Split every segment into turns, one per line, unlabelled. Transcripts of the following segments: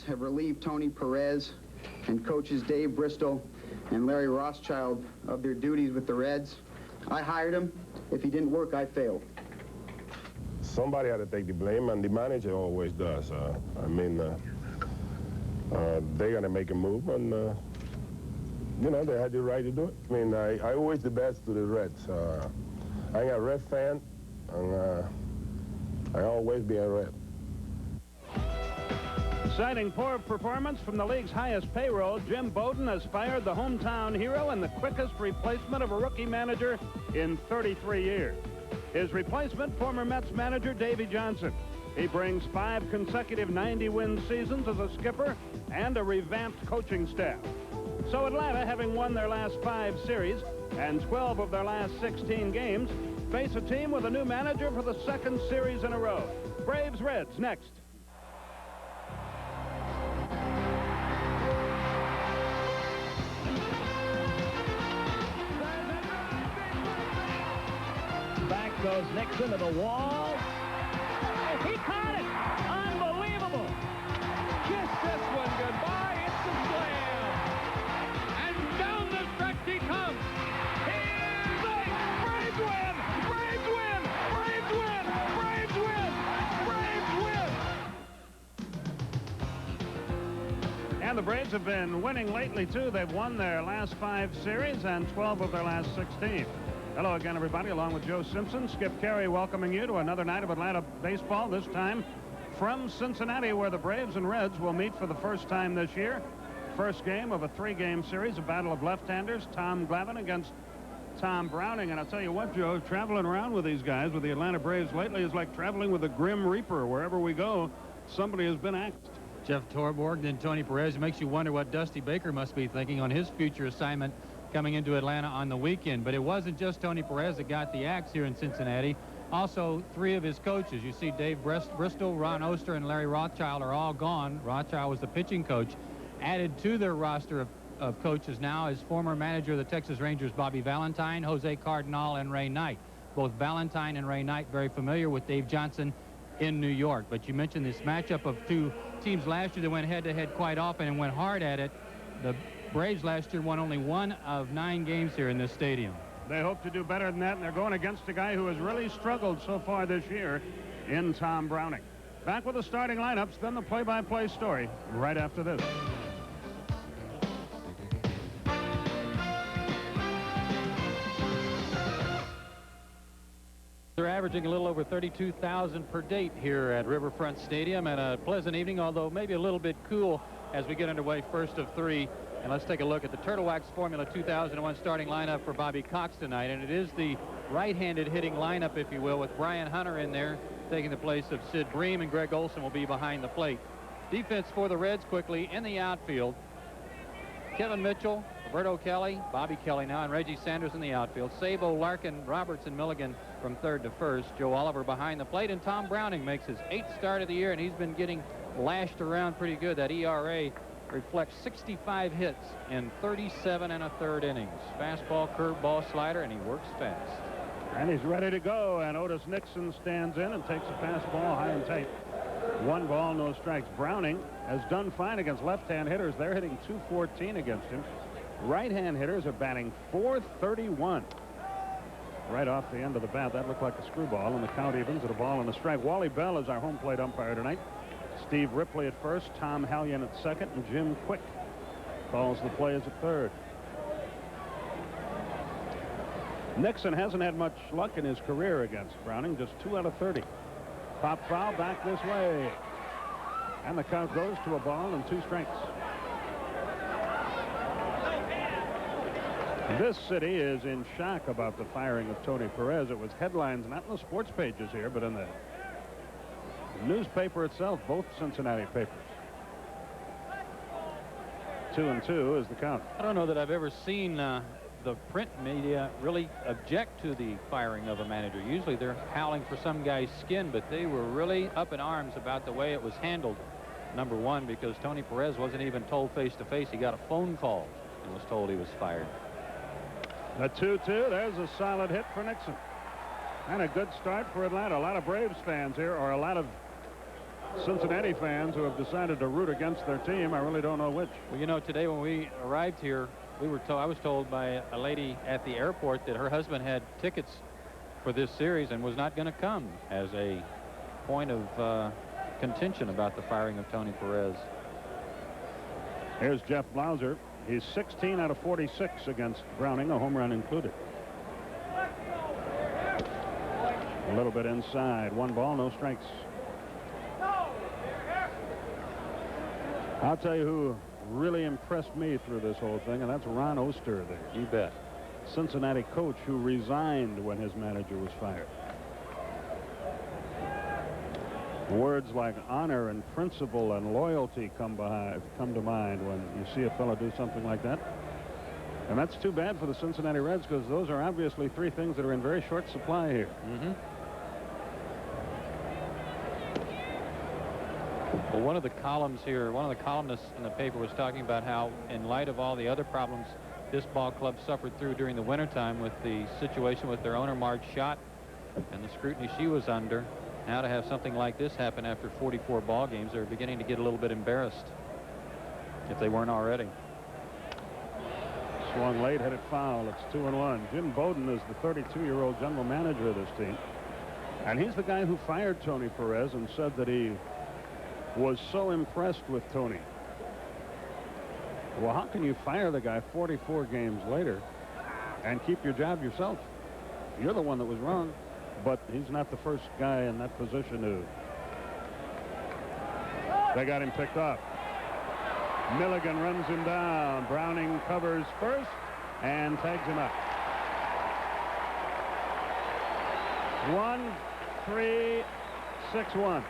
have relieved Tony Perez and coaches Dave Bristol and Larry Rothschild of their duties with the Reds. I hired him. If he didn't work, I failed.
Somebody had to take the blame, and the manager always does. They're going to make a move, and, you know, they had the right to do it. I mean, I always the best to the Reds. I'm a Red fan, and I always be a Red.
Citing poor performance from the league's highest payroll, Jim Bowden has fired the hometown hero and the quickest replacement of a rookie manager in 33 years. His replacement, former Mets manager Davey Johnson. He brings 5 consecutive 90-win seasons as a skipper and a revamped coaching staff. So Atlanta, having won their last 5 series and 12 of their last 16 games, face a team with a new manager for the 2nd series in a row. Braves-Reds next.
Back goes Nixon to the wall. He caught it! Unbelievable! Kiss this one goodbye. It's a slam. And down the stretch he comes. Here's the Braves win! Braves win! Braves win! Braves win! Braves win!
And the Braves have been winning lately, too. They've won their last 5 series and 12 of their last 16. Hello again, everybody, along with Joe Simpson. Skip Carey welcoming you to another night of Atlanta baseball, this time from Cincinnati, where the Braves and Reds will meet for the first time this year. First game of a 3-game series, a battle of left-handers, Tom Glavine against Tom Browning. And I'll tell you what, Joe, traveling around with these guys, with the Atlanta Braves lately, is like traveling with the Grim Reaper. Wherever we go, somebody has been axed.
Jeff Torborg, then Tony Perez. It makes you wonder what Dusty Baker must be thinking on his future assignment coming into Atlanta on the weekend. But it wasn't just Tony Perez that got the axe here in Cincinnati. Also, 3 of his coaches. You see Dave Bristol, Ron Oster, and Larry Rothschild are all gone. Rothschild was the pitching coach. Added to their roster of coaches now is former manager of the Texas Rangers, Bobby Valentine, Jose Cardinal, and Ray Knight. Both Valentine and Ray Knight very familiar with Dave Johnson in New York. But you mentioned this matchup of 2 teams last year that went head-to-head quite often and went hard at it. The Braves last year won only 1 of 9 games here in this stadium.
They hope to do better than that, and they're going against a guy who has really struggled so far this year in Tom Browning. Back with the starting lineups, then the play-by-play story right after this.
They're averaging a little over 32,000 per date here at Riverfront Stadium, and a pleasant evening, although maybe a little bit cool as we get underway, first of 3. And let's take a look at the Turtle Wax Formula 2001 starting lineup for Bobby Cox tonight. And it is the right-handed hitting lineup, if you will, with Brian Hunter in there taking the place of Sid Bream, and Greg Olson will be behind the plate. Defense for the Reds quickly in the outfield. Kevin Mitchell, Roberto Kelly, Bobby Kelly now, and Reggie Sanders in the outfield. Sabo, Larkin, Roberts, and Milligan from 3rd to 1st. Joe Oliver behind the plate, and Tom Browning makes his 8th start of the year, and he's been getting lashed around pretty good. That ERA reflects 65 hits in 37 1/3 innings. Fastball, curveball, slider, and he works fast.
And he's ready to go, and Otis Nixon stands in and takes a fastball high and tight. 1 ball, no strikes. Browning has done fine against left-hand hitters. They're hitting .214 against him. Right-hand hitters are batting .431. Right off the end of the bat, that looked like a screwball, and the count evens at a ball and a strike. Wally Bell is our home plate umpire tonight. Steve Ripley at first, Tom Hallion at second, and Jim Quick calls the plays at third. Nixon hasn't had much luck in his career against Browning, just 2 out of 30. Pop foul back this way. And the count goes to a ball and 2 strikes. This city is in shock about the firing of Tony Perez. It was headlines, not in the sports pages here, but in the newspaper itself, both Cincinnati papers. 2-2 is the count.
I don't know that I've ever seen the print media really object to the firing of a manager. Usually they're howling for some guy's skin, but they were really up in arms about the way it was handled. Number one, because Tony Perez wasn't even told face-to-face. He got a phone call and was told he was fired.
The 2-2. There's a solid hit for Nixon. And a good start for Atlanta. A lot of Braves fans here, or a lot of Cincinnati fans who have decided to root against their team. I really don't know which.
Well, you know, today when we arrived here, I was told by a lady at the airport that her husband had tickets for this series and was not going to come, as a point of contention about the firing of Tony Perez.
Here's Jeff Blauser. He's 16 out of 46 against Browning, a home run included. A little bit inside. 1 ball, no strikes. I'll tell you who really impressed me through this whole thing, and that's Ron Oster, the
You bet.
Cincinnati coach who resigned when his manager was fired. Words like honor and principle and loyalty come to mind when you see a fellow do something like that. And that's too bad for the Cincinnati Reds, because those are obviously 3 things that are in very short supply here.
Well, one of the columns here, one of the columnists in the paper was talking about how, in light of all the other problems this ball club suffered through during the wintertime with the situation with their owner, Marge Schott, and the scrutiny she was under, now to have something like this happen after 44 ball games, they're beginning to get a little bit embarrassed, if they weren't already.
Swung late, hit it foul. It's 2-1. Jim Bowden is the 32-year-old general manager of this team, and he's the guy who fired Tony Perez and said that he was so impressed with Tony. Well, how can you fire the guy 44 games later and keep your job yourself? You're the one that was wrong, but he's not the first guy in that position who. They got him picked up. Milligan runs him down. Browning covers first and tags him up. 1-3, 6-1.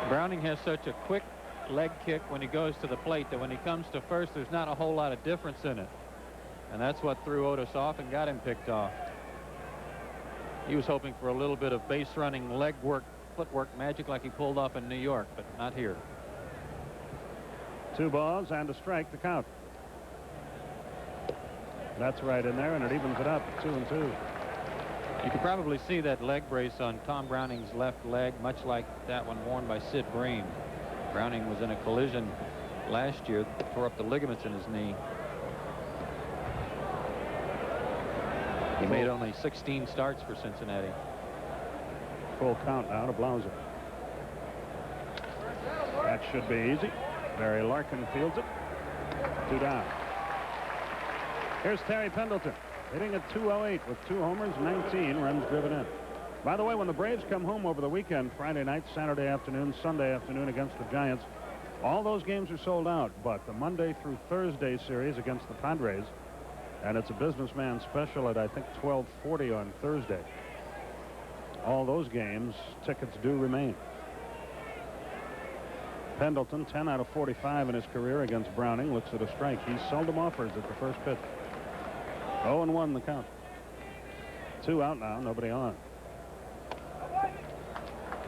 Browning has such a quick leg kick when he goes to the plate that when he comes to first, there's not a whole lot of difference in it. And that's what threw Otis off and got him picked off. He was hoping for a little bit of base running, leg work, footwork magic like he pulled off in New York, but not here.
2 balls and a strike to count. That's right in there, and it evens it up at 2-2.
You can probably see that leg brace on Tom Browning's left leg, much like that one worn by Sid Bream. Browning was in a collision last year, tore up the ligaments in his knee. He made only 16 starts for Cincinnati.
Full count now to Blauser. That should be easy. Barry Larkin fields it. 2 down. Here's Terry Pendleton, hitting at .208 with 2 homers, 19 runs driven in. By the way, when the Braves come home over the weekend, Friday night, Saturday afternoon, Sunday afternoon against the Giants, all those games are sold out. But the Monday through Thursday series against the Padres, and it's a businessman special at, I think, 12:40 on Thursday. All those games, tickets do remain. Pendleton, 10 out of 45 in his career against Browning, looks at a strike. He seldom offers at the first pitch. 0-1 the count. 2 out now, nobody on.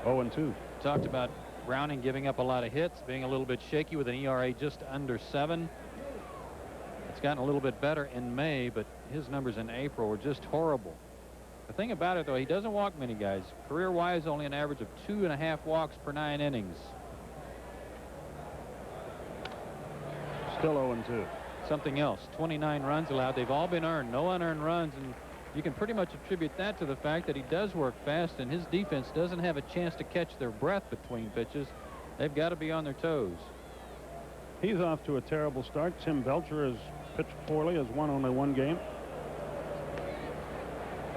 0-2.
Talked about Browning giving up a lot of hits, being a little bit shaky with an ERA just under 7. It's gotten a little bit better in May, but his numbers in April were just horrible. The thing about it, though, he doesn't walk many guys. Career-wise, only an average of 2.5 walks per 9 innings.
Still 0-2.
Something else, 29 runs allowed. They've all been earned, no unearned runs, and you can pretty much attribute that to the fact that he does work fast, and his defense doesn't have a chance to catch their breath between pitches. They've got to be on their toes.
He's off to a terrible start. Tim Belcher has pitched poorly, has won only 1 game.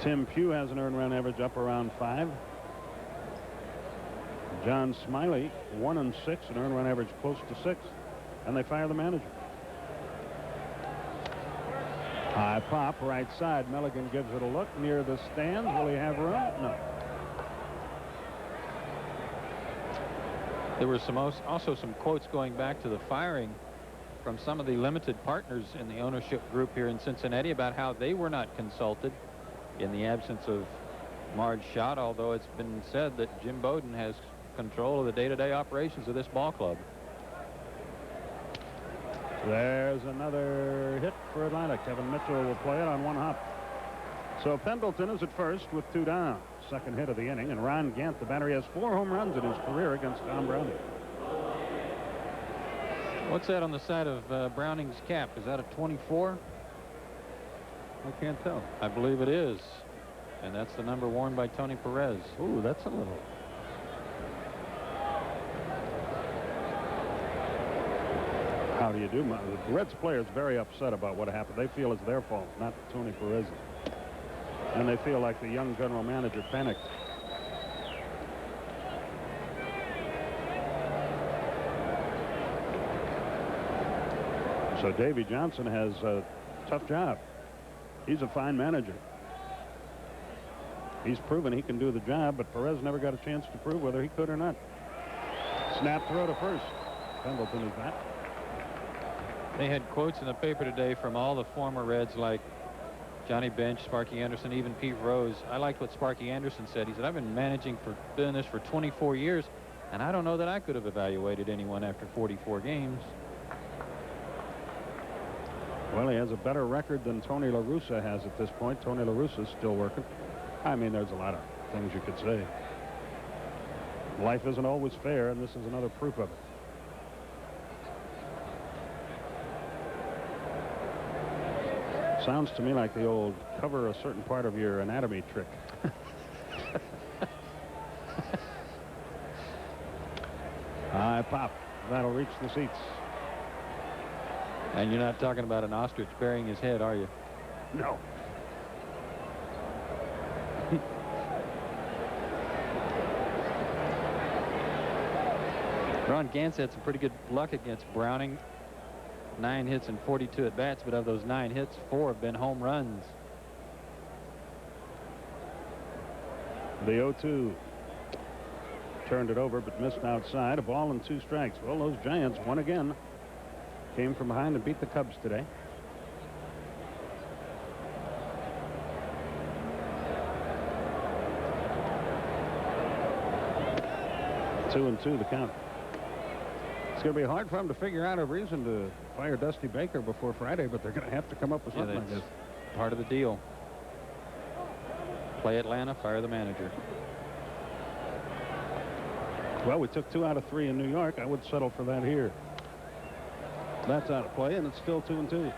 Tim Pugh has an earned run average up around 5. John Smiley, 1-6, an earned run average close to 6. And they fire the manager. High pop, right side. Milligan gives it a look near the stands. Will he have room? No.
There were also some quotes going back to the firing from some of the limited partners in the ownership group here in Cincinnati about how they were not consulted in the absence of Marge Schott, although it's been said that Jim Bowden has control of the day-to-day operations of this ball club.
There's another hit for Atlanta. Kevin Mitchell will play it on 1 hop. So Pendleton is at first with 2 down. second hit of the inning. And Ron Gant, the batter, has 4 home runs in his career against Tom Browning.
What's that on the side of Browning's cap? Is that a 24?
I can't tell.
I believe it is. And that's the number worn by Tony Perez.
Ooh, that's a little. How do you do? The Reds players very upset about what happened. They feel it's their fault, not Tony Perez's. And they feel like the young general manager panicked. So Davy Johnson has a tough job. He's a fine manager. He's proven he can do the job, but Perez never got a chance to prove whether he could or not. Snap throw to first. Pendleton is back.
They had quotes in the paper today from all the former Reds like Johnny Bench, Sparky Anderson, even Pete Rose. I liked what Sparky Anderson said. He said, I've been doing this for 24 years, and I don't know that I could have evaluated anyone after 44 games.
Well, he has a better record than Tony La Russa has at this point. Tony La Russa is still working. I mean, there's a lot of things you could say. Life isn't always fair, and this is another proof of it. Sounds to me like the old cover a certain part of your anatomy trick. High pop. That'll reach the seats.
And you're not talking about an ostrich burying his head, are you?
No.
Ron Gantz had some pretty good luck against Browning. 9 hits and 42 at bats, but of those 9 hits, 4 have been home runs.
The 0-2 turned it over, but missed outside. A ball and 2 strikes. Well, those Giants won again. Came from behind and beat the Cubs today. Two and 2 the count. It's going to be hard for them to figure out a reason to fire Dusty Baker before Friday, but they're going to have to come up with something like this.
Part of the deal. Play Atlanta, fire the manager.
Well, we took 2 out of 3 in New York. I would settle for that here. That's out of play, and it's still 2 and 2.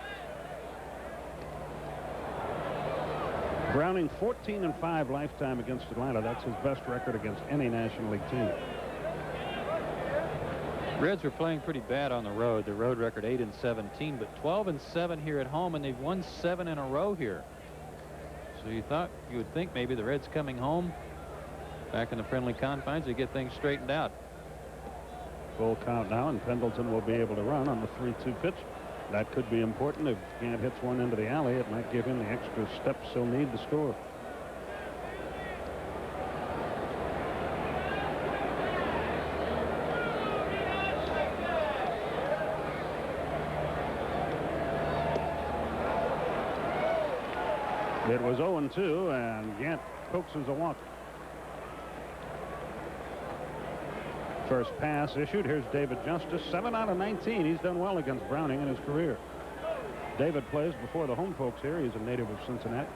Browning 14-5 lifetime against Atlanta. That's his best record against any National League team.
Reds were playing pretty bad on the road. The road record 8-17, but 12-7 here at home, and they've won 7 in a row here. So you would think maybe the Reds coming home back in the friendly confines, they get things straightened out.
Full count now, and Pendleton will be able to run on the 3-2 pitch. That could be important. If Gant hits one into the alley, it might give him the extra steps he'll need to score. It was 0-2, and Gant coaxes a walk. First pass issued. Here's David Justice. 7 out of 19. He's done well against Browning in his career. David plays before the home folks here. He's a native of Cincinnati.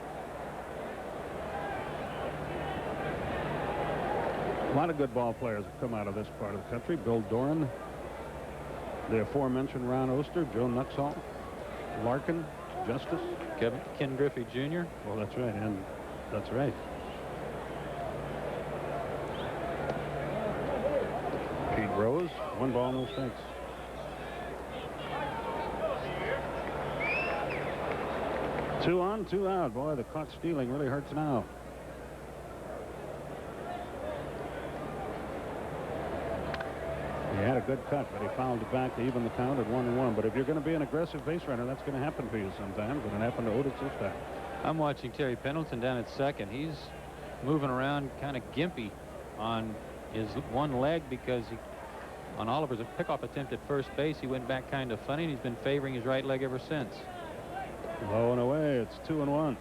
A lot of good ball players have come out of this part of the country. Bill Doran, the aforementioned Ron Oster, Joe Nuxhall, Larkin, Justice.
Ken Griffey Jr.
Well, that's right, and that's right. Pete Rose, 1 ball, no strikes. Two on, 2 out. Boy, the clock stealing really hurts now. He had a good cut, but he fouled it back to even the count at 1-1. But if you're going to be an aggressive base runner, that's going to happen for you sometimes, and it happened to Otis this time.
I'm watching Terry Pendleton down at second. He's moving around kind of gimpy on his one leg because on Oliver's pickoff attempt at first base, he went back kind of funny, and he's been favoring his right leg ever since.
Low and away. It's 2-1.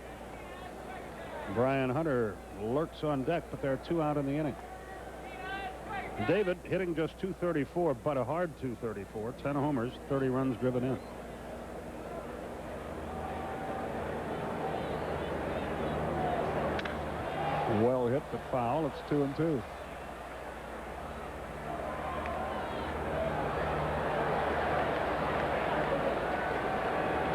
Brian Hunter lurks on deck, but there are 2 out in the inning. David hitting just .234, but a hard .234. 10 homers, 30 runs driven in. Well hit, but foul. It's 2-2.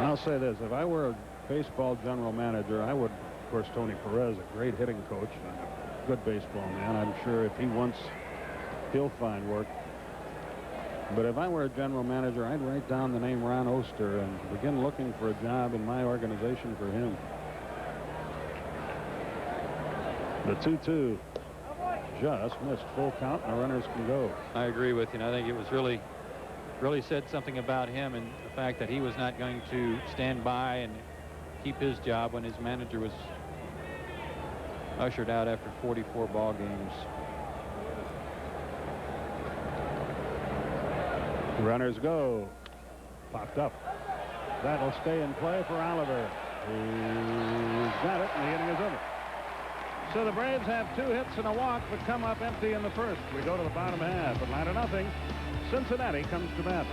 I'll say this, if I were a baseball general manager, I would, of course, Tony Perez, a great hitting coach and a good baseball man. I'm sure if he wants, he'll find work. But if I were a general manager, I'd write down the name Ron Oster and begin looking for a job in my organization for him. The 2-2 just missed full count, and the runners can go.
I agree with you. And I think it was really said something about him and the fact that he was not going to stand by and keep his job when his manager was ushered out after 44 ball games.
Runners go. Popped up. That'll stay in play for Oliver. He's got it, and the inning is over. So the Braves have 2 hits and a walk, but come up empty in the first. We go to the bottom half. Atlanta nothing. Cincinnati comes to bat.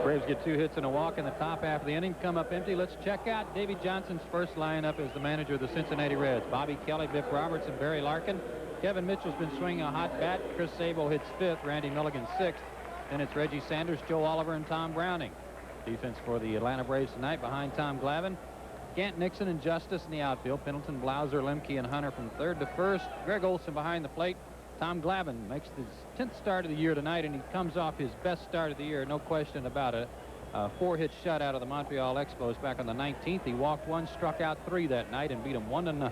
Braves get 2 hits and a walk in the top half of the inning. Come up empty. Let's check out Davy Johnson's first lineup as the manager of the Cincinnati Reds. Bobby Kelly, Biff Roberts, and Barry Larkin. Kevin Mitchell's been swinging a hot bat. Chris Sabo hits 5th. Randy Milligan 6th. Then it's Reggie Sanders, Joe Oliver, and Tom Browning. Defense for the Atlanta Braves tonight behind Tom Glavine. Gant, Nixon, and Justice in the outfield. Pendleton, Blauser, Lemke, and Hunter from 3rd to 1st. Greg Olson behind the plate. Tom Glavine makes his 10th start of the year tonight, and he comes off his best start of the year, no question about it. 4-hit shutout of the Montreal Expos back on the 19th. He walked 1, struck out 3 that night, and beat him 1-0.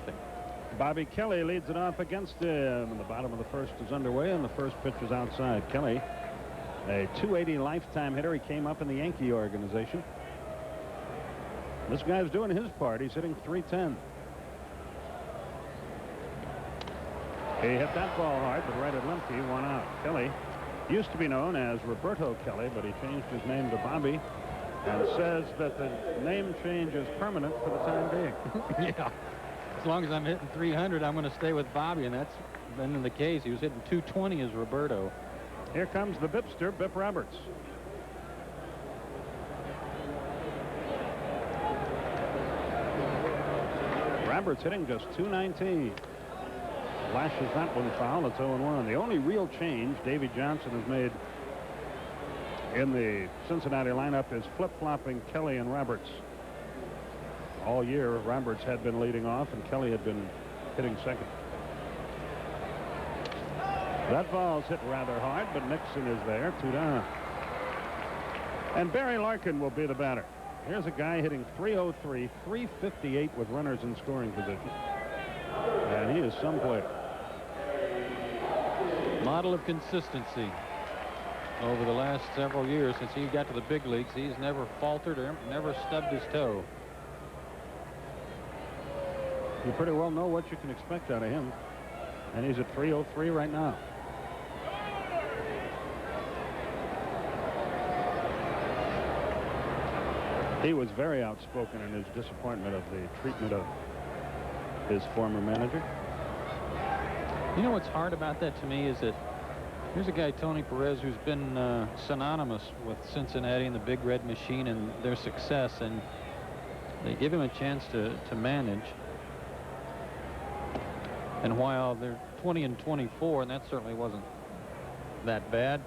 Bobby Kelly leads it off against him. And the bottom of the first is underway, and the first pitch is outside. Kelly, a .280 lifetime hitter. He came up in the Yankee organization. This guy's doing his part. He's hitting .310. He hit that ball hard, but right at Lemke, 1 out. Kelly used to be known as Roberto Kelly, but he changed his name to Bobby and says that the name change is permanent for the time being.
Yeah. As long as I'm hitting .300, I'm going to stay with Bobby, and that's been the case. He was hitting .220 as Roberto.
Here comes the Bipster, Biff Roberts. Roberts hitting just .219. Flashes that one foul. It's 0-1. The only real change Davy Johnson has made in the Cincinnati lineup is flip-flopping Kelly and Roberts. All year, Roberts had been leading off, and Kelly had been hitting second. That ball's hit rather hard, but Nixon is there, 2 down. And Barry Larkin will be the batter. Here's a guy hitting .303, .358 with runners in scoring position. And he is some player.
Model of consistency over the last several years since he got to the big leagues. He's never faltered or never stubbed his toe.
You pretty well know what you can expect out of him. And he's at .303 right now. He was very outspoken in his disappointment of the treatment of his former manager.
You know what's hard about that to me is that here's a guy, Tony Perez, who's been synonymous with Cincinnati and the Big Red Machine and their success, and they give him a chance to manage. And while they're 20-24, and that certainly wasn't that bad,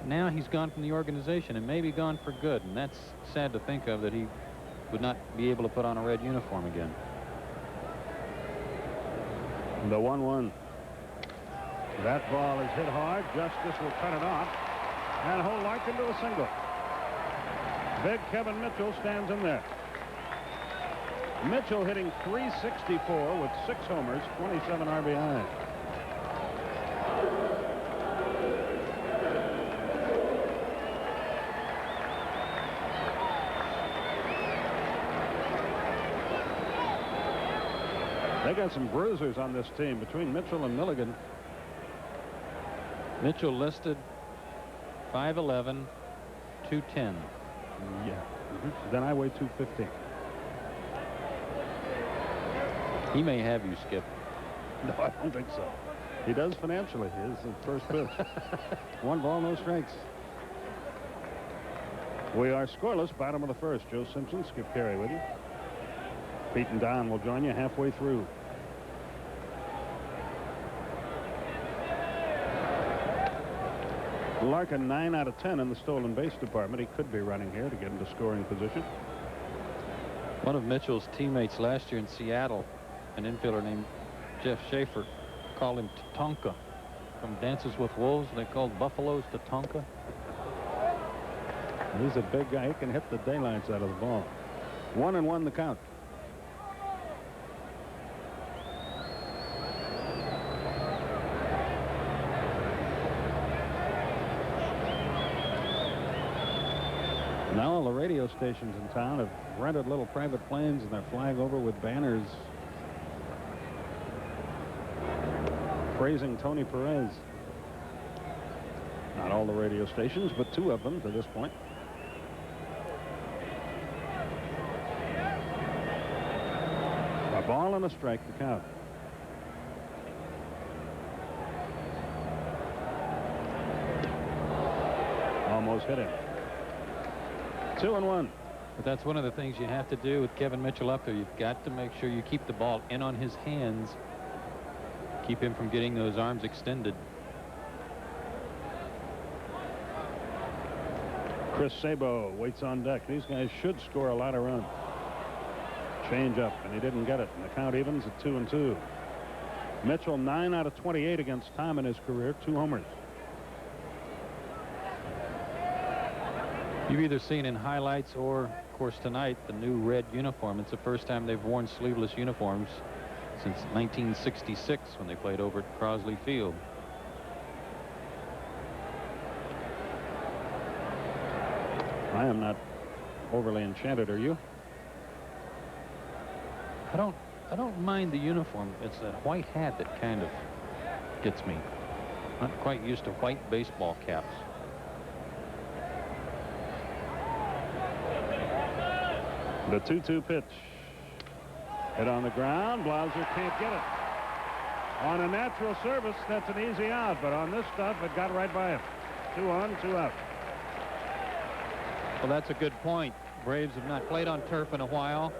now he's gone from the organization and maybe gone for good, and that's sad to think of, that he would not be able to put on a red uniform again.
The 1-1. That ball is hit hard. Justice will cut it off and hold Larkin to a single. Big Kevin Mitchell stands in there. Mitchell hitting .364 with 6 homers, 27 RBI. They got some bruisers on this team between Mitchell and Milligan.
Mitchell listed 5'11", 210.
Yeah. Then I weigh 215.
He may have you, Skip.
No, I don't think so. He does financially. He is the first pitch. 1 ball, no strikes. We are scoreless, bottom of the first. Joe Simpson, Skip Carey with you. Pete and Don will join you halfway through. Larkin 9 out of 10 in the stolen base department. He could be running here to get into scoring position.
One of Mitchell's teammates last year in Seattle, an infielder named Jeff Schaefer, called him Tatanka. From Dances with Wolves, they called Buffaloes Tatanka.
He's a big guy. He can hit the daylights out of the ball. 1-1 the count. Now all the radio stations in town have rented little private planes, and they're flying over with banners praising Tony Perez. Not all the radio stations, but 2 of them to this point. A ball and a strike to count. Almost hit him. 2-1.
But that's one of the things you have to do with Kevin Mitchell up there. You've got to make sure you keep the ball in on his hands. Keep him from getting those arms extended.
Chris Sabo waits on deck. These guys should score a lot of runs. Change up, and he didn't get it. And the count evens at 2-2. Mitchell 9 out of 28 against Tom in his career. 2 homers.
You've either seen in highlights or, of course, tonight, the new red uniform. It's the first time they've worn sleeveless uniforms since 1966 when they played over at Crosley Field.
I am not overly enchanted, are you?
I don't mind the uniform. It's that white hat that kind of gets me. Not quite used to white baseball caps.
The 2-2 pitch. Hit on the ground. Blauser can't get it. On a natural service, that's an easy out, but on this stuff, it got right by him. 2 on, 2 out.
Well, that's a good point. Braves have not played on turf in a while.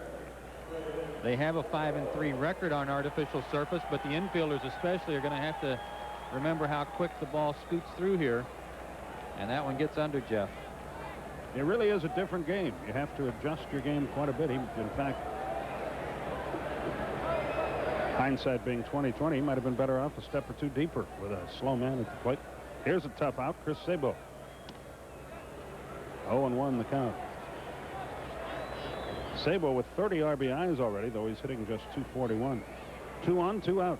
They have a 5-3 record on artificial surface, but the infielders especially are going to have to remember how quick the ball scoots through here. And that one gets under Jeff.
It really is a different game. You have to adjust your game quite a bit. In fact, hindsight being 20/20, he might have been better off a step or 2 deeper with a slow man at the plate. Here's a tough out, Chris Sabo. 0-1 the count. Sabo with 30 RBIs already, though he's hitting just .241. 2 on, 2 out.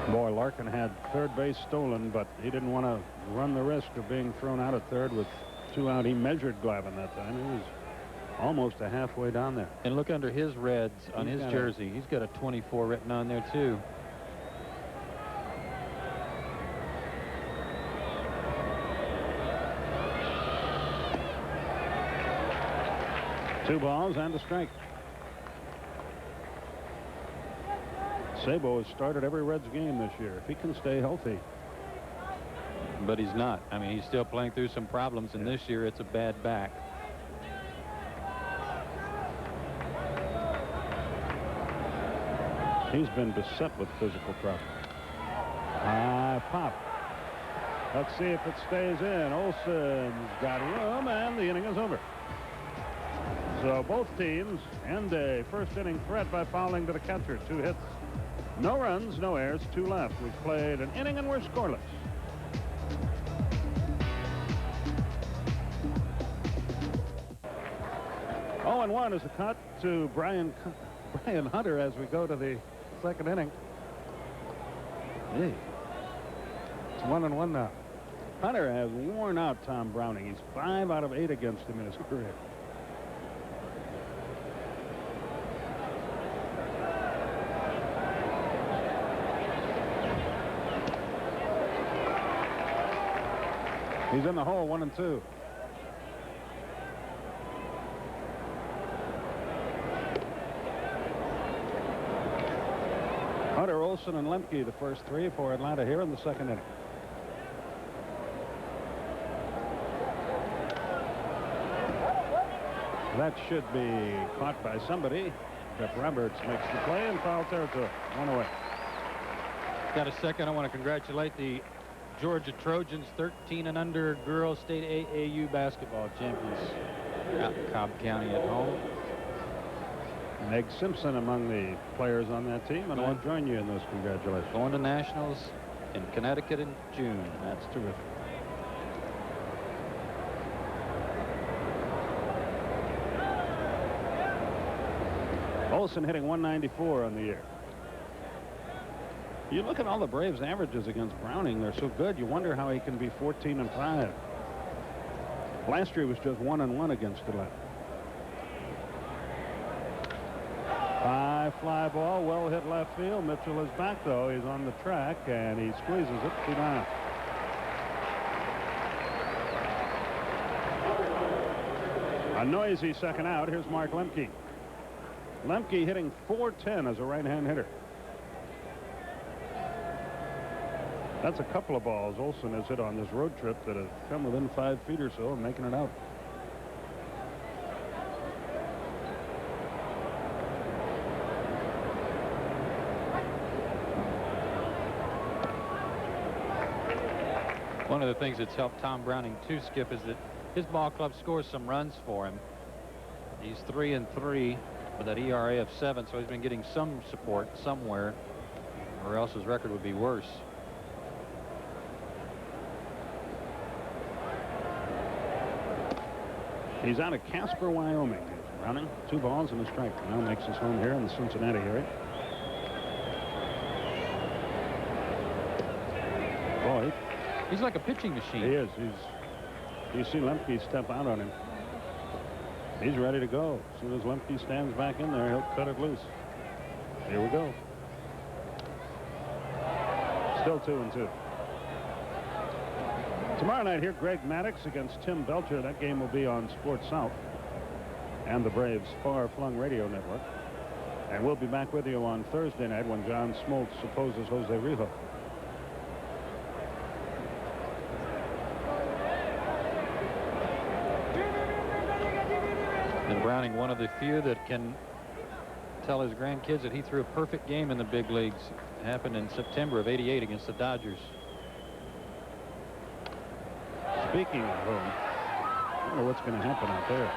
Boy, Larkin had third base stolen, but he didn't want to run the risk of being thrown out at third with 2 out. He measured Glavine that time. He was almost a halfway down there.
And look under his reds on his jersey. He's got a 24 written on there, too.
Two balls and a strike. Sabo has started every Reds game this year. If he can stay healthy.
But he's not. I mean, he's still playing through some problems, and this year it's a bad back.
He's been beset with physical problems. Pop. Let's see if it stays in. Olson's got room, and the inning is over. So both teams end a first inning threat by fouling to the catcher. 2 hits. No runs, no errors, 2 left. We've played an inning and we're scoreless. Oh, and 1 is a cut to Brian Hunter as we go to the second inning. Hey, it's 1-1 now. Hunter has worn out Tom Browning. He's 5 out of 8 against him in his career. He's in the hole, 1-2. Sutter, Olson, and Lemke, the first three for Atlanta here in the second inning. That should be caught by somebody. Jeff Roberts makes the play in foul territory. 1 away.
Got a second. I want to congratulate the Georgia Trojans, 13 and under girls state AAU basketball champions out in Cobb County at home.
Meg Simpson among the players on that team, and I'll join you in those congratulations.
Going to nationals in Connecticut in June.
That's terrific. Olson hitting 194 on the year. You look at all the Braves' averages against Browning, they're so good, you wonder how he can be 14 and 5. Last year was just 1 and 1 against Atlanta. High fly ball, well hit left field. Mitchell is back, though. He's on the track, and he squeezes it to down. A noisy second out. Here's Mark Lemke. Lemke hitting .410 as a right-hand hitter. That's a couple of balls Olson has hit on this road trip that have come within 5 feet or so of making it out.
One of the things that's helped Tom Browning too, Skip, is that his ball club scores some runs for him. He's 3-3 with that ERA of 7, so he's been getting some support somewhere, or else his record would be worse.
He's out of Casper, Wyoming. Browning, 2 balls and a strike. Now makes his home here in the Cincinnati area. Boy,
he's like a pitching machine.
He is. You see Lemke step out on him. He's ready to go. As soon as Lemke stands back in there, he'll cut it loose. Here we go. Still 2-2. Tomorrow night here, Greg Maddux against Tim Belcher. That game will be on Sports South and the Braves' far-flung radio network. And we'll be back with you on Thursday night when John Smoltz opposes Jose Rijo.
And Browning, one of the few that can tell his grandkids that he threw a perfect game in the big leagues. It happened in September of '88 against the Dodgers.
Speaking of whom, I don't know what's going to happen out there.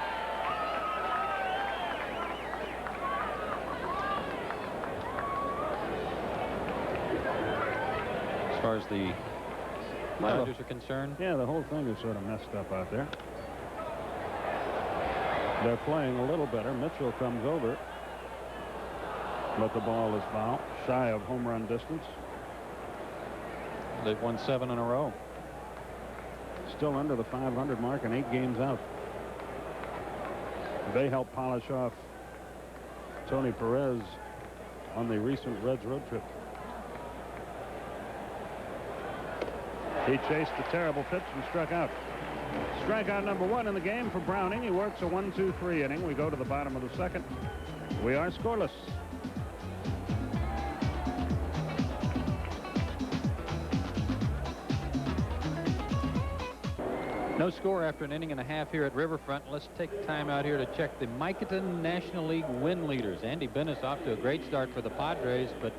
As far as the Dodgers are concerned.
Yeah, the whole thing is sort of messed up out there. They're playing a little better. Mitchell comes over, but the ball is foul, shy of home run distance.
They've won 7 in a row.
Still under the 500 mark and 8 games out. They helped polish off Tony Perez on the recent Reds road trip. He chased a terrible pitch and struck out. Strikeout number 1 in the game for Browning. He works a 1-2-3 inning. We go to the bottom of the second. We are scoreless.
No score after an inning and a half here at Riverfront. Let's take time out here to check the Micaton National League win leaders. Andy Bennis off to a great start for the Padres, but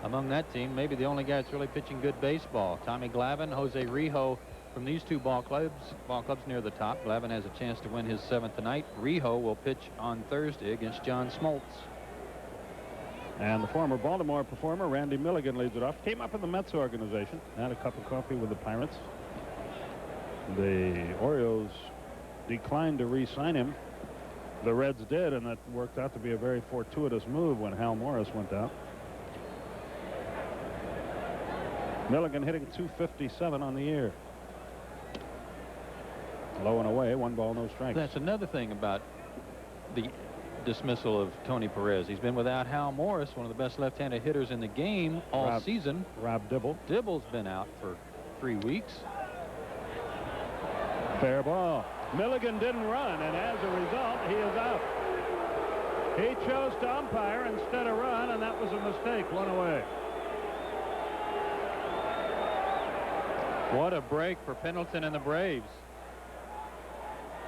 among that team, maybe the only guy that's really pitching good baseball. Tommy Glavine, Jose Rijo from these 2 ball clubs near the top. Glavine has a chance to win his 7th tonight. Rijo will pitch on Thursday against John Smoltz.
And the former Baltimore performer, Randy Milligan, leads it off. Came up in the Mets organization. Had a cup of coffee with the Pirates. The Orioles declined to re-sign him. The Reds did, and that worked out to be a very fortuitous move when Hal Morris went out. Milligan hitting .257 on the year. Low and away, 1 ball, no strikes.
That's another thing about the dismissal of Tony Perez. He's been without Hal Morris, one of the best left-handed hitters in the game all season.
Rob Dibble.
Dibble's been out for 3 weeks.
Fair ball. Milligan didn't run, and as a result, he is out. He chose to umpire instead of run, and that was a mistake. One away.
What a break for Pendleton and the Braves.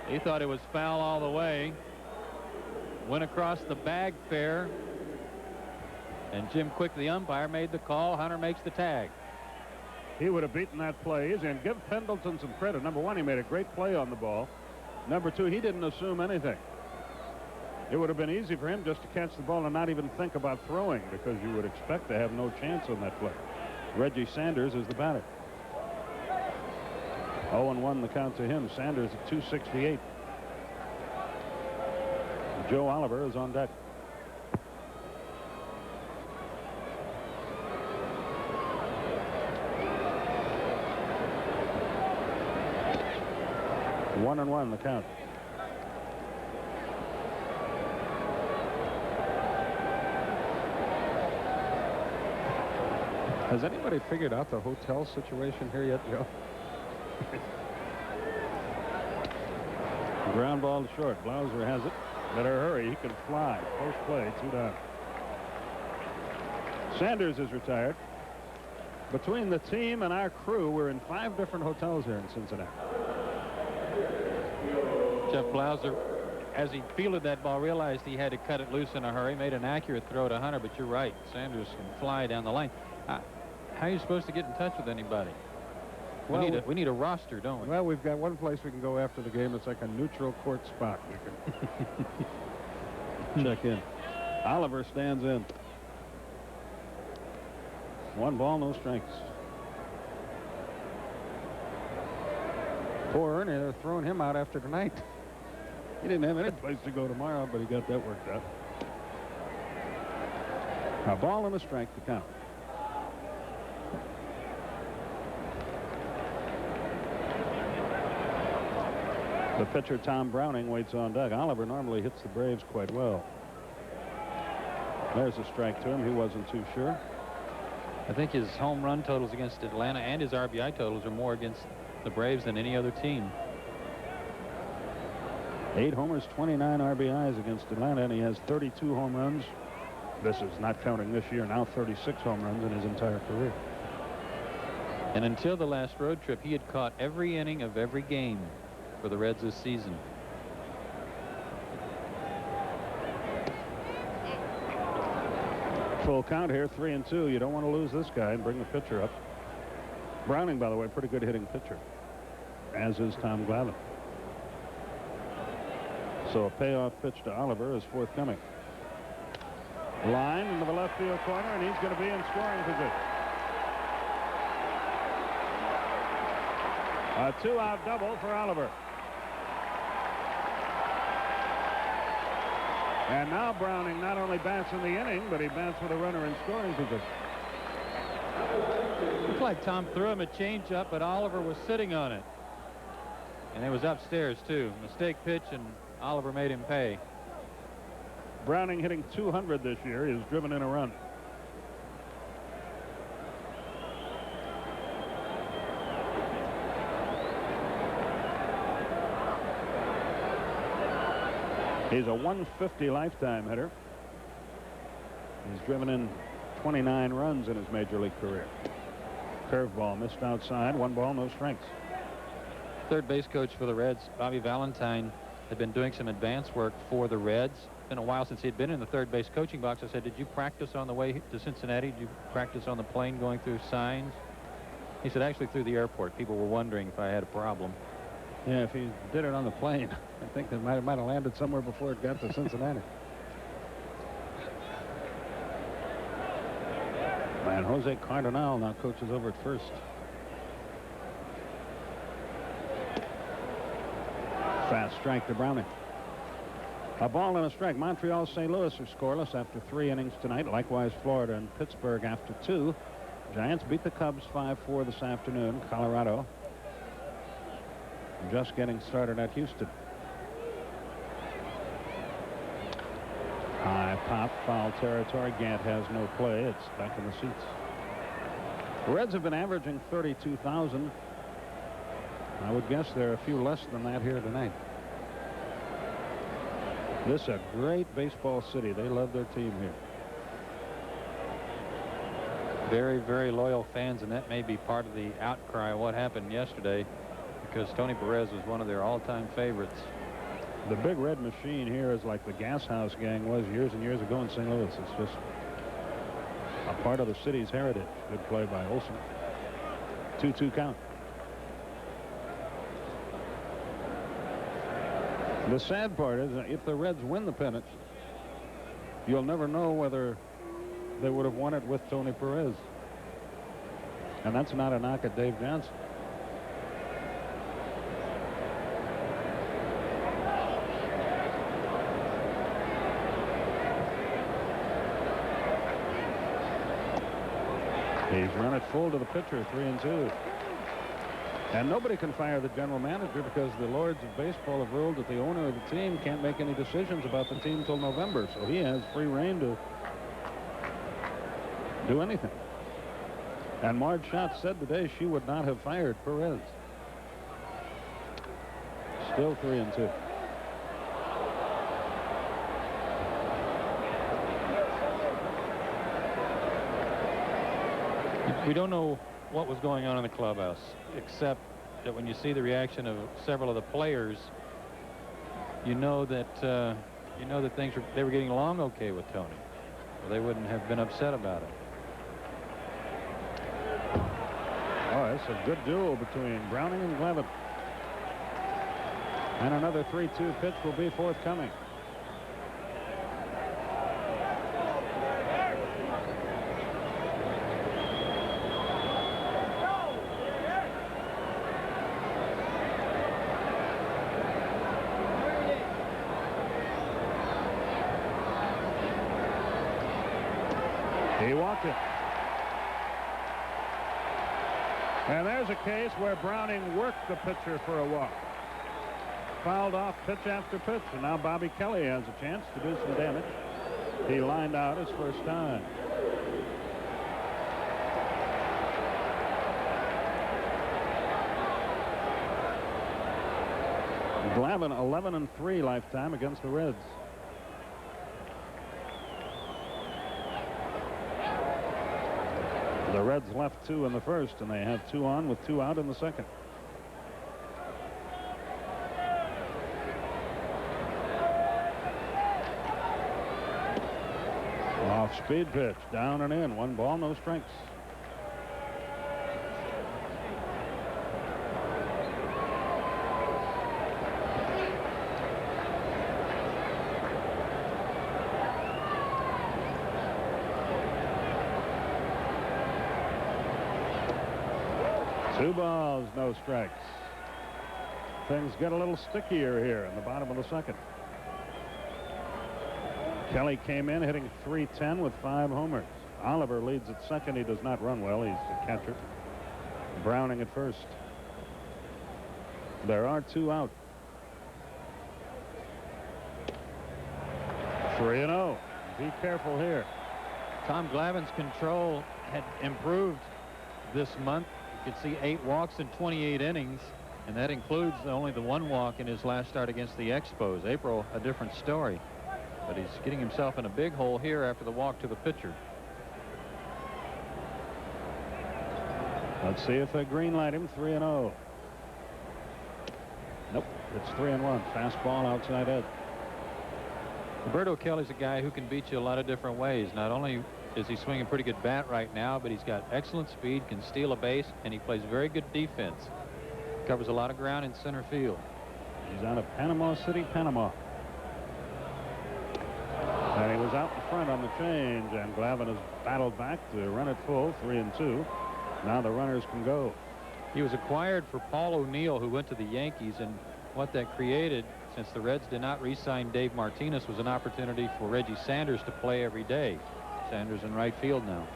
He thought it was foul all the way. Went across the bag fair. And Jim Quick, the umpire, made the call. Hunter makes the tag.
He would have beaten that play easy, and give Pendleton some credit. Number one, he made a great play on the ball. Number two, he didn't assume anything. It would have been easy for him just to catch the ball and not even think about throwing, because you would expect to have no chance on that play. Reggie Sanders is the batter. 0-1 the count to him. Sanders at 268. Joe Oliver is on deck. One and one the count.
Has anybody figured out the hotel situation here yet, Joe?
Ground ball to short. Blauser has it. Better hurry. He can fly. Post play. 2 down. Sanders is retired. Between the team and our crew, we're in 5 different hotels here in Cincinnati.
Jeff Blauser, as he fielded that ball, realized he had to cut it loose in a hurry, made an accurate throw to Hunter, but you're right. Sanders can fly down the line. How are you supposed to get in touch with anybody? We need a roster, don't we?
Well, we've got one place we can go after the game. It's like a neutral court spot. We can check in. Oliver stands in. 1 ball, no strikes.
Poor Ernie, they're throwing him out after tonight.
He didn't have any place to go tomorrow, but he got that worked out. A ball and a strike to count. The pitcher, Tom Browning, waits on deck. Oliver normally hits the Braves quite well. There's a strike to him. He wasn't too sure.
I think his home run totals against Atlanta and his RBI totals are more against the Braves than any other team.
8 homers, 29 RBIs against Atlanta, and he has 32 home runs. This is not counting this year. Now 36 home runs in his entire career.
And until the last road trip, he had caught every inning of every game for the Reds this season.
Full count here, 3-2. You don't want to lose this guy and bring the pitcher up. Browning, by the way, pretty good hitting pitcher, as is Tom Glavine. So a payoff pitch to Oliver is forthcoming. Line into the left field corner, and he's going to be in scoring position. A 2-out double for Oliver. And now Browning not only bats in the inning, but he bats with a runner in scoring position.
Looked like Tom threw him a changeup, but Oliver was sitting on it. And it was upstairs, too. Mistake pitch, and Oliver made him pay.
Browning hitting 200 this year. He has driven in a run. He's a 150 lifetime hitter. He's driven in 29 runs in his major league career. Curveball missed outside. 1 ball, no strikes.
Third base coach for the Reds, Bobby Valentine, had been doing some advance work for the Reds. It's been a while since he'd been in the third base coaching box. I said, did you practice on the way to Cincinnati? Did you practice on the plane going through signs? He said, actually through the airport. People were wondering if I had a problem.
Yeah, if he did it on the plane, I think it might have landed somewhere before it got to Cincinnati. And Jose Cardinal now coaches over at first. Fast strike to Browning. A ball and a strike. Montreal, St. Louis are scoreless after 3 innings tonight. Likewise, Florida and Pittsburgh after 2. Giants beat the Cubs 5-4 this afternoon. Colorado just getting started at Houston. High pop, foul territory. Gant has no play. It's back in the seats. The Reds have been averaging 32,000. I would guess there are a few less than that here tonight. This is a great baseball city. They love their team here.
Very, very loyal fans, and that may be part of the outcry of what happened yesterday, because Tony Perez was one of their all-time favorites.
The Big Red Machine here is like the Gas House Gang was years and years ago in St. Louis. It's just a part of the city's heritage. Good play by Olson. 2-2 count. The sad part is that if the Reds win the pennant, you'll never know whether they would have won it with Tony Perez. And that's not a knock at Dave Johnson. He's run it full to the pitcher, 3-2. And nobody can fire the general manager because the lords of baseball have ruled that the owner of the team can't make any decisions about the team till November. So he has free rein to do anything. And Marge Schatz said today she would not have fired Perez. Still 3-2.
We don't know what was going on in the clubhouse, except that when you see the reaction of several of the players, you know that they were getting along okay with Tony, or they wouldn't have been upset about it.
Oh, it's a good duel between Browning and Glavine. And another 3-2 pitch will be forthcoming. He walked it. And there's a case where Browning worked the pitcher for a walk. Fouled off pitch after pitch, and now Bobby Kelly has a chance to do some damage. He lined out his first time. Glavine 11-3 lifetime against the Reds. The Reds left 2 in the first, and they have 2 on with 2 out in the second. Off-speed pitch, down and in. 1 ball, no strikes. Two balls, no strikes. Things get a little stickier here in the bottom of the second. Kelly came in hitting .310 with 5 homers. Oliver leads at second. He does not run well. He's the catcher. Browning at first. There are 2 out. 3-0. Be careful here.
Tom Glavine's control had improved this month. You can see 8 walks in 28 innings, and that includes only the 1 walk in his last start against the Expos. April, a different story, but he's getting himself in a big hole here after the walk to the pitcher.
Let's see if they green light him. 3-0. Nope, it's 3-1. Fastball outside edge.
Roberto Kelly's a guy who can beat you a lot of different ways. Not only is he swinging a pretty good bat right now, but he's got excellent speed, can steal a base, and he plays very good defense. Covers a lot of ground in center field.
He's out of Panama City, Panama. And he was out in front on the change, and Glavine has battled back to run it full, 3-2. Now the runners can go.
He was acquired for Paul O'Neill, who went to the Yankees, and what that created, since the Reds did not re-sign Dave Martinez, was an opportunity for Reggie Sanders to play every day. Sanders in right field now.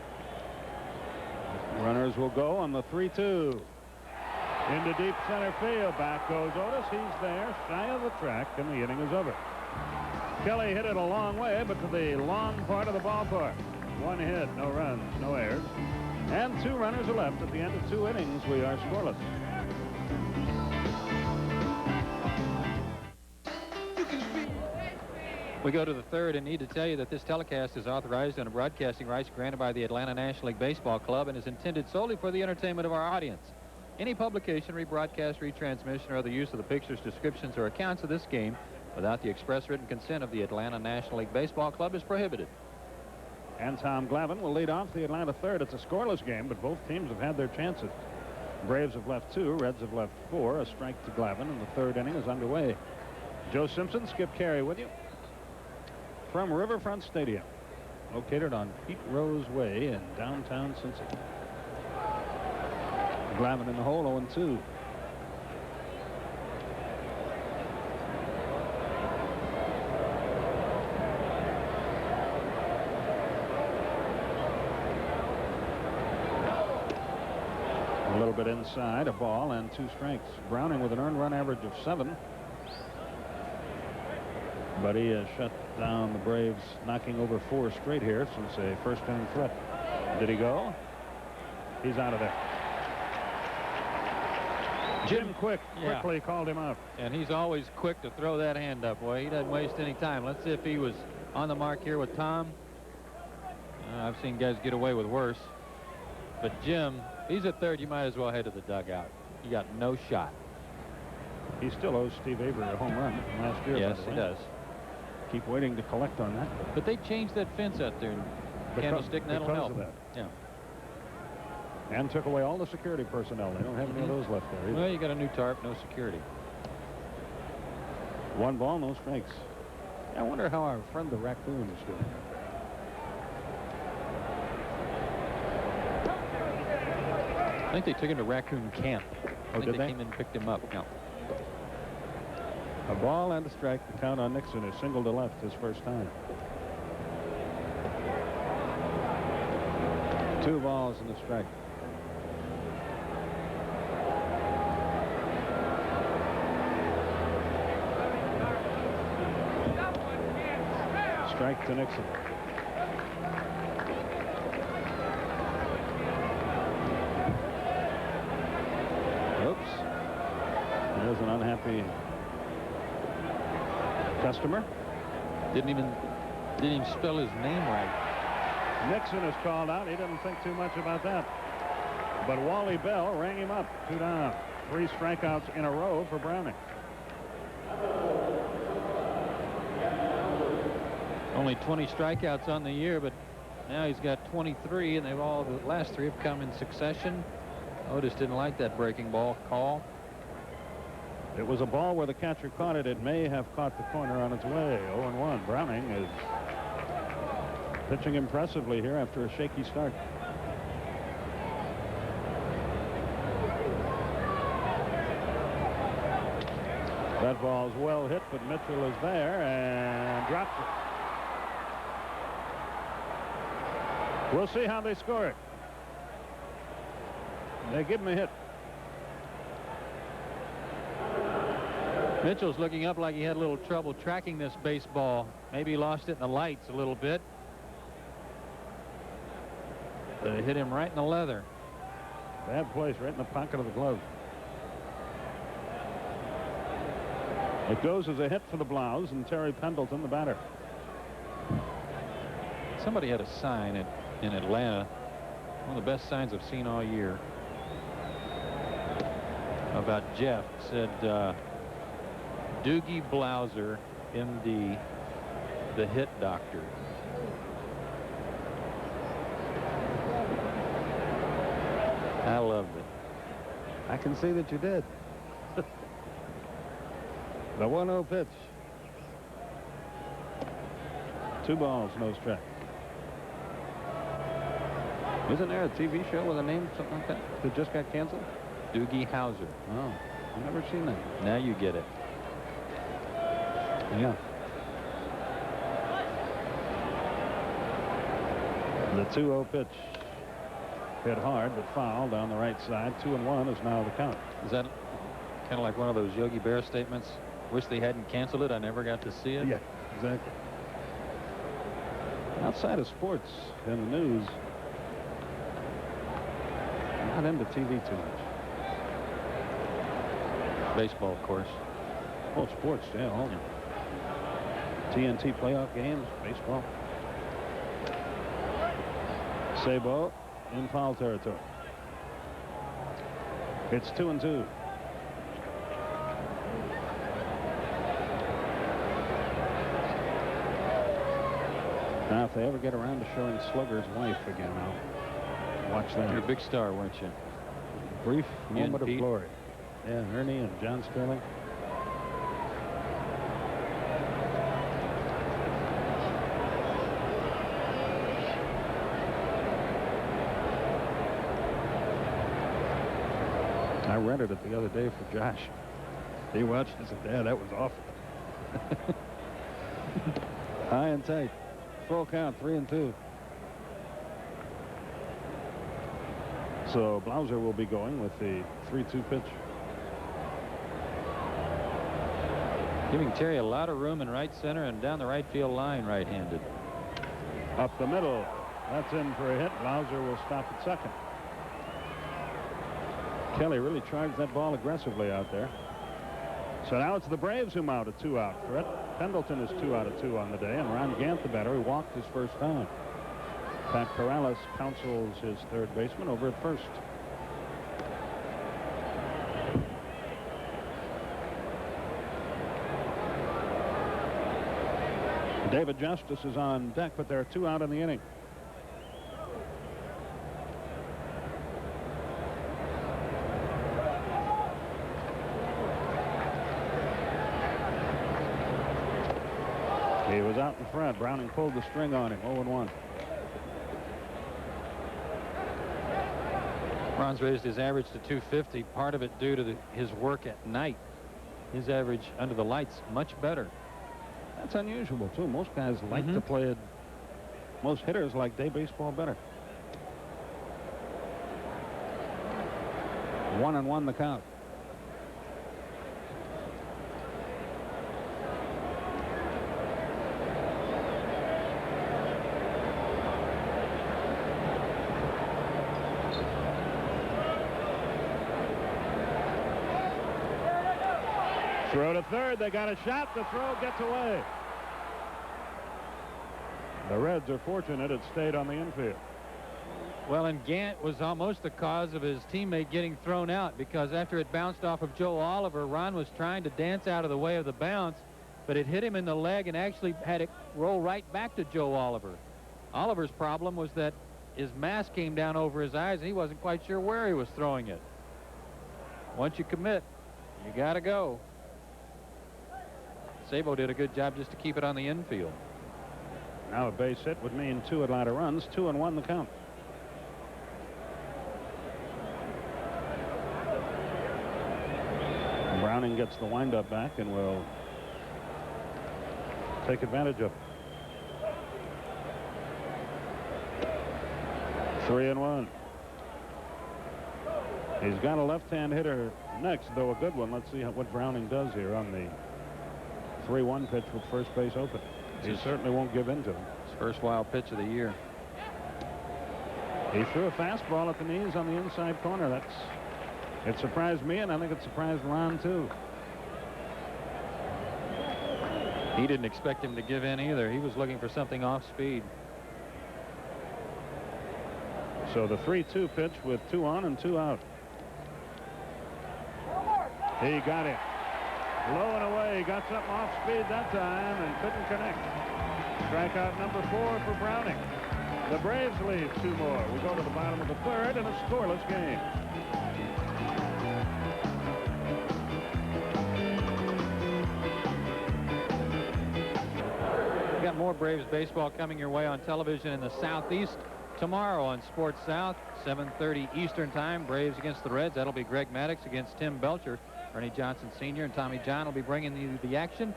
Runners will go on the 3-2. Into deep center field. Back goes Otis. He's there, shy of the track, and the inning is over. Kelly hit it a long way, but to the long part of the ballpark. 1 hit, no runs, no errors. And 2 runners are left. At the end of 2 innings, we are scoreless.
We go to the third and need to tell you that this telecast is authorized under broadcasting rights granted by the Atlanta National League Baseball Club and is intended solely for the entertainment of our audience. Any publication, rebroadcast, retransmission, or other use of the pictures, descriptions, or accounts of this game without the express written consent of the Atlanta National League Baseball Club is prohibited.
And Tom Glavine will lead off the Atlanta third. It's a scoreless game, but both teams have had their chances. Braves have left 2, Reds have left 4. A strike to Glavine, and the third inning is underway. Joe Simpson, Skip Carey with you from Riverfront Stadium, located on Pete Rose Way in downtown Cincinnati. Glavine in the hole, 0-2. A little bit inside, a ball and 2 strikes. Browning with an earned run average of 7. But he has shut down the Braves, knocking over 4 straight here since a first-inning threat. Did he go? He's out of there. Jim quickly called him out.
And he's always quick to throw that hand up. Boy, he doesn't waste any time. Let's see if he was on the mark here with Tom. I've seen guys get away with worse. But Jim, he's at third. You might as well head to the dugout. You got no shot.
He still owes Steve Avery a home run from last year.
Yes, he does.
Keep waiting to collect on that.
But they changed that fence out there in Candlestick, and that'll help.
Of that.
Yeah.
And took away all the security personnel. They don't have any of those left there either.
Well, you got a new tarp, no security.
1 ball, no strikes. I wonder how our friend the raccoon is doing.
I think they took him to raccoon camp. I think
did they?
Came in and picked him up. Yeah.
A ball and a strike. The count on Nixon is single to left his first time. 2 balls and a strike. Strike to Nixon. Oops. There's an unhappy customer.
Didn't even spell his name right.
Nixon is called out. He didn't think too much about that. But Wally Bell rang him up. 2 down. 3 strikeouts in a row for Browning.
Only 20 strikeouts on the year, but now he's got 23, and the last 3 have come in succession. Otis didn't like that breaking ball call.
It was a ball where the catcher caught it. It may have caught the corner on its way. 0-1. Browning is pitching impressively here after a shaky start. That ball's well hit, but Mitchell is there and drops it. We'll see how they score it. They give him a hit.
Mitchell's looking up like he had a little trouble tracking this baseball. Maybe he lost it in the lights a little bit. But it hit him right in the leather.
Bad place, right in the pocket of the glove. It goes as a hit for the Blouse, and Terry Pendleton, the batter.
Somebody had a sign in Atlanta, one of the best signs I've seen all year, about Jeff. It said, Doogie Blouser, MD, the hit doctor. I loved it.
I can see that you did.
The 1-0 pitch. 2 balls, no strike.
Isn't there a TV show with a name, something like that, that just got canceled?
Doogie Howser.
Oh, I've never seen that.
Now you get it.
Yeah. The 2-0 pitch. Hit hard, but foul down the right side. 2-1 is now the count.
Is that kind of like one of those Yogi Bear statements? Wish they hadn't canceled it. I never got to see it.
Yeah, exactly. Outside of sports and the news, I'm not into TV too much.
Baseball, of course.
Oh, sports, yeah. TNT playoff games, baseball. Sabo in foul territory. It's 2-2. Now, if they ever get around to showing Slugger's wife again, I'll watch that.
You're a big star, weren't you?
Brief moment of
Pete.
glory. Yeah, Ernie and John Sterling. I rented it the other day for Josh. He watched it and said, Dad, that was awful. High and tight. Full count, 3-2. So Blauser will be going with the 3-2 pitch.
Giving Terry a lot of room in right center and down the right field line right-handed.
Up the middle. That's in for a hit. Blauser will stop at second. Kelly really charged that ball aggressively out there. So now it's the Braves who mount a 2-out threat. Pendleton is 2 out of 2 on the day, and Ron Gant, the batter, who walked his first time. Pat Corrales counsels his third baseman over at first. David Justice is on deck, but there are 2 out in the inning. He was out in front. Browning pulled the string on him. 0-1.
Ron's raised his average to 250. Part of it due to his work at night. His average under the lights much better.
That's unusual, too. Most guys like to play it. Most hitters like day baseball better. 1-1 the count. Throw to third. They got a shot. The throw gets away. The Reds are fortunate it stayed on the infield.
Well, and Gant was almost the cause of his teammate getting thrown out, because after it bounced off of Joe Oliver, Ron was trying to dance out of the way of the bounce, but it hit him in the leg and actually had it roll right back to Joe Oliver. Oliver's problem was that his mask came down over his eyes and he wasn't quite sure where he was throwing it. Once you commit, you got to go. Sabo did a good job just to keep it on the infield.
Now a base hit would mean 2 Atlanta runs. 2-1 the count. Browning gets the windup back and will take advantage of it. 3-1. He's got a left-hand hitter next, though a good one. Let's see what Browning does here on the 3-1 pitch with first base open. He certainly won't give in to him.
His first wild pitch of the year.
He threw a fastball at the knees on the inside corner. It surprised me, and I think it surprised Ron, too.
He didn't expect him to give in either. He was looking for something off speed.
So the 3-2 pitch with 2 on and 2 out. He got it. Low and away. He got something off speed that time and couldn't connect. Strikeout number 4 for Browning. The Braves lead 2 more. We go to the bottom of the third in a scoreless game.
We got more Braves baseball coming your way on television in the Southeast tomorrow on Sports South, 7:30 Eastern Time. Braves against the Reds. That'll be Greg Maddux against Tim Belcher. Ernie Johnson Sr. and Tommy John will be bringing you the action.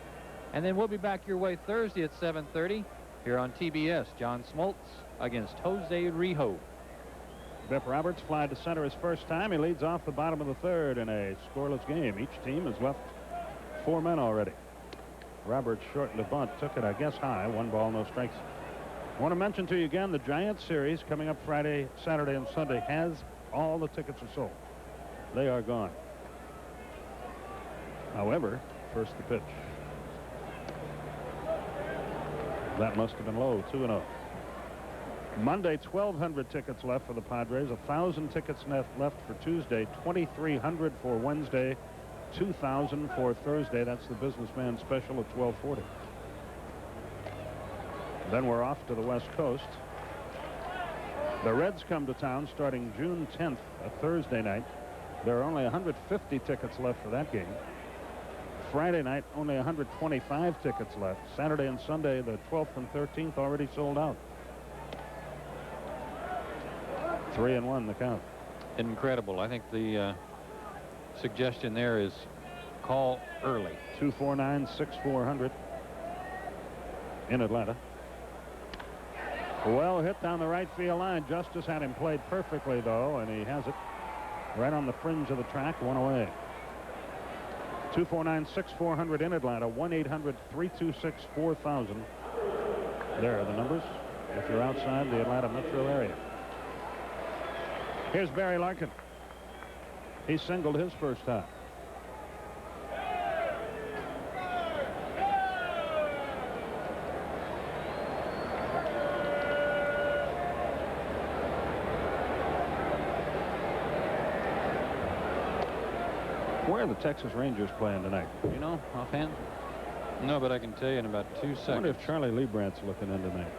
And then we'll be back your way Thursday at 7:30 here on TBS. John Smoltz against Jose Rijo.
Biff Roberts flied to center his first time. He leads off the bottom of the third in a scoreless game. Each team has left 4 men already. Roberts shortened the bunt, took it, I guess, high. 1 ball, no strikes. I want to mention to you again, the Giants series coming up Friday, Saturday, and Sunday has all the tickets are sold. They are gone. However, first the pitch. That must have been low. 2-0. Monday, 1,200 tickets left for the Padres. 1,000 tickets left for Tuesday. 2,300 for Wednesday. 2,000 for Thursday. That's the businessman special at 12:40. Then we're off to the West Coast. The Reds come to town starting June 10th, a Thursday night. There are only 150 tickets left for that game. Friday night, only 125 tickets left. Saturday and Sunday, the 12th and 13th, already sold out. 3-1 the count.
Incredible. I think the suggestion there is call early.
249-6400 in Atlanta. Well hit down the right field line. Justice had him played perfectly, though, and he has it right on the fringe of the track. One away. 249-6400 in Atlanta. 1-800-326-4000. There are the numbers if you're outside the Atlanta metro area. Here's Barry Larkin. He singled his first time. Where are the Texas Rangers playing tonight? You know, offhand?
No, but I can tell you in about 2 seconds.
I wonder if Charlie Liebrandt's looking in tonight.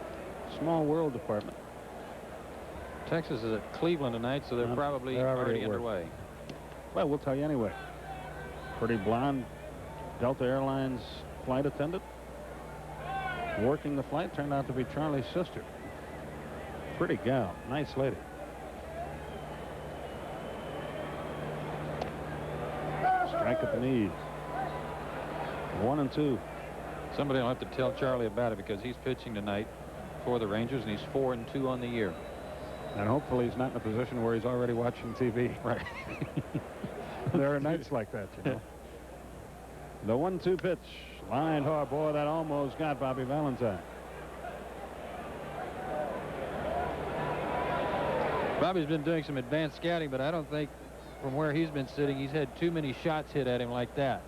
Small world department.
Texas is at Cleveland tonight, so they're probably already underway.
Well, we'll tell you anyway. Pretty blonde Delta Airlines flight attendant working the flight turned out to be Charlie's sister. Pretty gal. Nice lady. Strike at the knees. 1-2.
Somebody will have to tell Charlie about it because he's pitching tonight for the Rangers, and he's 4-2 on the year.
And hopefully he's not in a position where he's already watching TV.
Right.
There are nights like that, you know. The 1-2 pitch. Lined hard. Boy, that almost got Bobby Valentine.
Bobby's been doing some advanced scouting, but I don't think from where he's been sitting he's had too many shots hit at him like that.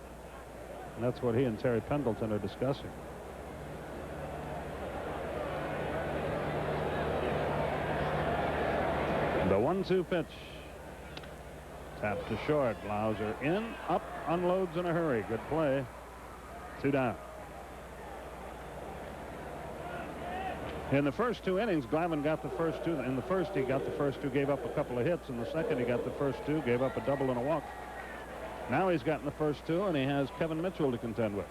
And that's what he and Terry Pendleton are discussing. The 1-2 pitch. Tap to short. Blauser in, up, unloads in a hurry. Good play. 2 down. In the first 2 innings, Glavine got the first 2. In the first, he got the first 2, gave up a couple of hits. In the second, he got the first 2, gave up a double and a walk. Now he's gotten the first 2, and he has Kevin Mitchell to contend with.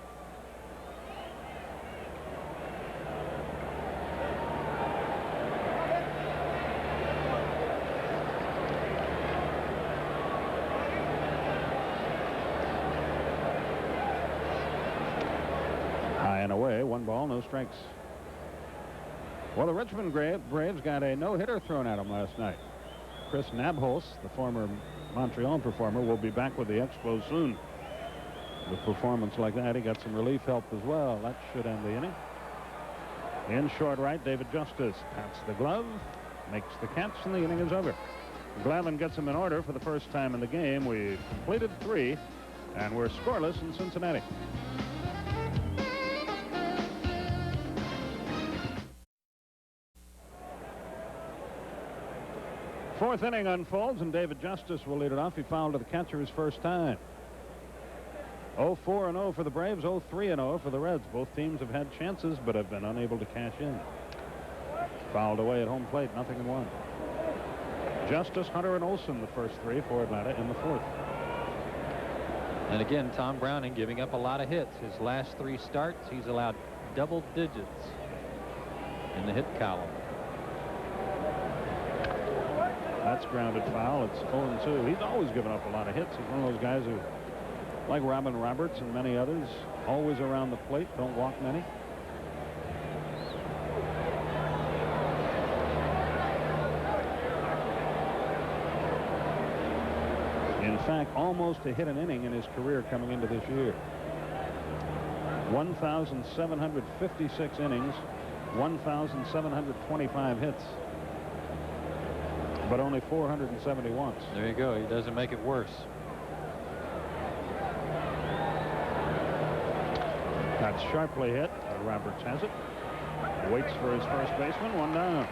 High and away, 1 ball, no strikes. Well, the Richmond Braves got a no-hitter thrown at them last night. Chris Nabholz, the former Montreal performer, will be back with the Expos soon. With performance like that, he got some relief help as well. That should end the inning. In short right, David Justice pats the glove, makes the catch, and the inning is over. Glavine gets him in order for the first time in the game. We've completed 3, and we're scoreless in Cincinnati. Fourth inning unfolds, and David Justice will lead it off. He fouled to the catcher his first time. 0-4-0 for the Braves, 0-3-0 for the Reds. Both teams have had chances, but have been unable to cash in. Fouled away at home plate, 0-1. Justice, Hunter, and Olson, the first 3 for Atlanta in the 4th.
And again, Tom Browning giving up a lot of hits. His last 3 starts, he's allowed double digits in the hit column.
That's grounded foul. It's 0-2. He's always given up a lot of hits. He's one of those guys who, like Robin Roberts and many others, always around the plate, don't walk many. In fact, almost a hit an inning in his career coming into this year. 1,756 innings, 1,725 hits. But only 471.
There you go. He doesn't make it worse.
That's sharply hit. Roberts has it. Waits for his first baseman. One down.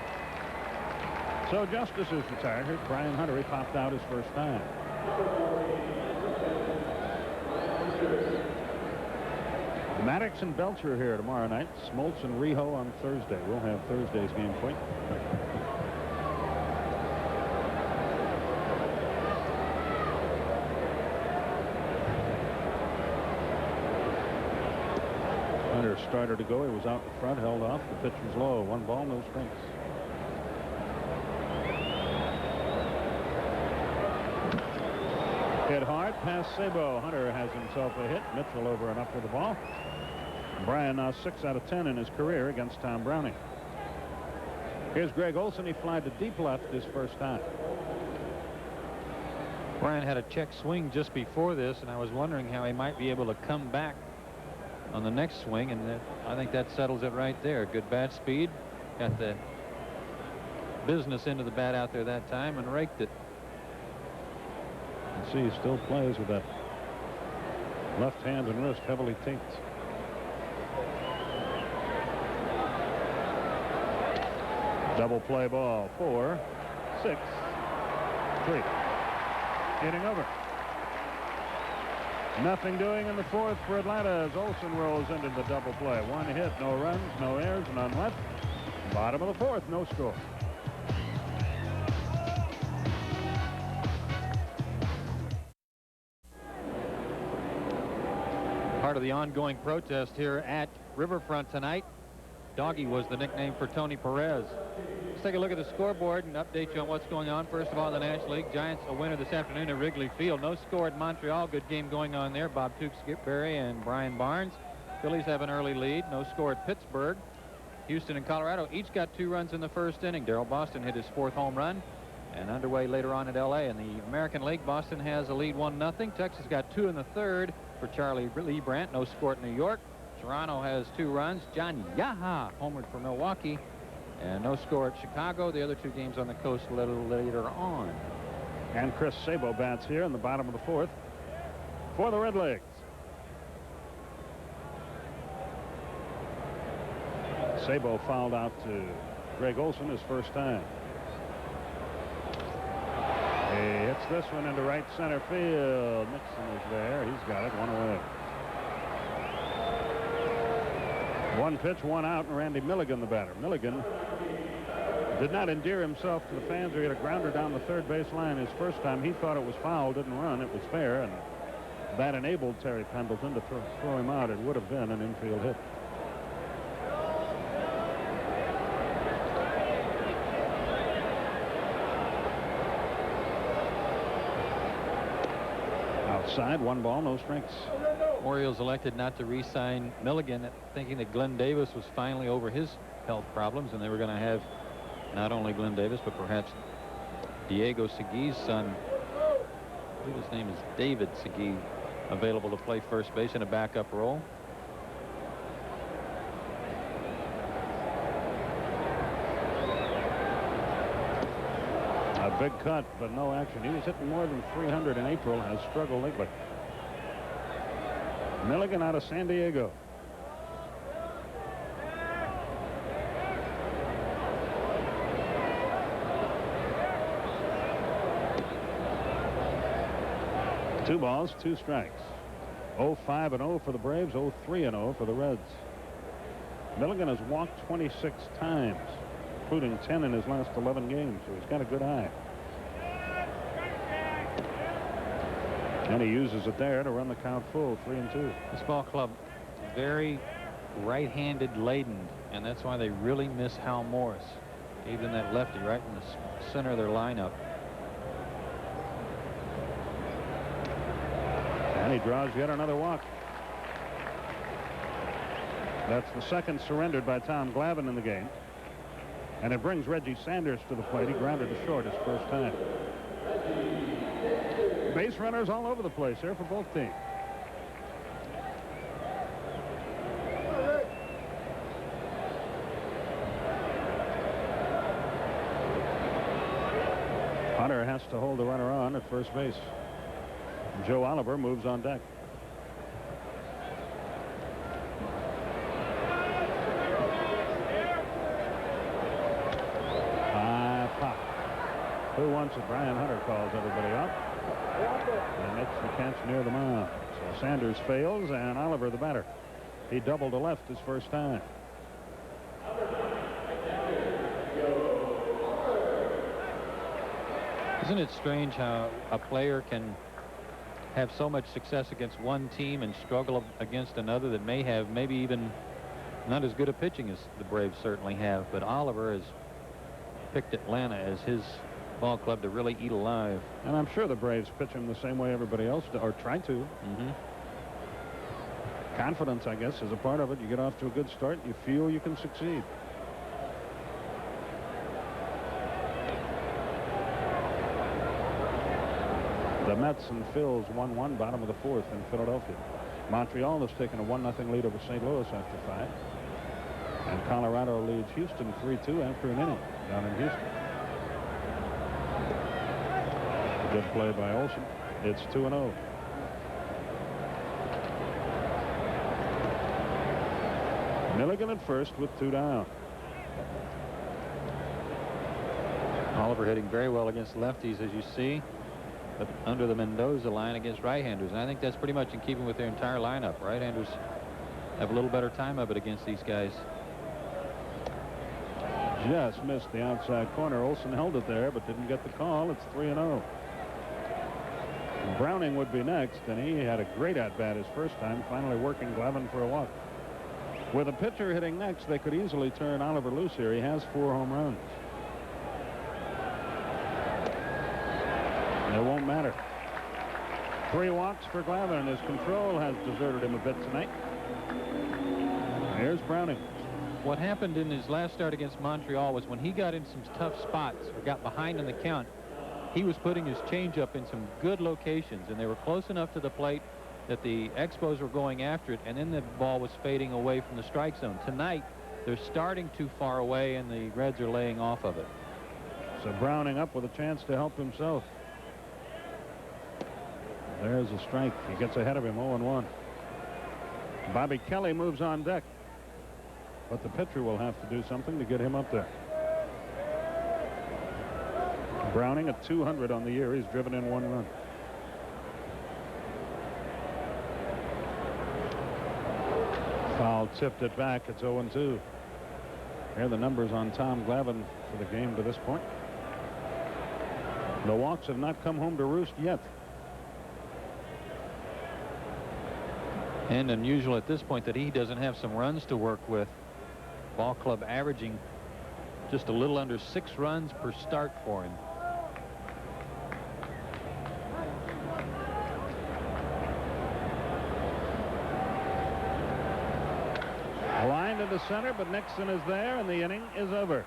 So Justice is retired. Here's Brian Hunter. He popped out his first time. Maddox and Belcher here tomorrow night. Smoltz and Rijo on Thursday. We'll have Thursday's game for you. Hunter started to go. He was out in front, held off. The pitch was low. 1 ball, no strikes. Hit hard past Sabo. Hunter has himself a hit. Mitchell over and up with the ball. Brian now 6 out of 10 in his career against Tom Browning. Here's Greg Olson. He flied to deep left his first time.
Brian had a check swing just before this, and I was wondering how he might be able to come back on the next swing, and I think that settles it right there. Good bat speed. Got the business into the bat out there that time and raked it.
See, he still plays with that left hand and wrist heavily taped. Double play ball. 4, 6, 3. Hitting over. Nothing doing in the 4th for Atlanta as Olson rolls into the double play. 1 hit, no runs, no errors, none left. Bottom of the 4th, no score.
Part of the ongoing protest here at Riverfront tonight. Doggy was the nickname for Tony Perez. Let's take a look at the scoreboard and update you on what's going on. First of all, in the National League, Giants a winner this afternoon at Wrigley Field. No score at Montreal. Good game going on there. Bob Tewksbury and Brian Barnes. Phillies have an early lead. No score at Pittsburgh. Houston and Colorado each got 2 runs in the first inning. Darrell Boston hit his 4th home run. And underway later on at L.A. In the American League, Boston has a lead 1-0. Texas got 2 in the 3rd for Charlie Lee Brandt. No score at New York. Toronto has 2 runs. John Yaha homered for Milwaukee. And no score at Chicago. The other 2 games on the coast a little later on.
And Chris Sabo bats here in the bottom of the 4th for the Red Legs. Sabo fouled out to Greg Olson his first time. He hits this one into right center field. Nixon is there. He's got it. 1 away. 1 pitch, 1 out, and Randy Milligan the batter. Milligan did not endear himself to the fans. He had a grounder down the 3rd base line his first time. He thought it was foul, didn't run. It was fair, and that enabled Terry Pendleton to throw him out. It would have been an infield hit. Outside, 1 ball, no strikes.
Orioles elected not to re-sign Milligan, thinking that Glenn Davis was finally over his health problems, and they were going to have not only Glenn Davis, but perhaps Diego Segui's son, I believe his name is David Segui, available to play first base in a backup role.
A big cut, but no action. He was hitting more than 300 in April, has struggled lately. Milligan out of San Diego. Two balls, 2 strikes. 0-5-0 for the Braves, 0-3-0 for the Reds. Milligan has walked 26 times, including 10 in his last 11 games, so he's got a good eye. And he uses it there to run the count full, 3-2.
This ball club very right-handed laden, and that's why they really miss Hal Morris. Gave them that lefty right in the center of their lineup.
And he draws yet another walk. That's the 2nd surrendered by Tom Glavine in the game. And it brings Reggie Sanders to the plate. He grounded to short his first time. Base runners all over the place here for both teams. Hunter has to hold the runner on at first base. Joe Oliver moves on deck. Who wants it? Brian Hunter calls everybody up. And makes the catch near the mound. So Sanders fails, and Oliver the batter. He doubled to left his first time.
Isn't it strange how a player can have so much success against one team and struggle against another that may have maybe even not as good a pitching as the Braves certainly have? But Oliver has picked Atlanta as his ball club to really eat alive.
And I'm sure the Braves pitch him the same way everybody else does, or try to. Confidence, I guess, is a part of it. You get off to a good start, you feel you can succeed. The Mets and Phils 1-1, bottom of the fourth in Philadelphia. Montreal has taken a 1-0 lead over St. Louis after 5. And Colorado leads Houston 3-2 after an inning down in Houston. Good play by Olsen. It's 2-0. Milligan at first with 2 down.
Oliver hitting very well against lefties, as you see, but under the Mendoza line against right-handers. And I think that's pretty much in keeping with their entire lineup. Right-handers have a little better time of it against these guys.
Just missed the outside corner. Olsen held it there, but didn't get the call. It's 3-0. Browning would be next, and he had a great at-bat his first time, finally working Glavine for a walk. With a pitcher hitting next, they could easily turn Oliver loose here. He has 4 home runs. It won't matter. 3 walks for Glavine. His control has deserted him a bit tonight. Here's Browning.
What happened in his last start against Montreal was when he got in some tough spots or got behind in the count, he was putting his changeup in some good locations, and they were close enough to the plate that the Expos were going after it, and then the ball was fading away from the strike zone. Tonight, they're starting too far away, and the Reds are laying off of it.
So Browning up with a chance to help himself. There's a strike. He gets ahead of him, 0-1. Bobby Kelly moves on deck, but the pitcher will have to do something to get him up there. Browning at 200 on the year. He's driven in 1 run. Foul tipped it back. It's 0-2. Here are the numbers on Tom Glavine for the game to this point. The walks have not come home to roost yet.
And unusual at this point that he doesn't have some runs to work with. Ball club averaging just a little under 6 runs per start for him.
Line to the center, but Nixon is there, and the inning is over.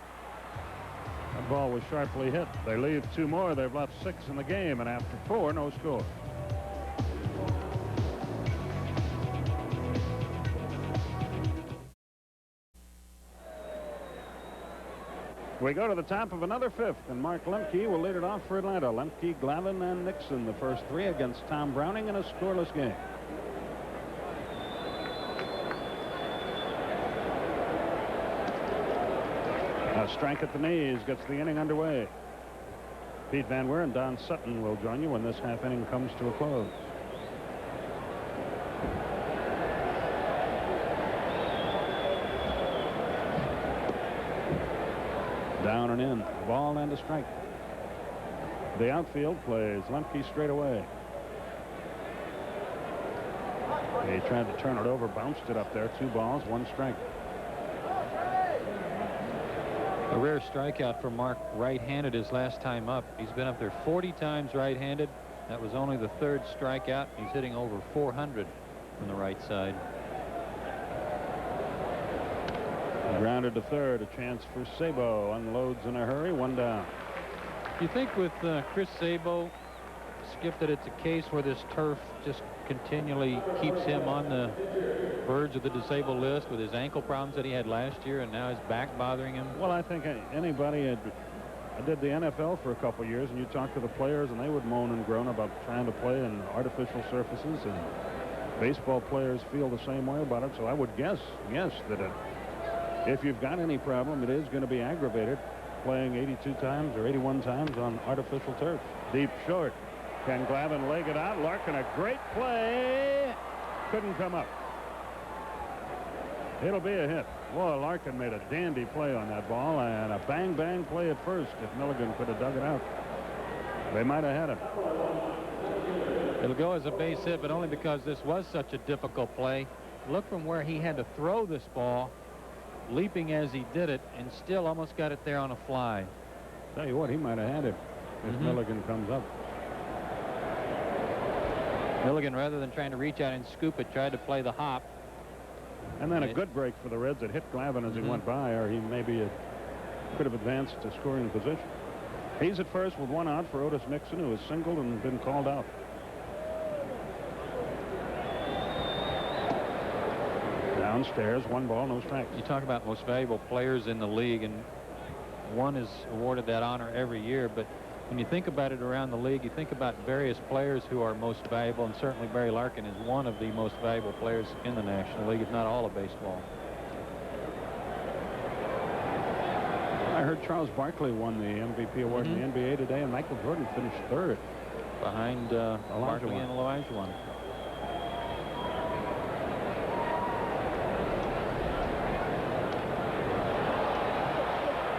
That ball was sharply hit. They leave 2 more. They've left 6 in the game, and after 4, no score. We go to the top of another 5th, and Mark Lemke will lead it off for Atlanta. Lemke, Glavine, and Nixon, the first 3 against Tom Browning in a scoreless game. A strike at the knees gets the inning underway. Pete Van Weer and Don Sutton will join you when this half inning comes to a close. Down and in, ball and a strike. The outfield plays Lemke straight away. He tried to turn it over, bounced it up there. 2 balls, 1 strike.
A rare strikeout for Mark, right-handed his last time up. He's been up there 40 times right-handed. That was only the 3rd strikeout. He's hitting over 400 from the right side.
Grounded to third, a chance for Sabo. Unloads in a hurry, 1 down.
You think with Chris Sabo, Skip, that it's a case where this turf just continually keeps him on the verge of the disabled list with his ankle problems that he had last year, and now his back bothering him?
Well, I think anybody I did the NFL for a couple years, and you talk to the players, and they would moan and groan about trying to play in artificial surfaces, and baseball players feel the same way about it. So I would guess, yes, that if you've got any problem, it is going to be aggravated. playing 82 times or 81 times on artificial turf. Deep short. Can Glavine leg it out? Larkin, a great play. Couldn't come up. It'll be a hit. Boy, Larkin made a dandy play on that ball, and a bang-bang play at first. If Milligan could have dug it out, they might have had him.
It'll go as a base hit, but only because this was such a difficult play. Look from where he had to throw this ball, leaping as he did it, and still almost got it there on a fly.
Tell you what, he might have had it if Milligan comes up.
Milligan, rather than trying to reach out and scoop it, tried to play the hop.
And then a good break for the Reds. It hit Glavine as he went by, or he maybe could have advanced to scoring position. He's at first with one out for Otis Nixon, who has singled and been called out. Downstairs, 1 ball, no strikes.
You talk about most valuable players in the league, and one is awarded that honor every year, but when you think about it around the league, you think about various players who are most valuable, and certainly Barry Larkin is one of the most valuable players in the National League, if not all of baseball.
I heard Charles Barkley won the MVP award in the NBA today, and Michael Jordan finished 3rd.
Behind Barkley and Olajuwon.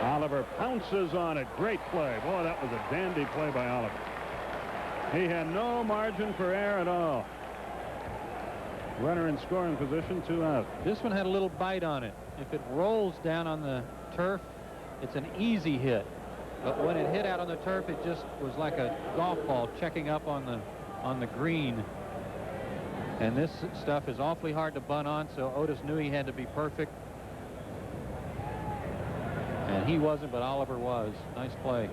Oliver pounces on it. Great play. Boy, that was a dandy play by Oliver. He had no margin for error at all. Runner in scoring position, 2 out.
This one had a little bite on it. If it rolls down on the turf, it's an easy hit. But when it hit out on the turf, it just was like a golf ball checking up on the green. And this stuff is awfully hard to bunt on, so Otis knew he had to be perfect. And he wasn't, but Oliver was. Nice play.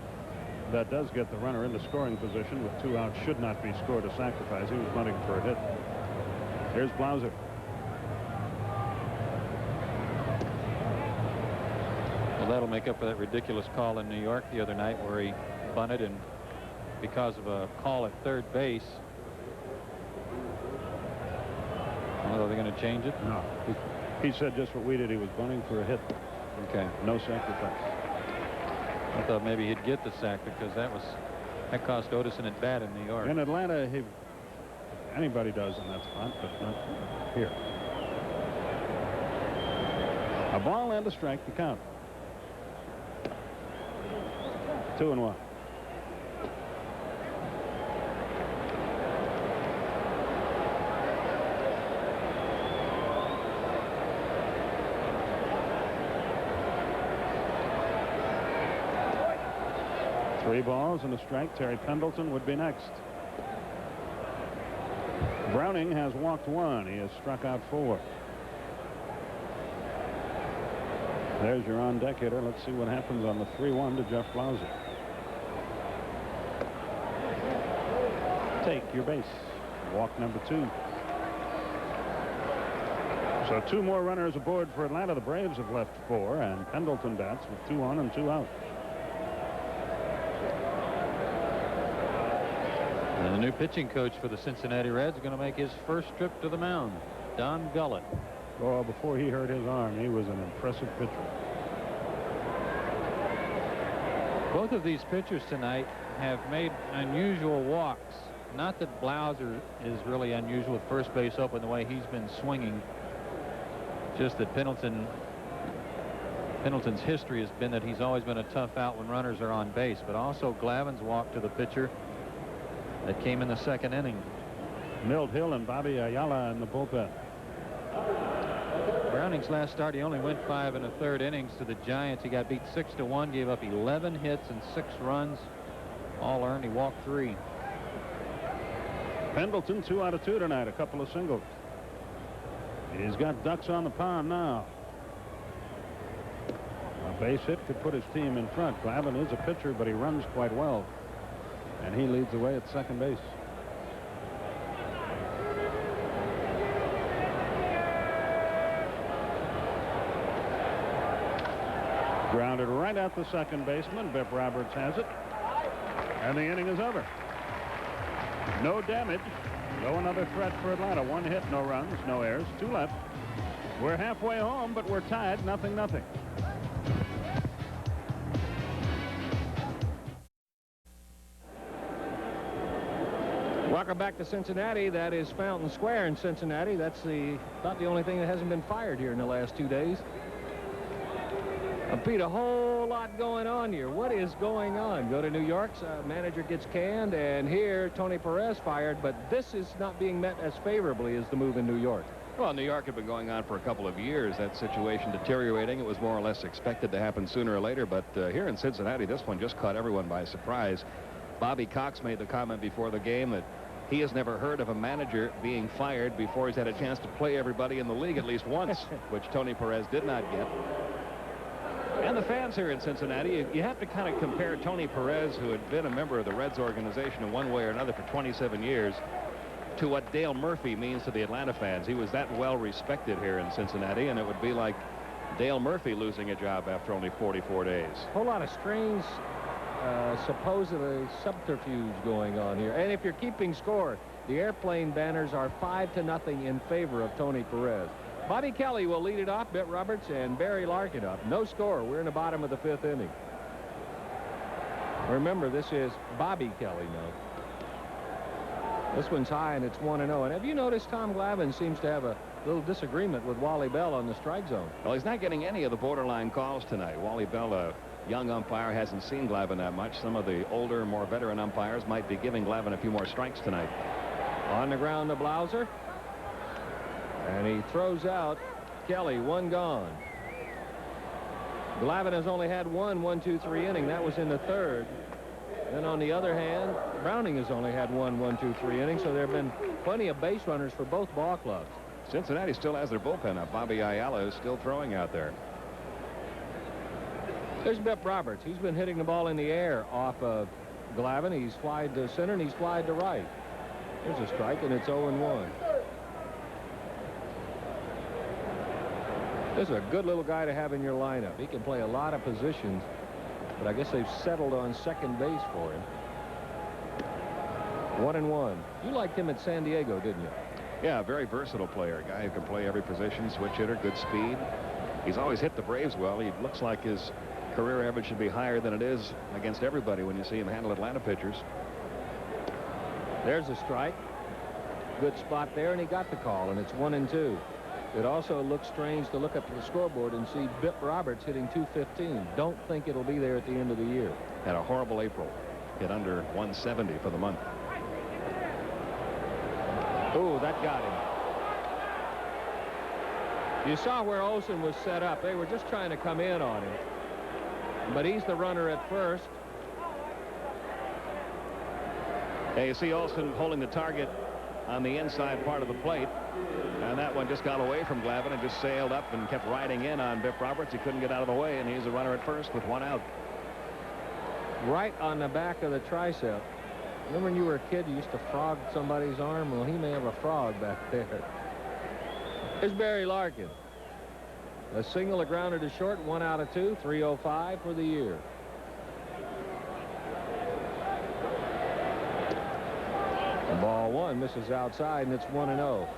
That does get the runner into scoring position with 2 outs. Should not be scored a sacrifice. He was bunting for a hit. Here's Blauser.
Well, that'll make up for that ridiculous call in New York the other night where he bunted, and because of a call at third base. Are they going to change it?
No. He said just what we did. He was bunting for a hit.
Okay.
No sacrifice.
I thought maybe he'd get the sack because that cost Otis an at bat in New York.
In Atlanta, anybody does in that spot, but not here. A ball and a strike to count. 2-1. Three balls and a strike. Terry Pendleton would be next. Browning has walked 1. He has struck out 4. There's your on-deck hitter. Let's see what happens on the 3-1 to Jeff Blauser. Take your base. Walk number 2. So 2 more runners aboard for Atlanta. The Braves have left 4, and Pendleton bats with 2 on and 2 out.
And the new pitching coach for the Cincinnati Reds is going to make his first trip to the mound, Don Gullett.
Oh, before he hurt his arm, he was an impressive pitcher.
Both of these pitchers tonight have made unusual walks. Not that Blauser is really unusual at first base open the way he's been swinging. Just that Pendleton's history has been that he's always been a tough out when runners are on base. But also Glavine's walk to the pitcher that came in the 2nd inning.
Milt Hill and Bobby Ayala in the bullpen.
Browning's last start, he only went 5 1/3 innings to the Giants. He got beat 6-1, gave up 11 hits and 6 runs, all earned. He walked 3.
Pendleton 2 out of 2 tonight, a couple of singles. He's got ducks on the pond now. A base hit could put his team in front. Glavine is a pitcher, but he runs quite well, and he leads the way at second base. Grounded right at the second baseman. Biff Roberts has it, and the inning is over. No damage, no another threat for Atlanta. 1 hit, no runs, no errors, 2 left. We're halfway home, but we're tied 0-0.
Welcome back to Cincinnati. That is Fountain Square in Cincinnati. That's about the only thing that hasn't been fired here in the last 2 days. Pete, a whole lot going on here. What is going on? Go to New York, manager gets canned, and here Tony Perez fired, but this is not being met as favorably as the move in New York.
Well, New York had been going on for a couple of years. That situation deteriorating. It was more or less expected to happen sooner or later, but here in Cincinnati, this one just caught everyone by surprise. Bobby Cox made the comment before the game that he has never heard of a manager being fired before he's had a chance to play everybody in the league at least once, which Tony Perez did not get. And the fans here in Cincinnati, you have to kind of compare Tony Perez, who had been a member of the Reds organization in one way or another for 27 years, to what Dale Murphy means to the Atlanta fans. He was that well respected here in Cincinnati, and it would be like Dale Murphy losing a job after only 44 days.
A whole lot of strange, supposedly subterfuge going on here. And if you're keeping score, the airplane banners are 5-0 in favor of Tony Perez. Bobby Kelly will lead it off, Bitt Roberts and Barry Larkin up. No score. We're in the bottom of the 5th inning. Remember, this is Bobby Kelly now. This one's high, and it's 1-0. And have you noticed Tom Glavine seems to have a little disagreement with Wally Bell on the strike zone?
Well, he's not getting any of the borderline calls tonight. Wally Bell, a young umpire, hasn't seen Glavine that much. Some of the older, more veteran umpires might be giving Glavine a few more strikes tonight.
On the ground to Blauser. And he throws out Kelly. One gone. Glavine has only had one 1-2-3 inning. That was in the 3rd. Then on the other hand, Browning has only had one 1-2-3 inning, so there have been plenty of base runners for both ball clubs.
Cincinnati still has their bullpen up. Bobby Ayala is still throwing out there.
There's Bitt Roberts. He's been hitting the ball in the air off of Glavine. He's flied to center and he's flied to right. There's a strike, and it's 0-1. This is a good little guy to have in your lineup. He can play a lot of positions, but I guess they've settled on second base for him. 1-1. You liked him at San Diego, didn't you?
Yeah, very versatile player. A guy who can play every position, switch hitter, good speed. He's always hit the Braves well. He looks like his career average should be higher than it is against everybody when you see him handle Atlanta pitchers.
There's a strike. Good spot there, and he got the call, and it's 1-2. It also looks strange to look up to the scoreboard and see Bitt Roberts hitting .215. Don't think it'll be there at the end of the year.
Had a horrible April. Hit under 170 for the month.
Oh, that got him. You saw where Olsen was set up. They were just trying to come in on him. But he's the runner at first.
Yeah, you see Olsen holding the target on the inside part of the plate. And that one just got away from Glavine and just sailed up and kept riding in on Bitt Roberts. He couldn't get out of the way, and he's a runner at first with one out.
Right on the back of the tricep. Remember when you were a kid, you used to frog somebody's arm? Well, he may have a frog back there. Here's Barry Larkin. A single, a grounder to short, 1 out of 2, 305 for the year. Ball 1 misses outside, and it's 1-0.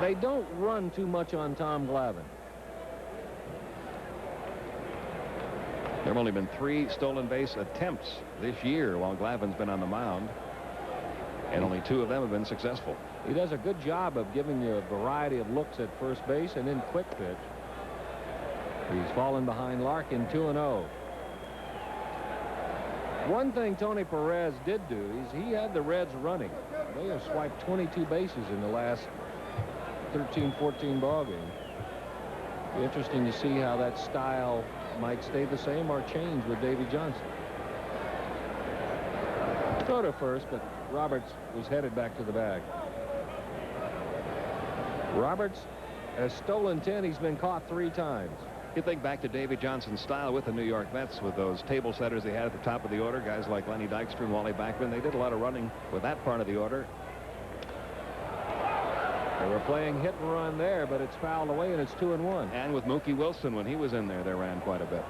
They don't run too much on Tom Glavine.
There have only been 3 stolen base attempts this year while Glavine's been on the mound, and only 2 of them have been successful.
He does a good job of giving you a variety of looks at first base and then quick pitch. He's fallen behind Larkin, 2-0. One thing Tony Perez did do is he had the Reds running. They have swiped 22 bases in the last 13-14 ball games. Be interesting to see how that style might stay the same or change with Davy Johnson. Throw to first, but Roberts was headed back to the bag. Roberts has stolen 10. He's been caught 3 times.
You think back to Davy Johnson's style with the New York Mets, with those table setters they had at the top of the order, guys like Lenny Dykstra and Wally Backman. They did a lot of running with that part of the order.
They were playing hit and run there, but it's fouled away, and it's 2-1.
And with Mookie Wilson, when he was in there, they ran quite a bit.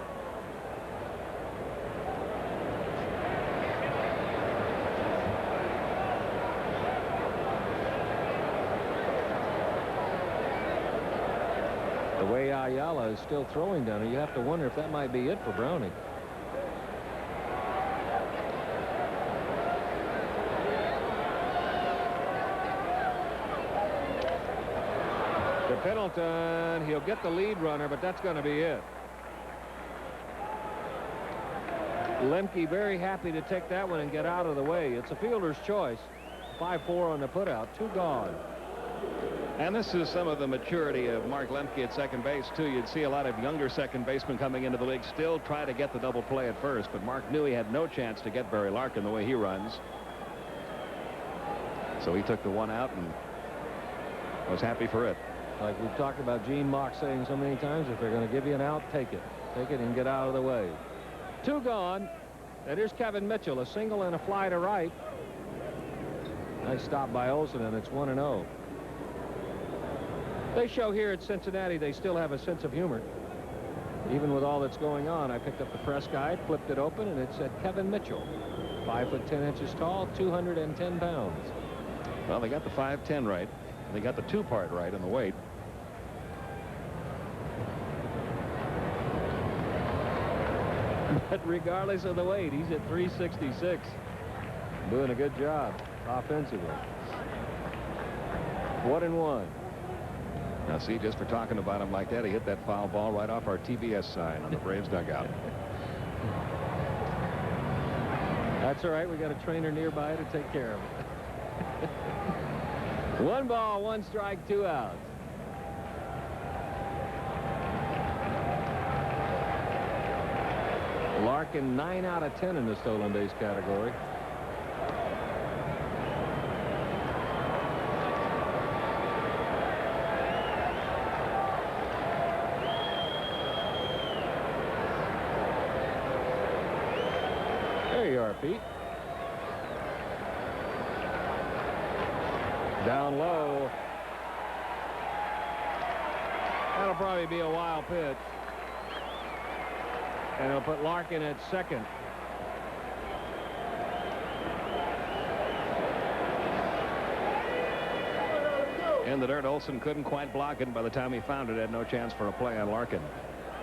The way Ayala is still throwing down there, you have to wonder if that might be it for Browning. To Pendleton. He'll get the lead runner, but that's going to be it. Lemke very happy to take that one and get out of the way. It's a fielder's choice. 5-4 on the putout. 2 gone.
And this is some of the maturity of Mark Lemke at second base, too. You'd see a lot of younger second basemen coming into the league still try to get the double play at first, but Mark knew he had no chance to get Barry Larkin the way he runs. So he took the one out and was happy for it.
Like we've talked about Gene Mock saying so many times, if they're going to give you an out, take it. Take it and get out of the way. 2 gone. And here's Kevin Mitchell, a single and a fly to right. Nice stop by Olsen, and it's 1-0. They show here at Cincinnati they still have a sense of humor. Even with all that's going on, I picked up the press guide, flipped it open, and it said Kevin Mitchell. 5 foot 10 inches tall, 210 pounds.
Well, they got the 5'10" right. They got the 2-part right on the weight.
But regardless of the weight, he's at 366. Doing a good job offensively. 1-1.
Now, see, just for talking about him like that, he hit that foul ball right off our TBS sign on the Braves dugout.
That's all right. We got a trainer nearby to take care of it. 1 ball, 1 strike, 2 outs. Larkin 9 out of 10 in the stolen base category. There you are, Pete. Down low. That'll probably be a wild pitch. And it'll put Larkin at second.
In the dirt, Olsen couldn't quite block it. By the time he found it, had no chance for a play on Larkin.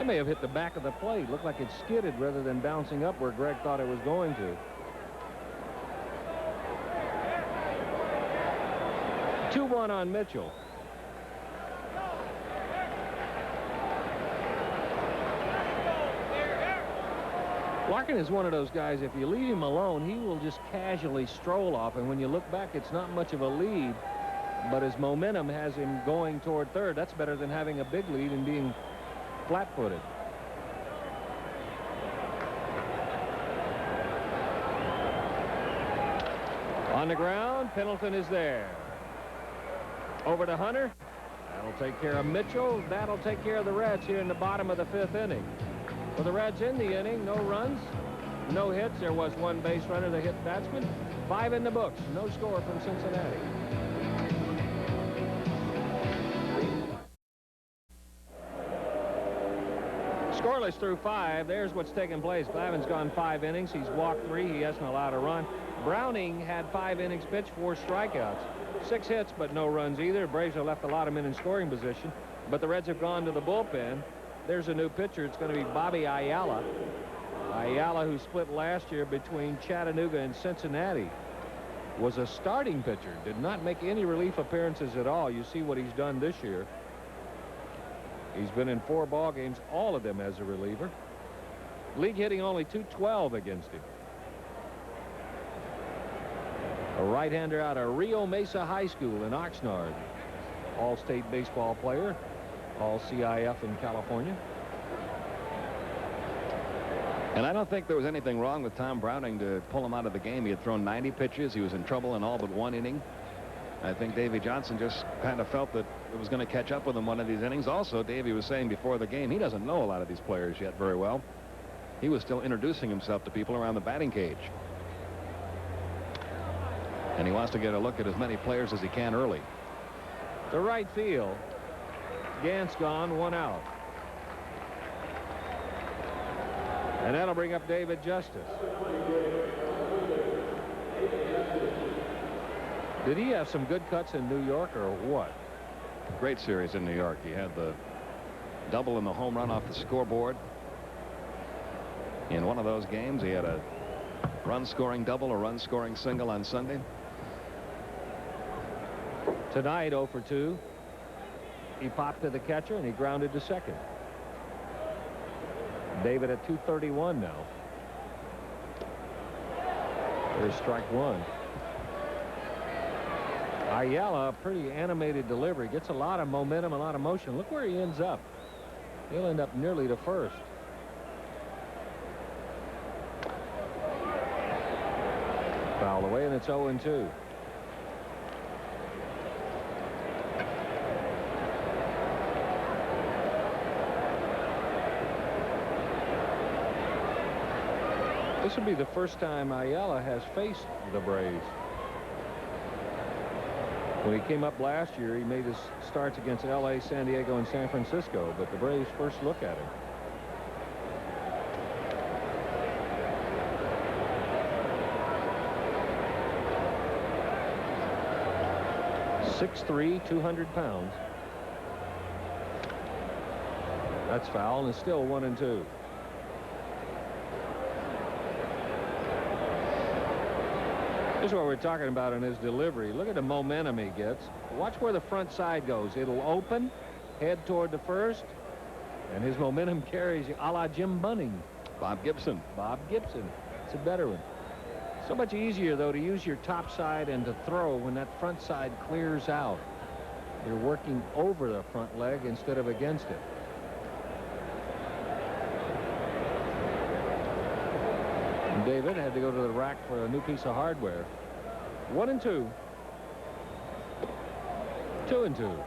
It may have hit the back of the plate. Looked like it skidded rather than bouncing up where Greg thought it was going to. 2-1 on Mitchell. Larkin is one of those guys, if you leave him alone, he will just casually stroll off, and when you look back, it's not much of a lead, but his momentum has him going toward third. That's better than having a big lead and being flat-footed. On the ground, Pendleton is there. Over to Hunter. That'll take care of Mitchell. That'll take care of the Reds here in the bottom of the 5th inning. For the Reds in the inning, no runs, no hits. There was 1 base runner, the hit batsman. 5 in the books. No score from Cincinnati. Scoreless through 5. There's what's taken place. Glavine's gone 5 innings. He's walked 3. He hasn't allowed a run. Browning had 5 innings pitched, 4 strikeouts. 6 hits, but no runs either. Braves have left a lot of men in scoring position, but the Reds have gone to the bullpen. There's a new pitcher. It's going to be Bobby Ayala. Ayala, who split last year between Chattanooga and Cincinnati, was a starting pitcher. Did not make any relief appearances at all. You see what he's done this year. He's been in 4 ball games, all of them as a reliever. League hitting only .212 against him. A right-hander out of Rio Mesa High School in Oxnard. All-state baseball player. All CIF in California.
And I don't think there was anything wrong with Tom Browning to pull him out of the game. He had thrown 90 pitches. He was in trouble in all but 1 inning. I think Davey Johnson just kind of felt that it was going to catch up with him one of these innings. Also, Davey was saying before the game, he doesn't know a lot of these players yet very well. He was still introducing himself to people around the batting cage. And he wants to get a look at as many players as he can early.
The right field. Gant's gone, 1 out. And that'll bring up David Justice. Did he have some good cuts in New York or what?
Great series in New York. He had the double and the home run off the scoreboard. In one of those games, he had a run-scoring double, a run-scoring single on Sunday.
Tonight, 0 for 2. He popped to the catcher, and he grounded to second. David at 231 now. There's strike one. Ayala, pretty animated delivery. Gets a lot of momentum, a lot of motion. Look where he ends up. He'll end up nearly to first. Foul away, and it's 0-2. This will be the first time Ayala has faced the Braves. When he came up last year, he made his starts against L.A., San Diego, and San Francisco, but the Braves first look at him. 6'3", 200 pounds. That's foul, and it's still 1-2. This is what we're talking about in his delivery. Look at the momentum he gets. Watch where the front side goes. It'll open, head toward the first, and his momentum carries you a la Jim Bunning.
Bob Gibson.
Bob Gibson. It's a better one. So much easier, though, to use your top side and to throw when that front side clears out. You're working over the front leg instead of against it. And David had to go to the rack for a new piece of hardware. 1-2. 2-2.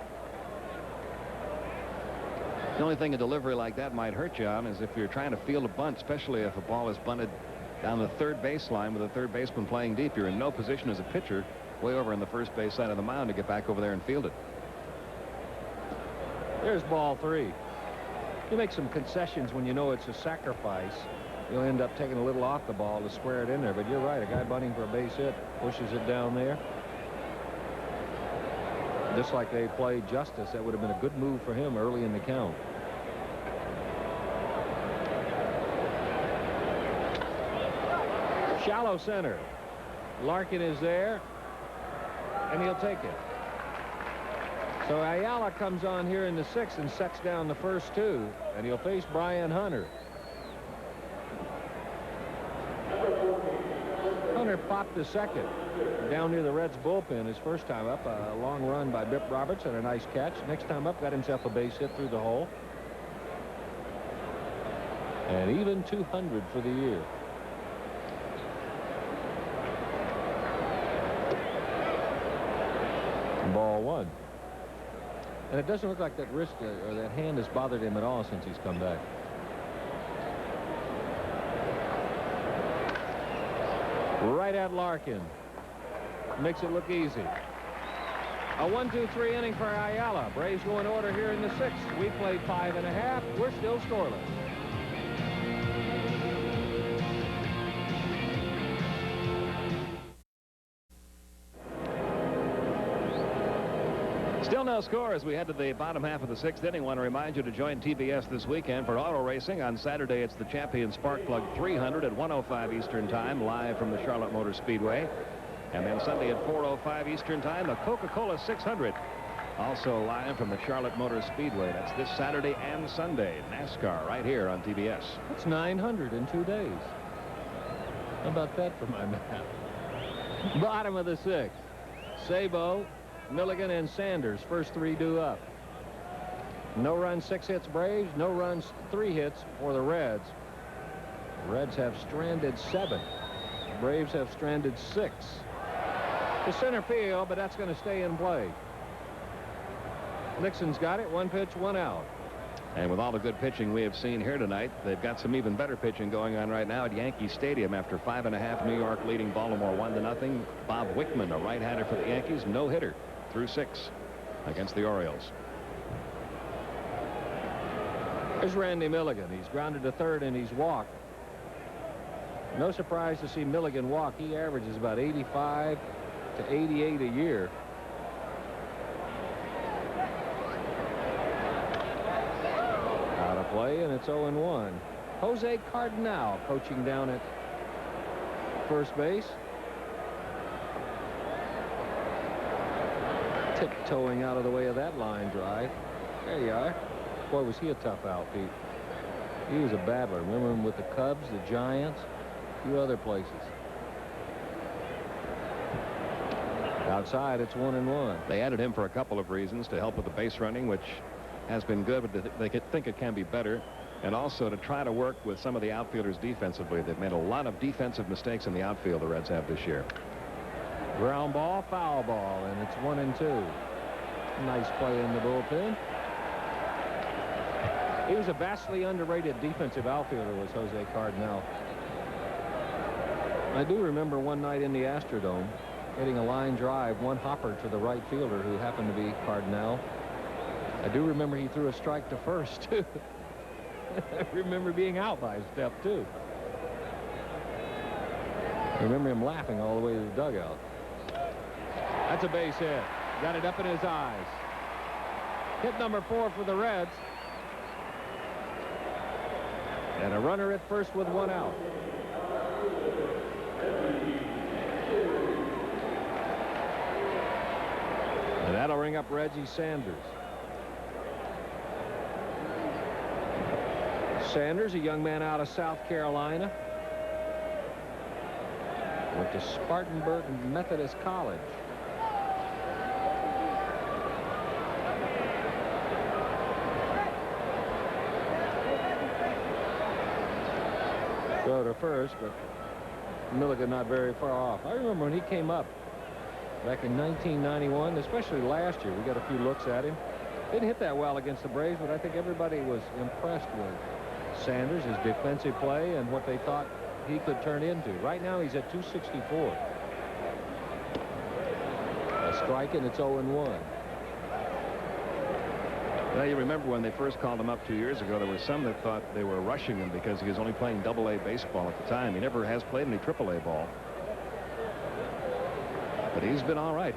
The only thing a delivery like that might hurt you on is if you're trying to field a bunt, especially if a ball is bunted down the third baseline with a third baseman playing deep. You're in no position as a pitcher way over in the first base side of the mound to get back over there and field it.
There's ball 3. You make some concessions when you know it's a sacrifice. You'll end up taking a little off the ball to square it in there. But you're right, a guy bunting for a base hit pushes it down there. Just like they played Justice, that would have been a good move for him early in the count. Shallow center. Larkin is there, and he'll take it. So Ayala comes on here in the 6th and sets down the first 2, and he'll face Brian Hunter. Hunter popped the second down near the Reds bullpen his first time up. A long run by Bip Roberts and a nice catch. Next time up, got himself a base hit through the hole. And even 200 for the year. Ball 1. And it doesn't look like that wrist or that hand has bothered him at all since he's come back. Right at Larkin. Makes it look easy. A 1-2-3 inning for Ayala. Braves go in order here in the 6th. We played 5½. We're still scoreless.
Still no score as we head to the bottom half of the 6th inning. Want to remind you to join TBS this weekend for auto racing. On Saturday, it's the Champion Spark Plug 300 at 1:05 Eastern Time, live from the Charlotte Motor Speedway. And then Sunday at 4:05 Eastern Time, the Coca-Cola 600, also live from the Charlotte Motor Speedway. That's this Saturday and Sunday. NASCAR right here on TBS.
That's 900 in 2 days. How about that for my math? Bottom of the 6th. Sabo, Milligan, and Sanders. First 3 due up. No runs, 6 hits Braves. No runs, 3 hits for the Reds. The Reds have stranded 7. The Braves have stranded 6. To center field, but that's going to stay in play. Nixon's got it. 1 pitch, 1 out.
And with all the good pitching we have seen here tonight, they've got some even better pitching going on right now at Yankee Stadium after 5½. New York leading Baltimore 1-0. Bob Wickman, a right-hander for the Yankees, no hitter through 6 against the Orioles.
There's Randy Milligan. He's grounded to third and he's walked. No surprise to see Milligan walk. He averages about 85 to 88 a year. Out of play, and it's 0-1. Jose Cardinal coaching down at first base. Tiptoeing out of the way of that line drive. There you are. Boy, was he a tough out, Pete. He was a battler. Remember him with the Cubs, the Giants, a few other places. Outside, it's 1-1.
They added him for a couple of reasons: to help with the base running, which has been good, but they think it can be better, and also to try to work with some of the outfielders defensively. They've made a lot of defensive mistakes in the outfield, the Reds have this year.
Ground ball, foul ball, and it's 1-2. Nice play in the bullpen. He was a vastly underrated defensive outfielder, was Jose Cardinal. I do remember one night in the Astrodome hitting a line drive, one hopper to the right fielder who happened to be Cardinal. I do remember he threw a strike to first, too. I remember being out by a step, too. I remember him laughing all the way to the dugout. That's a base hit. Got it up in his eyes. Hit number 4 for the Reds. And a runner at first with 1 out. And that'll ring up Reggie Sanders. Sanders, a young man out of South Carolina. Went to Spartanburg Methodist College. Go to first, but Milligan not very far off. I remember when he came up back in 1991, especially last year. We got a few looks at him. Didn't hit that well against the Braves, but I think everybody was impressed with Sanders, his defensive play, and what they thought he could turn into. Right now he's at 264. A strike, and it's 0-1.
Well, you remember when they first called him up 2 years ago, there were some that thought they were rushing him because he was only playing Double-A baseball at the time. He never has played any Triple-A ball. But he's been all right.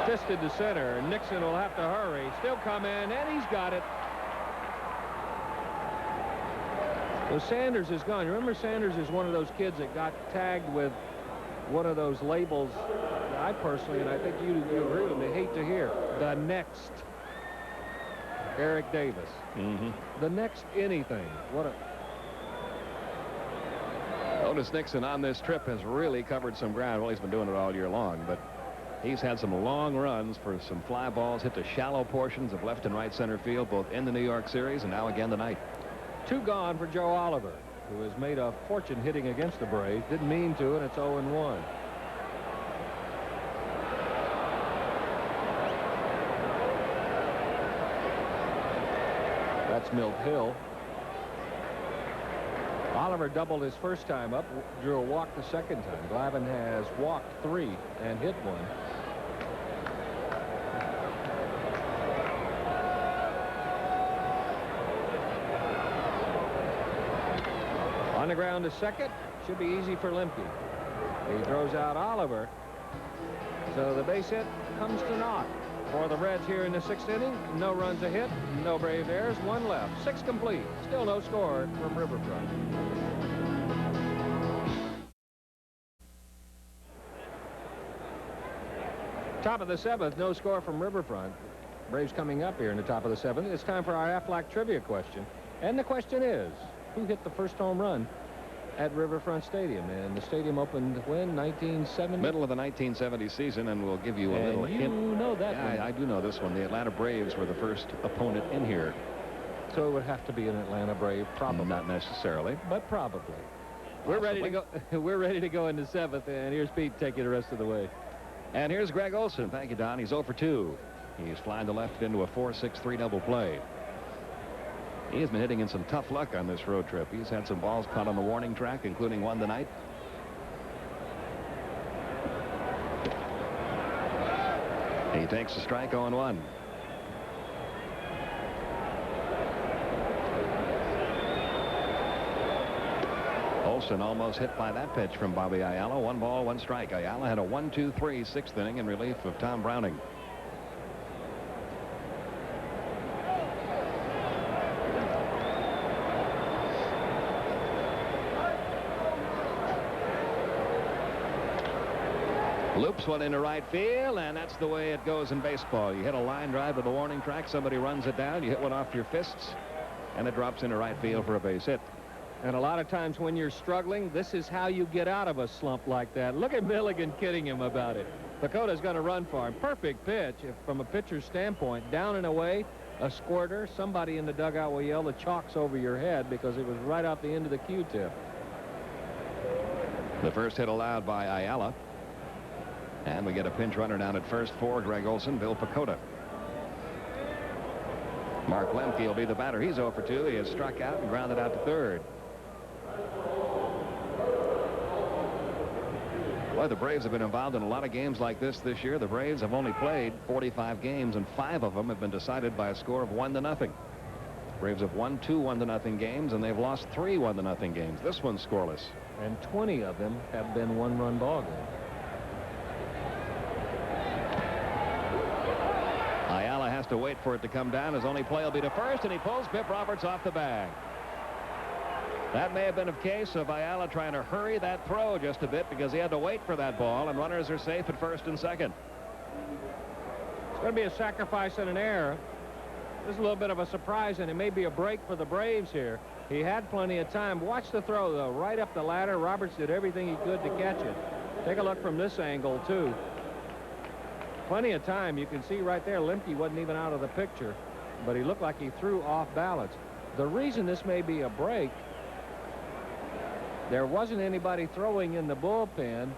Fisted to center. Nixon will have to hurry. Still come in, and he's got it. So Sanders is gone. Remember, Sanders is one of those kids that got tagged with one of those labels that I personally, and I think you agree with me, hate to hear. The next Eric Davis. The next anything. What a...
Otis Nixon on this trip has really covered some ground. Well, he's been doing it all year long, but he's had some long runs for some fly balls, hit the shallow portions of left and right center field, both in the New York series and now again tonight.
2 gone for Joe Oliver, who has made a fortune hitting against the Braves. Didn't mean to, and it's 0-1. That's Milt Hill. Oliver doubled his first time up, drew a walk the second time. Glavine has walked 3 and hit 1. On the ground to second. Should be easy for Lemke. He throws out Oliver. So the base hit comes to naught for the Reds here in the 6th inning. No runs a hit, no Brave errors, 1 left. 6 complete. Still no score from Riverfront. Top of the 7th, no score from Riverfront. Braves coming up here in the top of the 7th. It's time for our Aflac trivia question. And the question is, who hit the first home run at Riverfront Stadium? And the stadium opened when? 1970?
Middle of the 1970 season, and we'll give you a little hint.
You know that one.
I do know this one. The Atlanta Braves were the first opponent in here.
So it would have to be an Atlanta Brave, probably.
Not necessarily.
But probably. We're ready to go. We're ready to go into 7th, and here's Pete to take you the rest of the way.
And here's Greg Olson. Thank you, Don. He's 0 for 2. He's flying to left into a 4-6-3 double play. He has been hitting in some tough luck on this road trip. He's had some balls caught on the warning track, including one tonight. He takes a strike, 0-1. Olson almost hit by that pitch from Bobby Ayala. 1 ball, 1 strike. Ayala had a 1-2-3 6th inning in relief of Tom Browning. Loops one into right field, and that's the way it goes in baseball. You hit a line drive to the warning track, somebody runs it down, you hit one off your fists, and it drops into right field for a base hit.
And a lot of times when you're struggling, this is how you get out of a slump like that. Look at Milligan kidding him about it. Pacota's going to run for him. Perfect pitch from a pitcher's standpoint. Down and away, a squirter. Somebody in the dugout will yell the chalk's over your head because it was right off the end of the Q-tip.
The first hit allowed by Ayala. And we get a pinch runner down at first for Greg Olson, Bill Pecota. Mark Lemke will be the batter. He's 0 for 2. He has struck out and grounded out to third. Boy, the Braves have been involved in a lot of games like this year. The Braves have only played 45 games, and 5 of them have been decided by a score of 1-0. Braves have won 2 1-0 games, and they've lost 3 1-0 games. This one's scoreless.
And 20 of them have been one-run ball games.
Ayala has to wait for it to come down. His only play will be to first, and he pulls Pip Roberts off the bag. That may have been a case of Ayala trying to hurry that throw just a bit because he had to wait for that ball, and runners are safe at first and second.
It's going to be a sacrifice and an error. This is a little bit of a surprise, and it may be a break for the Braves here. He had plenty of time. Watch the throw, though. Right up the ladder. Roberts did everything he could to catch it. Take a look from this angle, too. Plenty of time. You can see right there, Lemke wasn't even out of the picture, but he looked like he threw off balance. The reason this may be a break, there wasn't anybody throwing in the bullpen,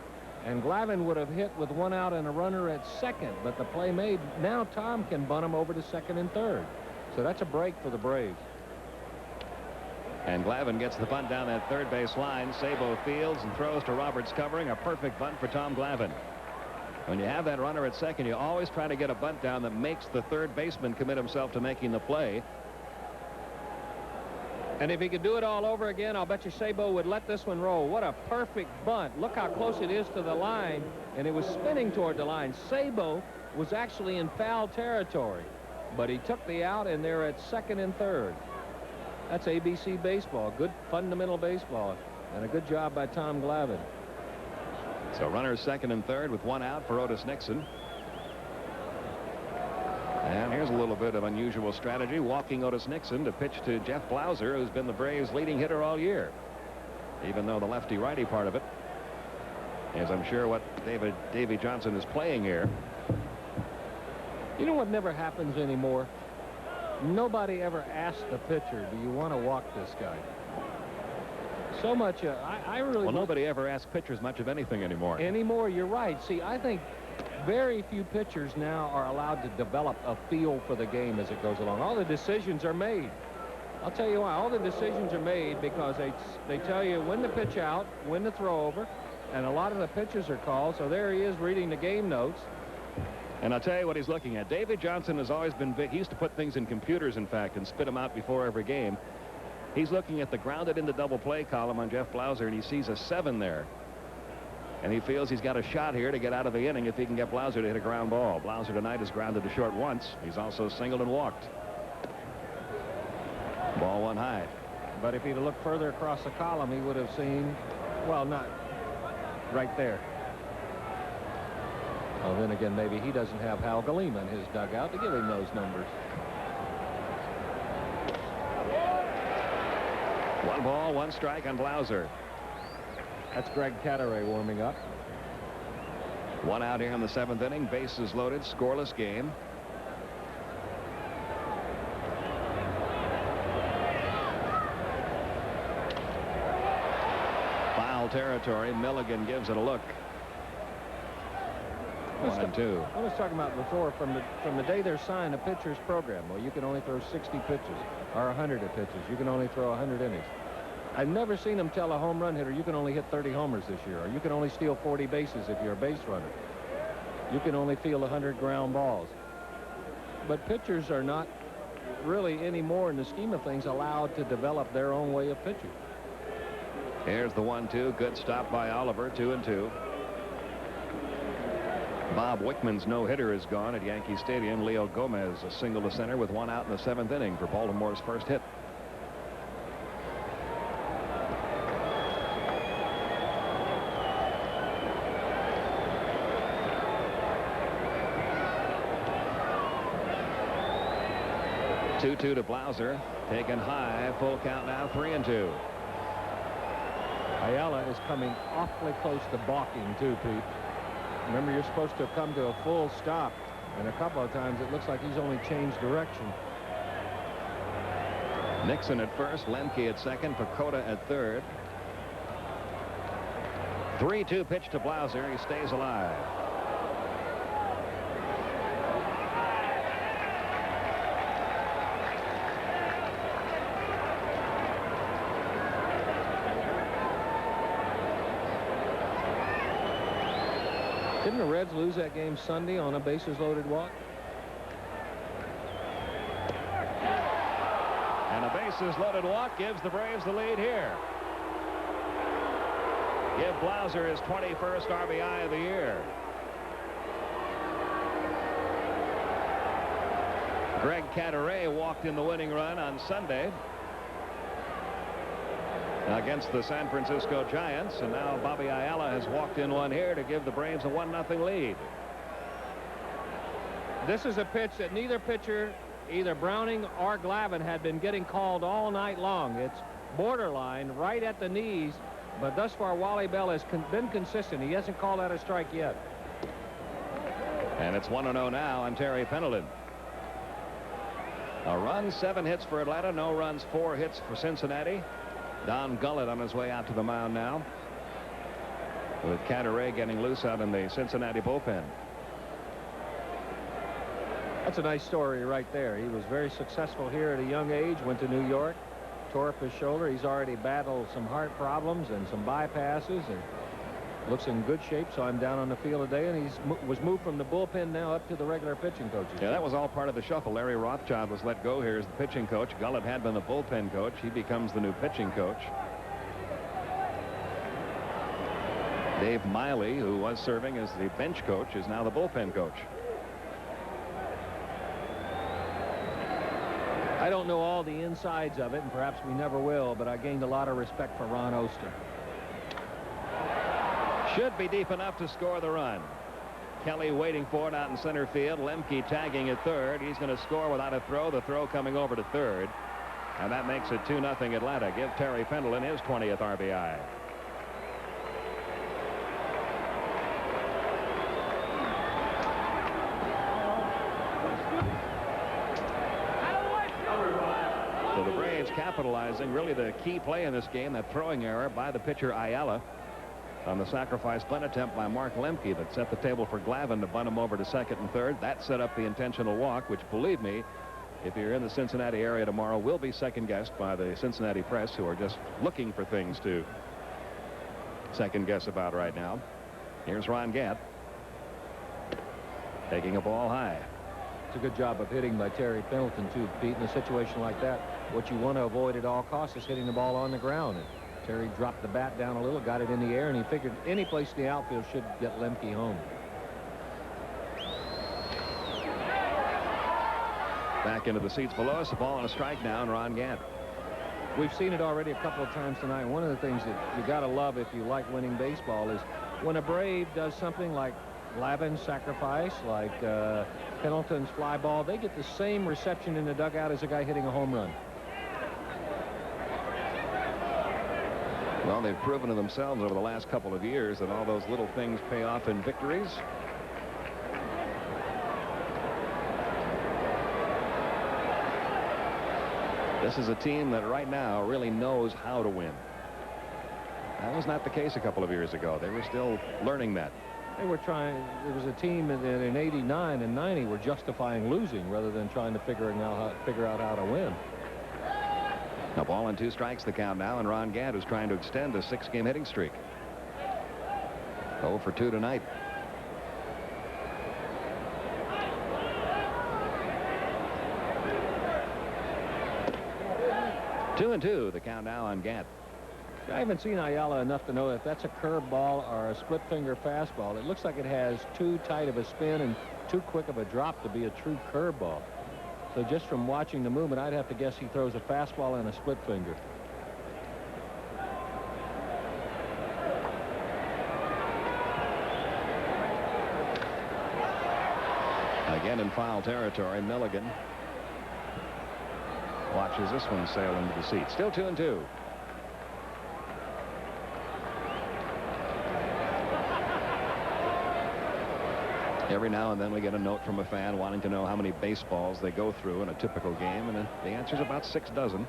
and Glavine would have hit with 1 out and a runner at second, but the play made. Now Tom can bunt him over to second and third. So that's a break for the Braves.
And Glavine gets the bunt down that third base line. Sabo fields and throws to Roberts covering. A perfect bunt for Tom Glavine. When you have that runner at second, you always try to get a bunt down that makes the third baseman commit himself to making the play.
And if he could do it all over again, I'll bet you Sabo would let this one roll. What a perfect bunt. Look how close it is to the line, and it was spinning toward the line. Sabo was actually in foul territory, but he took the out, and they're at second and third. That's ABC baseball, good fundamental baseball, and a good job by Tom Glavine.
So runners second and third with 1 out for Otis Nixon. And here's a little bit of unusual strategy, walking Otis Nixon to pitch to Jeff Blauser, who's been the Braves' leading hitter all year, even though the lefty-righty part of it is, I'm sure, what Davy Johnson is playing here.
You know what never happens anymore? Nobody ever asks the pitcher, do you want to walk this guy? So much, I really...
Well, nobody ever asks pitchers much of anything anymore.
Anymore, you're right. See, I think very few pitchers now are allowed to develop a feel for the game as it goes along. All the decisions are made. I'll tell you why. All the decisions are made because they tell you when to pitch out, when to throw over, and a lot of the pitches are called. So there he is reading the game notes.
And I'll tell you what he's looking at. David Johnson has always been big. He used to put things in computers, in fact, and spit them out before every game. He's looking at the grounded into double play column on Jeff Blauser, and he sees a 7 there. And he feels he's got a shot here to get out of the inning if he can get Blauser to hit a ground ball. Blauser tonight has grounded to short once. He's also singled and walked. Ball 1 high.
But if he'd looked further across the column, he would have seen, well, not right there. Well, then again, maybe he doesn't have Hal Galima in his dugout to give him those numbers.
1 ball, 1 strike on Blauser.
That's Greg Cadaret warming up.
1 out here in the 7th inning. Bases loaded. Scoreless game. Foul territory. Milligan gives it a look. 1 and 2.
I was talking about before, from the day they're signed a pitcher's program. Well, you can only throw 60 pitches or 100 pitches. You can only throw 100 innings. I've never seen them tell a home run hitter you can only hit 30 homers this year, or you can only steal 40 bases if you're a base runner. You can only field 100 ground balls. But pitchers are not really anymore, in the scheme of things, allowed to develop their own way of pitching.
Here's the 1-2. Good stop by Oliver. 2 and 2. Bob Wickman's no-hitter is gone at Yankee Stadium. Leo Gomez a single to center with 1 out in the 7th inning for Baltimore's first hit. 2-2 to Blauser. Taken high. Full count now. 3-2.
Ayala is coming awfully close to balking, too, Pete. Remember, you're supposed to come to a full stop, and a couple of times it looks like he's only changed direction.
Nixon at first, Lemke at second, Pacoda at third. 3-2 pitch to Blauser. He stays alive.
Didn't the Reds lose that game Sunday on a bases-loaded walk?
And a bases-loaded walk gives the Braves the lead here. Give Blauser his 21st RBI of the year. Greg Cadere walked in the winning run on Sunday against the San Francisco Giants, and now Bobby Ayala has walked in one here to give the Braves a 1-0 lead.
This is a pitch that neither pitcher, either Browning or Glavine, had been getting called all night long. It's borderline, right at the knees, but thus far Wally Bell has been consistent. He hasn't called out a strike yet.
And it's 1-0 now on Terry Pendleton. A run, 7 hits for Atlanta, no runs, 4 hits for Cincinnati. Don Gullett on his way out to the mound now, with Cadere getting loose out in the Cincinnati bullpen.
That's a nice story right there. He was very successful here at a young age, went to New York, tore up his shoulder. He's already battled some heart problems and some bypasses, and looks in good shape. So I'm down on the field today, and he was moved from the bullpen now up to the regular pitching coaches.
Yeah, that was all part of the shuffle. Larry Rothschild was let go here as the pitching coach. Gullett had been the bullpen coach. He becomes the new pitching coach. Dave Miley, who was serving as the bench coach, is now the bullpen coach.
I don't know all the insides of it, and perhaps we never will, but I gained a lot of respect for Ron Oster.
Should be deep enough to score the run. Kelly waiting for it out in center field. Lemke tagging at third. He's going to score without a throw. The throw coming over to third. And that makes it 2-0 Atlanta. Give Terry Pendleton his 20th RBI. So the Braves capitalizing really the key play in this game, that throwing error by the pitcher Ayala on the sacrifice bunt attempt by Mark Lemke that set the table for Glavine to bunt him over to second and third. That set up the intentional walk, which, believe me, if you're in the Cincinnati area tomorrow, will be second guessed by the Cincinnati press, who are just looking for things to second guess about right now. Here's Ron Gant taking a ball high.
It's a good job of hitting by Terry Pendleton, too, Pete. In a situation like that, what you want to avoid at all costs is hitting the ball on the ground. And Terry dropped the bat down a little, got it in the air, and he figured any place in the outfield should get Lemke home.
Back into the seats below us, a ball and a strike now, and Ron Gant.
We've seen it already a couple of times tonight. One of the things that you got to love if you like winning baseball is when a Brave does something like Glavine's sacrifice, like Pendleton's fly ball, they get the same reception in the dugout as a guy hitting a home run.
Well, they've proven to themselves over the last couple of years that all those little things pay off in victories. This is a team that right now really knows how to win. That was not the case a couple of years ago. They were still learning that.
They were trying. It was a team that in '89 and '90 were justifying losing rather than trying to figure out how to win.
A ball and 2 strikes the count now, and Ron Gant is trying to extend a 6-game hitting streak. 0 for 2 tonight. Two and 2 the count now on Gant.
I haven't seen Ayala enough to know if that's a curveball or a split finger fastball. It looks like it has too tight of a spin and too quick of a drop to be a true curveball. So just from watching the movement, I'd have to guess he throws a fastball and a split finger.
Again in foul territory, Milligan. watches this one sail into the seat. Still 2-2. Every now and then we get a note from a fan wanting to know how many baseballs they go through in a typical game, and the answer is about 6 dozen.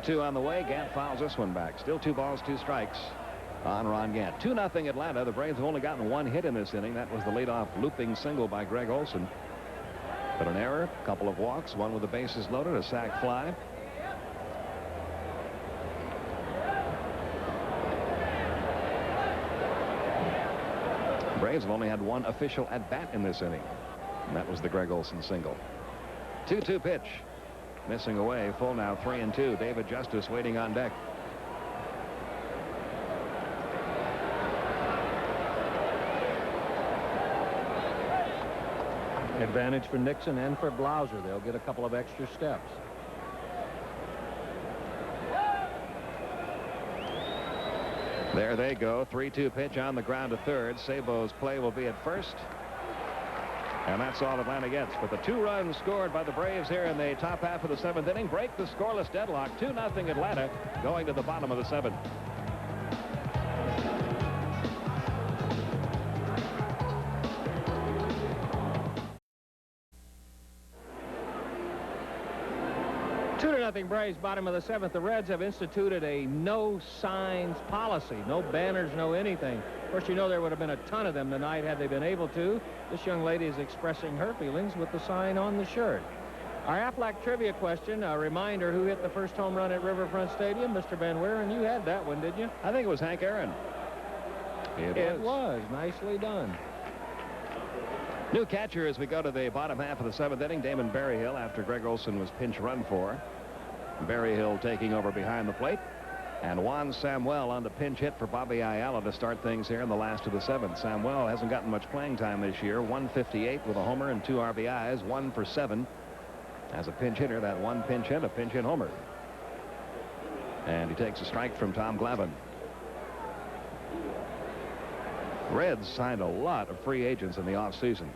Two on the way. Gant fouls this one back. Still 2 balls, 2 strikes on Ron Gant. 2-0 Atlanta. The Braves have only gotten 1 hit in this inning. That was the leadoff looping single by Greg Olson. But an error, a couple of walks, one with the bases loaded, a sac fly. The Braves have only had 1 official at bat in this inning, and that was the Greg Olson single. 2-2 pitch. Missing away, full now, 3-2. David Justice waiting on deck.
Advantage for Nixon and for Blauser. They'll get a couple of extra steps.
There they go. 3-2 pitch on the ground to third. Sabo's play will be at first. And that's all Atlanta gets. But the 2 runs scored by the Braves here in the top half of the 7th inning break the scoreless deadlock. 2-0 Atlanta going to the bottom of the 7th.
Nothing Braves, bottom of the 7th. The Reds have instituted a no signs policy. No banners, no anything. Of course, you know there would have been a ton of them tonight had they been able to. This young lady is expressing her feelings with the sign on the shirt. Our Aflac trivia question, a reminder, who hit the first home run at Riverfront Stadium? Mr. Van Weeren, you had that one, did you?
I think it was Hank Aaron.
It was. Nicely done.
New catcher as we go to the bottom half of the 7th inning. Damon Berryhill after Greg Olson was pinch run for. Berryhill taking over behind the plate. And Juan Samuel on the pinch hit for Bobby Ayala to start things here in the last of the 7th. Samuel hasn't gotten much playing time this year. 158 with a homer and 2 RBIs. 1 for 7 as a pinch hitter. That one pinch hit, a pinch hit homer. And he takes a strike from Tom Glavine. Reds signed a lot of free agents in the offseason.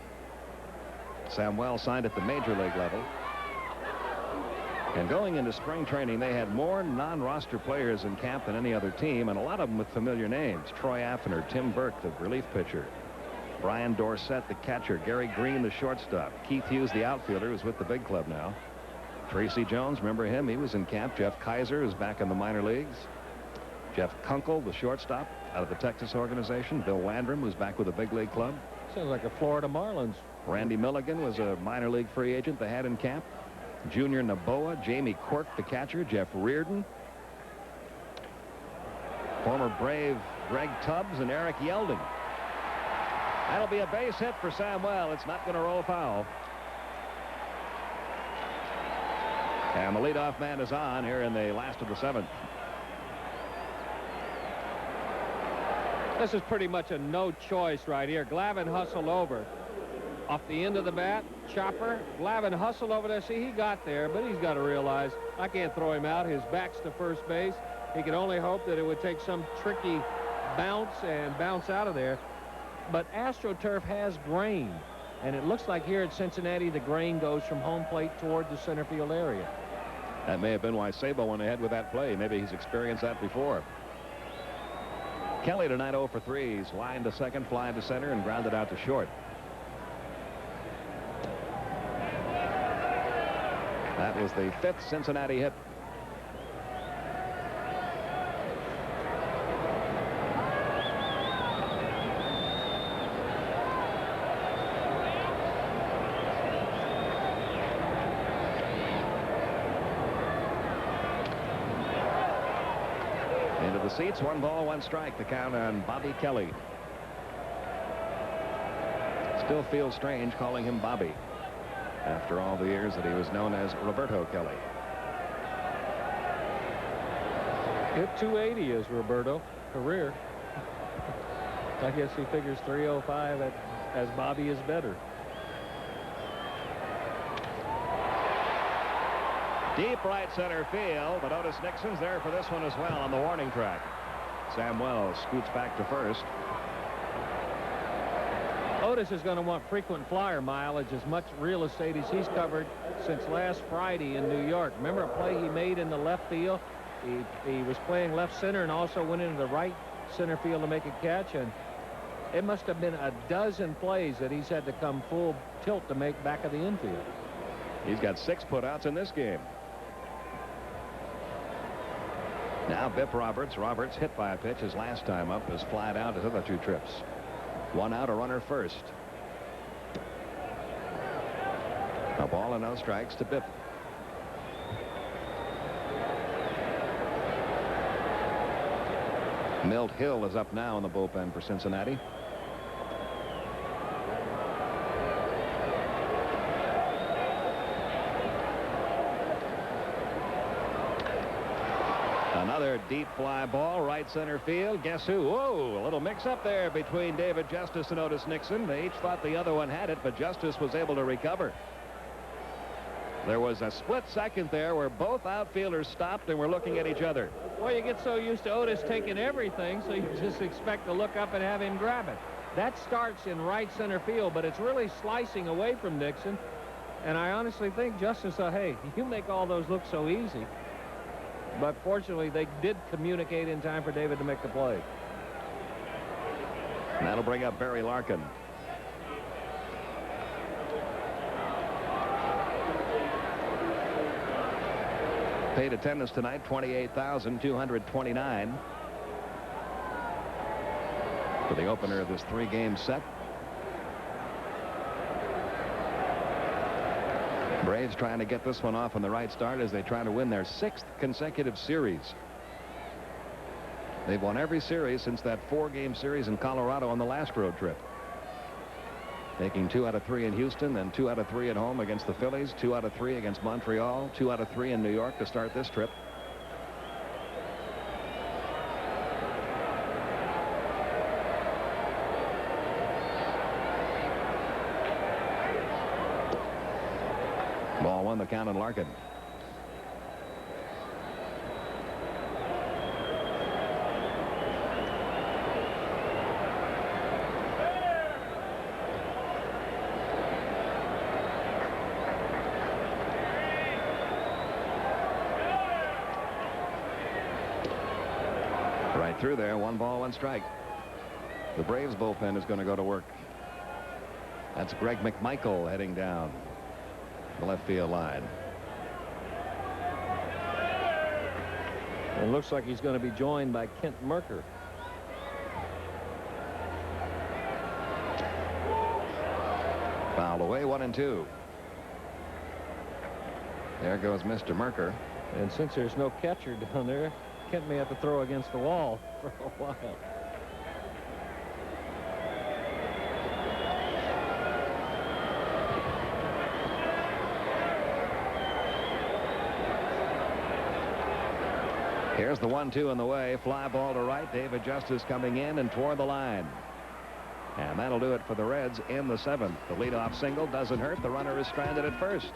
Samuel signed at the major league level. And going into spring training, they had more non-roster players in camp than any other team, and a lot of them with familiar names. Troy Affiner, Tim Burke, the relief pitcher, Brian Dorsett, the catcher, Gary Green, the shortstop, Keith Hughes, the outfielder, who's with the big club now. Tracy Jones, remember him? He was in camp. Jeff Kaiser is back in the minor leagues. Jeff Kunkel, the shortstop, out of the Texas organization. Bill Landrum, who's back with the big league club.
Sounds like a Florida Marlins.
Randy Milligan was a minor league free agent they had in camp. Junior Naboa, Jamie Quirk, the catcher, Jeff Reardon, former Brave Greg Tubbs, and Eric Yelding. That'll be a base hit for Samuel. It's not going to roll foul. And the leadoff man is on here in the last of the 7th.
This is pretty much a no choice right here. Glavine hustled over. Off the end of the bat, chopper. Glavine hustled over there. See, he got there, but he's got to realize I can't throw him out. His back's to first base. He can only hope that it would take some tricky bounce and bounce out of there. But AstroTurf has grain, and it looks like here at Cincinnati the grain goes from home plate toward the center field area.
That may have been why Sabo went ahead with that play. Maybe he's experienced that before. Kelly tonight 0 for 3. He's lined to second, fly to center, and grounded out to short. That was the 5th Cincinnati hit. Into the seats, 1 ball, 1 strike. The count on Bobby Kelly. Still feels strange calling him Bobby after all the years that he was known as Roberto Kelly.
Hit 280 is Roberto, career. I guess he figures 305 as Bobby is better.
Deep right center field, but Otis Nixon's there for this one as well on the warning track. Sam Wells scoots back to first.
Otis is going to want frequent flyer mileage, as much real estate as he's covered since last Friday in New York. Remember a play he made in the left field? He was playing left center and also went into the right center field to make a catch, and it must have been a dozen plays that he's had to come full tilt to make back of the infield.
He's got 6 putouts in this game. Now Bip Roberts. Roberts hit by a pitch his last time up, has flied out his other 2 trips. 1 out, a runner first. A ball and no strikes to Bip. Milt Hill is up now in the bullpen for Cincinnati. Another deep fly ball, right center field. Guess who? Whoa, a little mix up there between David Justice and Otis Nixon. They each thought the other one had it, but Justice was able to recover. There was a split second there where both outfielders stopped and were looking at each other.
Well, you get so used to Otis taking everything, so you just expect to look up and have him grab it. That starts in right center field, but it's really slicing away from Nixon. And I honestly think Justice said, hey, you make all those look so easy. But fortunately, they did communicate in time for David to make the play.
And that'll bring up Barry Larkin. Paid attendance tonight, 28,229 for the opener of this 3-game set. Braves trying to get this one off on the right start as they try to win their 6th consecutive series. They've won every series since that 4-game series in Colorado on the last road trip. Taking 2 out of 3 in Houston, then 2 out of 3 at home against the Phillies, 2 out of 3 against Montreal, 2 out of 3 in New York to start this trip. Ball 1, the count on Larkin. Right through there, 1 ball, 1 strike. The Braves bullpen is going to go to work. That's Greg McMichael heading down the left field line.
It looks like he's going to be joined by Kent Merker.
Fouled away, 1-2. There goes Mr. Merker.
And since there's no catcher down there, Kent may have to throw against the wall for a while.
Here's the 1-2 in the way. Fly ball to right. David Justice coming in and toward the line. And that'll do it for the Reds in the 7th. The leadoff single doesn't hurt. The runner is stranded at first.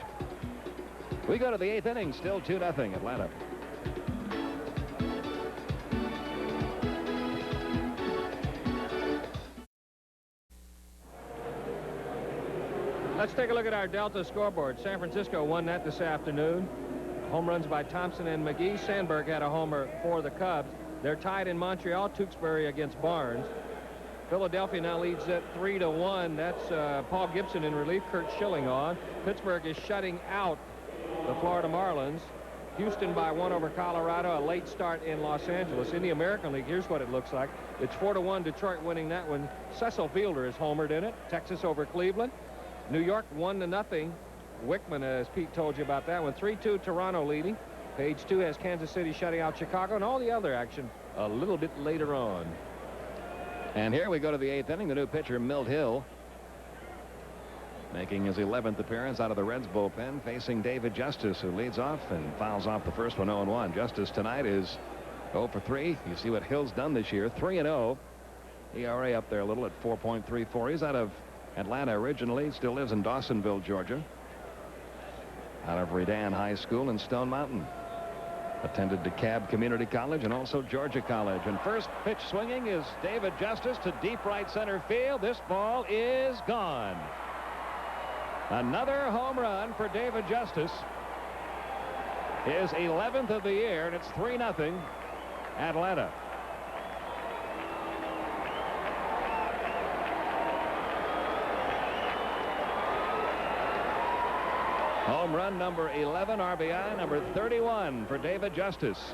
We go to the 8th inning. Still 2-0 Atlanta.
Let's take a look at our Delta scoreboard. San Francisco won that this afternoon. Home runs by Thompson and McGee. Sandberg had a homer for the Cubs. They're tied in Montreal. Tewksbury against Barnes. Philadelphia now leads it 3-1. That's Paul Gibson in relief. Kurt Schilling on. Pittsburgh is shutting out the Florida Marlins. Houston by 1 over Colorado. A late start in Los Angeles. In the American League, here's what it looks like. It's 4-1 Detroit winning that one. Cecil Fielder is homered in it. Texas over Cleveland. New York 1-0. Wickman, as Pete told you about that one. 3-2 Toronto leading. Page 2 has Kansas City shutting out Chicago, and all the other action a little bit later on.
And here we go to the 8th inning. The new pitcher, Milt Hill, making his 11th appearance out of the Reds bullpen, facing David Justice, who leads off and fouls off the first one 0-1. Justice tonight is 0 for 3. You see what Hill's done this year, 3-0. ERA up there a little at 4.34. He's out of Atlanta originally, still lives in Dawsonville, Georgia. Out of Redan High School in Stone Mountain. Attended DeKalb Community College and also Georgia College. And first pitch swinging is David Justice to deep right center field. This ball is gone. Another home run for David Justice. His 11th of the year, and it's 3-0 Atlanta. Home run number 11, RBI number 31 for David Justice.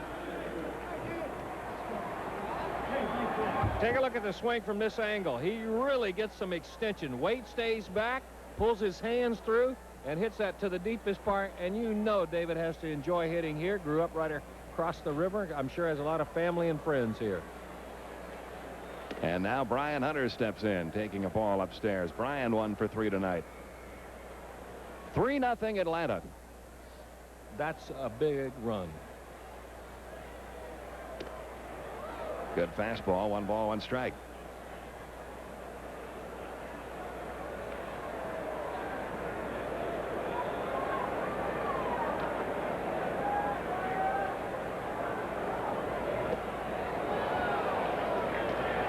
Take a look at the swing from this angle. He really gets some extension. Weight stays back, pulls his hands through, and hits that to the deepest part. And you know David has to enjoy hitting here. Grew up right across the river. I'm sure has a lot of family and friends here.
And now Brian Hunter steps in, taking a ball upstairs. Brian 1 for 3 tonight. 3-0 Atlanta.
That's a big run.
Good fastball. 1 ball, 1 strike.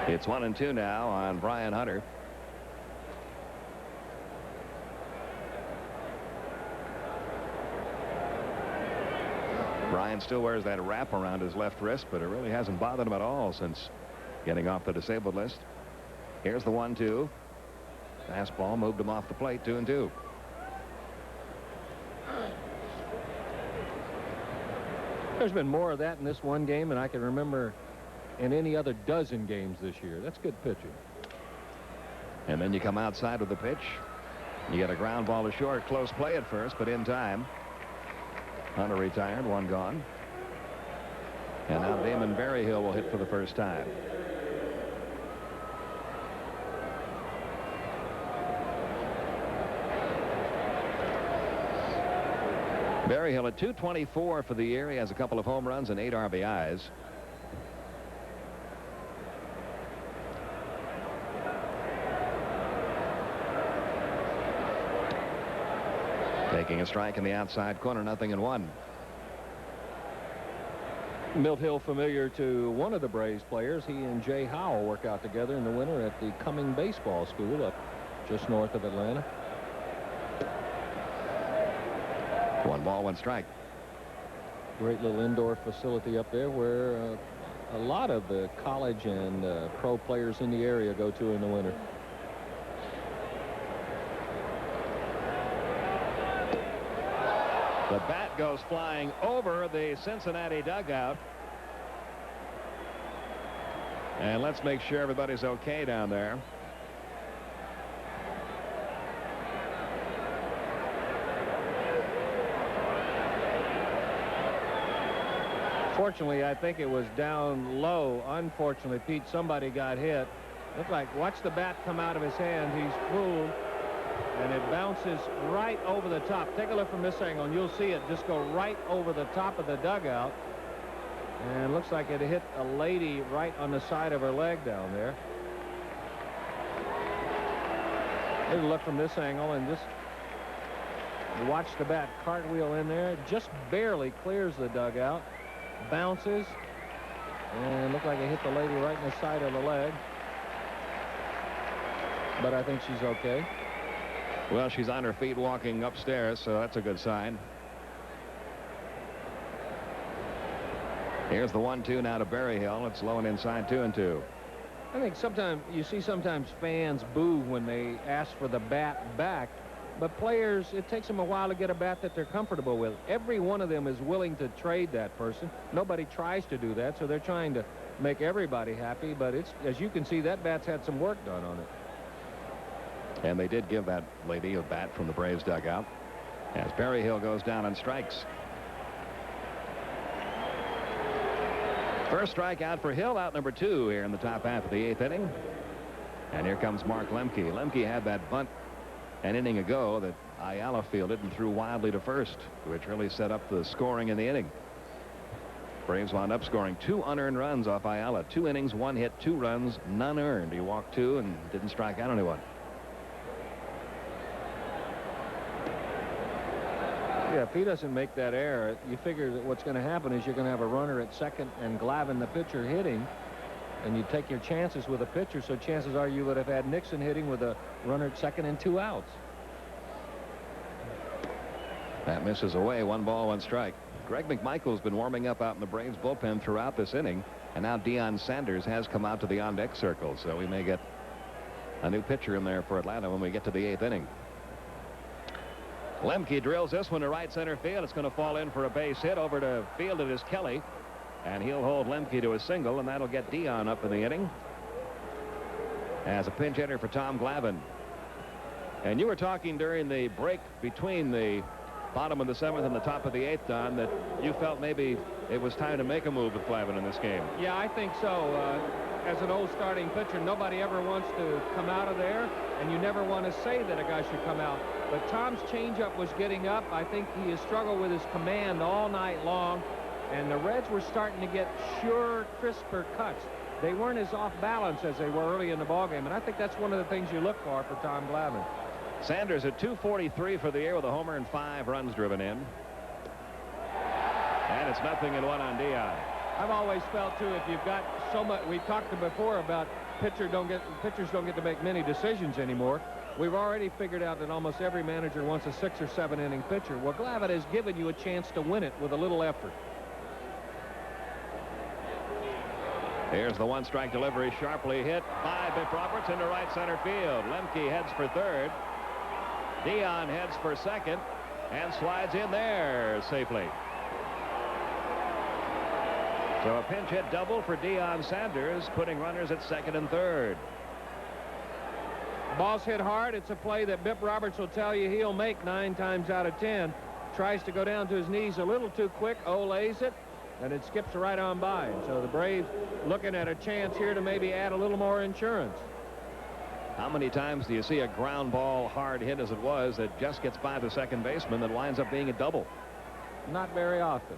It's 1-2 now on Brian Hunter. Brian still wears that wrap around his left wrist, but it really hasn't bothered him at all since getting off the disabled list. Here's the 1-2. Fastball moved him off the plate. 2-2.
There's been more of that in this one game than I can remember in any other dozen games this year. That's good pitching.
And then you come outside with the pitch. You get a ground ball to short. Close play at first, but in time. Hunter retired. 1 gone. And now Damon Berryhill will hit for the first time. Berryhill at .224 for the year. He has a couple of home runs and 8 RBIs. Taking a strike in the outside corner. 0-1.
Milt Hill familiar to one of the Braves players. He and Jay Howell work out together in the winter at the Cumming Baseball School up just north of Atlanta.
1 ball, 1 strike.
Great little indoor facility up there where a lot of the college and pro players in the area go to in the winter.
The bat goes flying over the Cincinnati dugout. And let's make sure everybody's okay down there.
Fortunately, I think it was down low. Unfortunately, Pete, somebody got hit. Looked like, watch the bat come out of his hand. He's fooled. And it bounces right over the top. Take a look from this angle, and you'll see it just go right over the top of the dugout. And looks like it hit a lady right on the side of her leg down there. Take a look from this angle, and just watch the bat cartwheel in there. It just barely clears the dugout. Bounces. And looked like it hit the lady right in the side of the leg. But I think she's okay.
Well, she's on her feet walking upstairs, so that's a good sign. Here's the 1-2 now to Berryhill. It's low and inside. 2-2.
I think sometimes fans boo when they ask for the bat back, but players, it takes them a while to get a bat that they're comfortable with. Every one of them is willing to trade that person. Nobody tries to do that, so they're trying to make everybody happy, but it's, as you can see, that bat's had some work done on it.
And they did give that lady a bat from the Braves dugout as Berryhill goes down and strikes. First strikeout for Hill, out number 2 here in the top half of the 8th inning. And here comes Mark Lemke. Lemke had that bunt an inning ago that Ayala fielded and threw wildly to first, which really set up the scoring in the inning. Braves wound up scoring 2 unearned runs off Ayala. 2 innings, 1 hit, 2 runs, none earned. He walked 2 and didn't strike out anyone.
Yeah, if he doesn't make that error, you figure that what's going to happen is you're going to have a runner at second and Glavine, the pitcher, hitting, and you take your chances with a pitcher, so chances are you would have had Nixon hitting with a runner at second and 2 outs.
That misses away. 1 ball, 1 strike. Greg McMichael's been warming up out in the Braves bullpen throughout this inning, and now Deion Sanders has come out to the on-deck circle, so we may get a new pitcher in there for Atlanta when we get to the 8th inning. Lemke drills this one to right center field. It's going to fall in for a base hit. Over to field it is Kelly, and he'll hold Lemke to a single, and that'll get Deion up in the inning as a pinch hitter for Tom Glavine. And you were talking during the break between the bottom of the 7th and the top of the 8th, Don, that you felt maybe it was time to make a move with Glavine in this game.
Yeah, I think so. As an old starting pitcher, nobody ever wants to come out of there, and you never want to say that a guy should come out. But Tom's changeup was getting up. I think he has struggled with his command all night long, and the Reds were starting to get sure, crisper cuts. They weren't as off balance as they were early in the ballgame, and I think that's one of the things you look for Tom Glavine.
Sanders at 243 for the year with a homer and 5 runs driven in. And it's 0-1 on Deion.
I've always felt, too, if you've got so much, we've talked before about pitchers don't get to make many decisions anymore. We've already figured out that almost every manager wants a 6 or 7 inning pitcher. Well, Glavine has given you a chance to win it with a little effort.
Here's the 1-strike delivery, sharply hit by Biff Roberts into right center field. Lemke heads for third. Deion heads for second and slides in there safely. So a pinch hit double for Deion Sanders, putting runners at second and third.
Ball's hit hard. It's a play that Biff Roberts will tell you he'll make 9 times out of 10. Tries to go down to his knees a little too quick. Olays it, and it skips right on by. So the Braves looking at a chance here to maybe add a little more insurance.
How many times do you see a ground ball hard hit as it was that just gets by the second baseman that winds up being a double?
Not very often.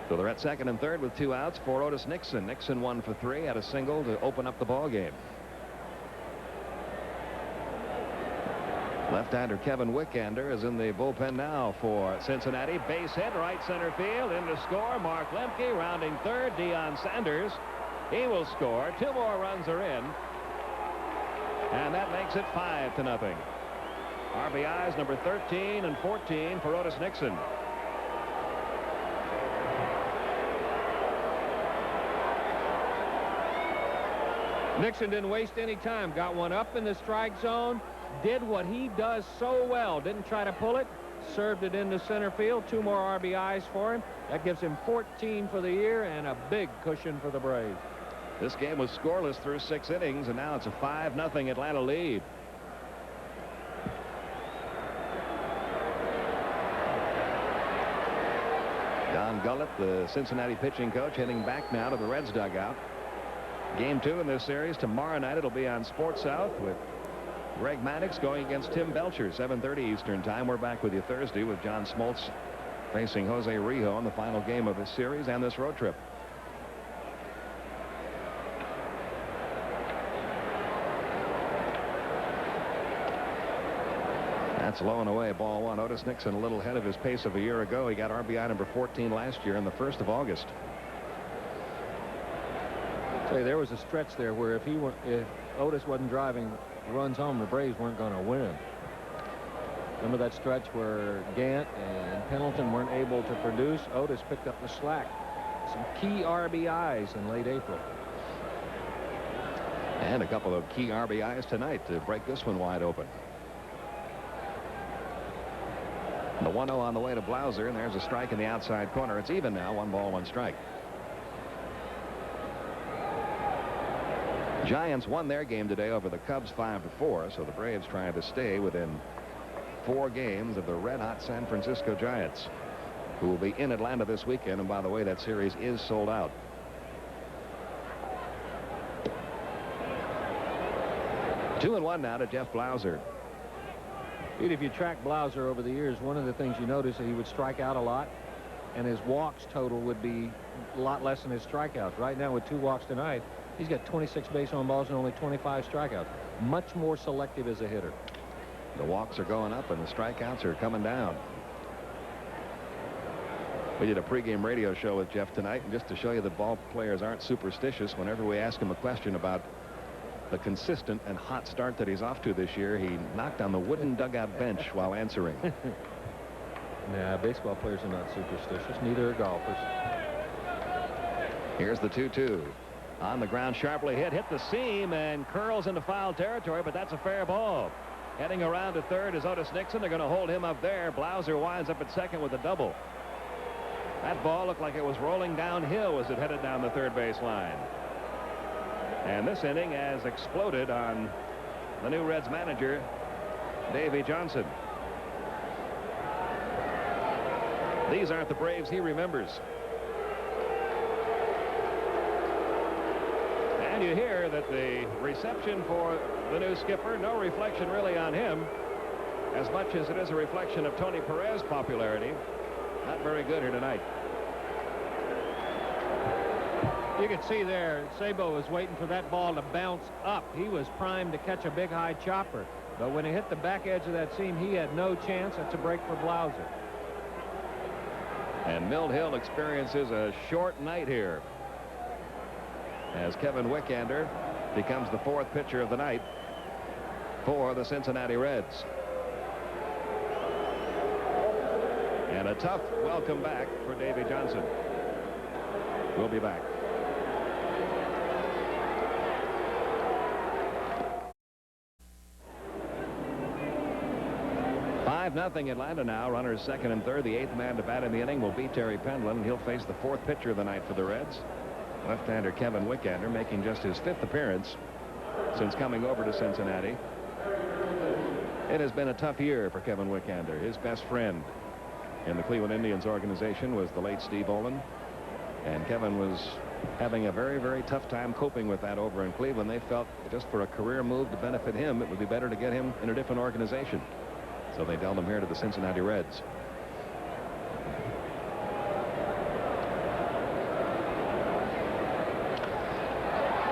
So they're at second and third with 2 outs for Otis Nixon. Nixon 1 for 3, had a single to open up the ball game. Left-hander Kevin Wickander is in the bullpen now for Cincinnati. Base hit, right center field, in to score. Mark Lemke rounding third. Deion Sanders, he will score. 2 more runs are in, and that makes it 5-0. RBIs number 13 and 14 for Otis Nixon.
Nixon didn't waste any time. Got one up in the strike zone. Did what he does so well. Didn't try to pull it. Served it into center field. 2 more RBIs for him. That gives him 14 for the year and a big cushion for the Braves.
This game was scoreless through 6 innings, and now it's a 5-0 Atlanta lead. Don Gullett, the Cincinnati pitching coach, heading back now to the Reds dugout. Game 2 in this series tomorrow night. It'll be on Sports South with Greg Maddux going against Tim Belcher, 7:30 Eastern time. We're back with you Thursday with John Smoltz facing Jose Rijo in the final game of this series and this road trip. That's low and away, ball 1. Otis Nixon a little ahead of his pace of a year ago. He got RBI number 14 last year on the 1st of August.
Say, there was a stretch there where if Otis wasn't driving runs home, the Braves weren't going to win. Remember that stretch where Gant and Pendleton weren't able to produce? Otis picked up the slack. Some key RBIs in late April.
And a couple of key RBIs tonight to break this one wide open. The 1-0 on the way to Blauser, and there's a strike in the outside corner. It's even now, 1 ball, 1 strike. Giants won their game today over the Cubs 5-4, so the Braves trying to stay within 4 games of the red-hot San Francisco Giants, who will be in Atlanta this weekend. And by the way, that series is sold out. Two and 1 now to Jeff Blauser.
Pete, if you track Blauser over the years, one of the things you notice is he would strike out a lot, and his walks total would be a lot less than his strikeouts. Right now, with 2 walks tonight, he's got 26 base on balls and only 25 strikeouts. Much more selective as a hitter.
The walks are going up and the strikeouts are coming down. We did a pregame radio show with Jeff tonight, and just to show you that ball players aren't superstitious, whenever we ask him a question about the consistent and hot start that he's off to this year, he knocked on the wooden dugout bench while answering.
Nah, baseball players are not superstitious. Neither are golfers.
Here's the 2-2. On the ground, sharply hit the seam and curls into foul territory, but that's a fair ball. Heading around to third is Otis Nixon. They're going to hold him up there. Blauser winds up at second with a double. That ball looked like it was rolling downhill as it headed down the third base line. And this inning has exploded on the new Reds manager, Davey Johnson. These aren't the Braves he remembers. And you hear that the reception for the new skipper, no reflection really on him, as much as it is a reflection of Tony Perez's popularity. Not very good here tonight.
You can see there, Sabo was waiting for that ball to bounce up. He was primed to catch a big high chopper. But when it hit the back edge of that seam, he had no chance. That's a break for Blauser.
And Milt Hill experiences a short night here as Kevin Wickander becomes the fourth pitcher of the night for the Cincinnati Reds. And a tough welcome back for Davey Johnson. We'll be back. 5-0 Atlanta now. Runners second and third. The eighth man to bat in the inning will be Terry Pendleton, and he'll face the fourth pitcher of the night for the Reds. Left-hander Kevin Wickander, making just his fifth appearance since coming over to Cincinnati. It has been a tough year for Kevin Wickander. His best friend in the Cleveland Indians organization was the late Steve Olin, and Kevin was having a very, very tough time coping with that over in Cleveland. They felt just for a career move to benefit him, it would be better to get him in a different organization. So they dealt him here to the Cincinnati Reds.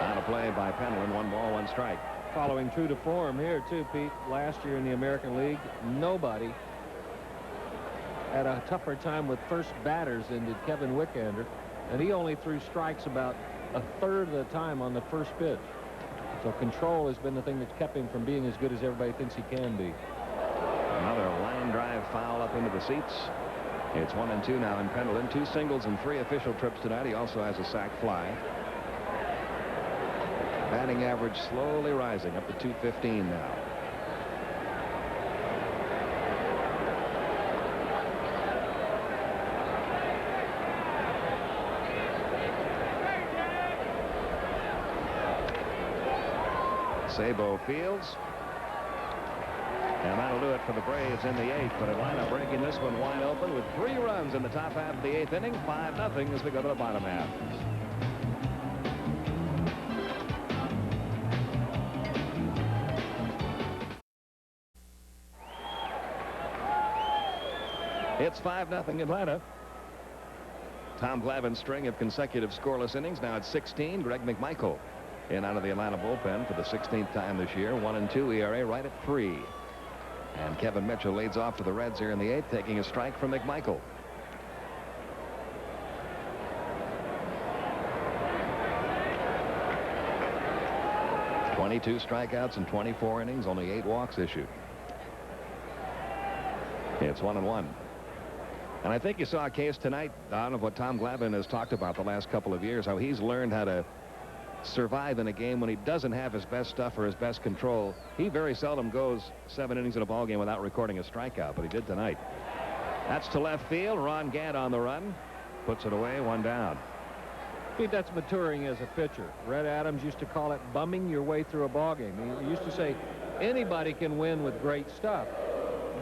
On a play by Pendleton, 1 ball, 1 strike.
Following true to form here, too, Pete. Last year in the American League, nobody had a tougher time with first batters than did Kevin Wickander. And he only threw strikes about a third of the time on the first pitch. So control has been the thing that's kept him from being as good as everybody thinks he can be.
Another line drive foul up into the seats. It's 1-2 now in Pendleton. 2 singles and 3 official trips tonight. He also has a sac fly. Batting average slowly rising up to .215 now. Sabo fields. And that'll do it for the Braves in the 8th. But Atlanta breaking this one wide open with 3 runs in the top half of the 8th inning. 5-0 as we go to the bottom half. It's 5-0 Atlanta. Tom Glavine's string of consecutive scoreless innings. Now it's 16. Greg McMichael in out of the Atlanta bullpen for the 16th time this year. 1-2 ERA right at 3. And Kevin Mitchell leads off for the Reds here in the 8th, taking a strike from McMichael. "22 strikeouts in 24 innings, only 8 walks issued." It's 1-1. And I think you saw a case tonight, Don, of what Tom Glavine has talked about the last couple of years, how he's learned how to survive in a game when he doesn't have his best stuff or his best control. He very seldom goes 7 innings in a ball game without recording a strikeout, but he did tonight. That's to left field. Ron Gant on the run, puts it away, 1 down.
Pete, that's maturing as a pitcher. Red Adams used to call it bumming your way through a ball game. He used to say anybody can win with great stuff,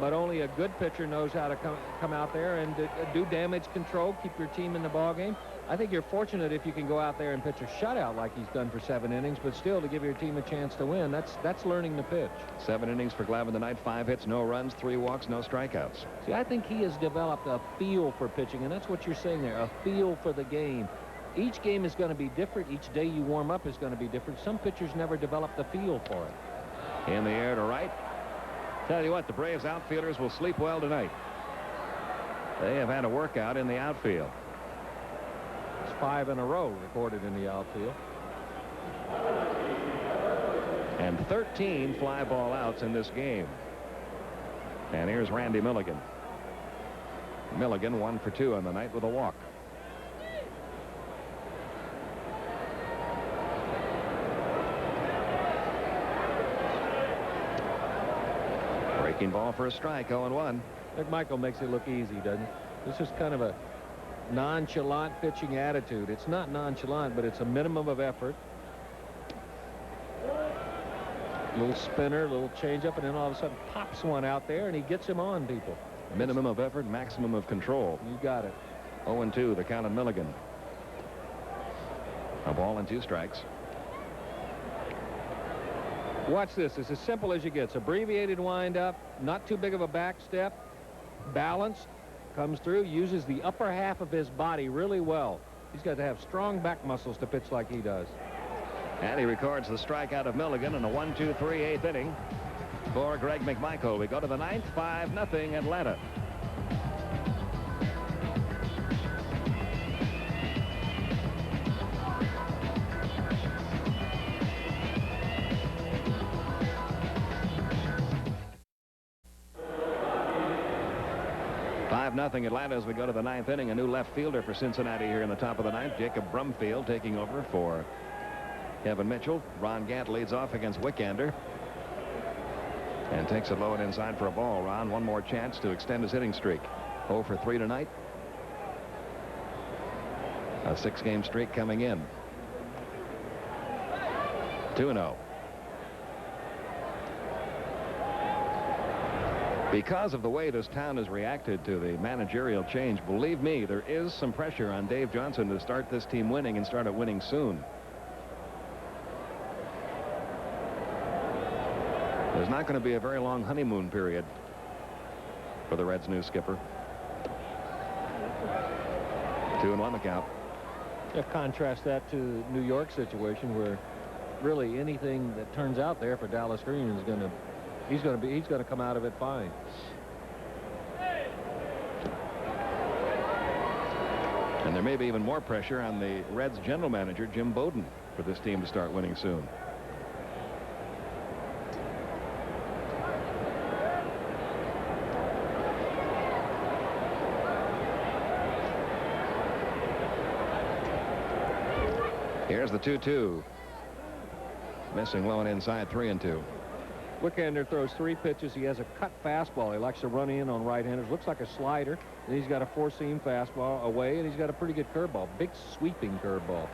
but only a good pitcher knows how to come out there and do damage control, keep your team in the ball game. I think you're fortunate if you can go out there and pitch a shutout like he's done for 7 innings, but still to give your team a chance to win. That's learning to pitch.
7 innings for Glavine tonight, 5 hits, no runs, 3 walks, no strikeouts.
See, I think he has developed a feel for pitching, and that's what you're saying there, a feel for the game. Each game is going to be different. Each day you warm up is going to be different. Some pitchers never develop the feel for it.
In the air to right. Tell you what, the Braves outfielders will sleep well tonight. They have had a workout in the outfield.
It's 5 in a row recorded in the outfield.
And 13 fly ball outs in this game. And here's Randy Milligan. Milligan 1 for 2 on the night with a walk. Breaking ball for a strike, 0-1.
McMichael makes it look easy, doesn't it? This is kind of a nonchalant pitching attitude. It's not nonchalant, but it's a minimum of effort. Little spinner, little changeup, and then all of a sudden pops one out there, and he gets him on people.
Minimum of effort, maximum of control.
You got it.
0-2, the count on Milligan. A ball and 2 strikes.
Watch this. It's as simple as you get. It's abbreviated windup, not too big of a back step, balanced, comes through, uses the upper half of his body really well. He's got to have strong back muscles to pitch like he does.
And he records the strikeout of Milligan in a 1-2-3 8th inning for Greg McMichael. We go to the 9th, 5-0 Atlanta. Nothing Atlanta as we go to the 9th inning. A new left fielder for Cincinnati here in the top of the 9th. Jacob Brumfield taking over for Kevin Mitchell. Ron Gant leads off against Wickander and takes it low and inside for a ball. Ron, one more chance to extend his hitting streak. 0 for 3 tonight. A 6-game streak coming in. 2-0. Because of the way this town has reacted to the managerial change, believe me, there is some pressure on Dave Johnson to start this team winning and start it winning soon. There's not going to be a very long honeymoon period for the Reds' new skipper. 2-1 the count.
Yeah, contrast that to New York situation where really anything that turns out there for Dallas Green is going to he's going to come out of it fine.
And there may be even more pressure on the Reds general manager Jim Bowden for this team to start winning soon. Here's the 2-2. Missing low and inside, 3-2.
Wickander throws 3 pitches. He has a cut fastball. He likes to run in on right-handers. Looks like a slider. And he's got a 4-seam fastball away, and he's got a pretty good curveball. Big sweeping curveball.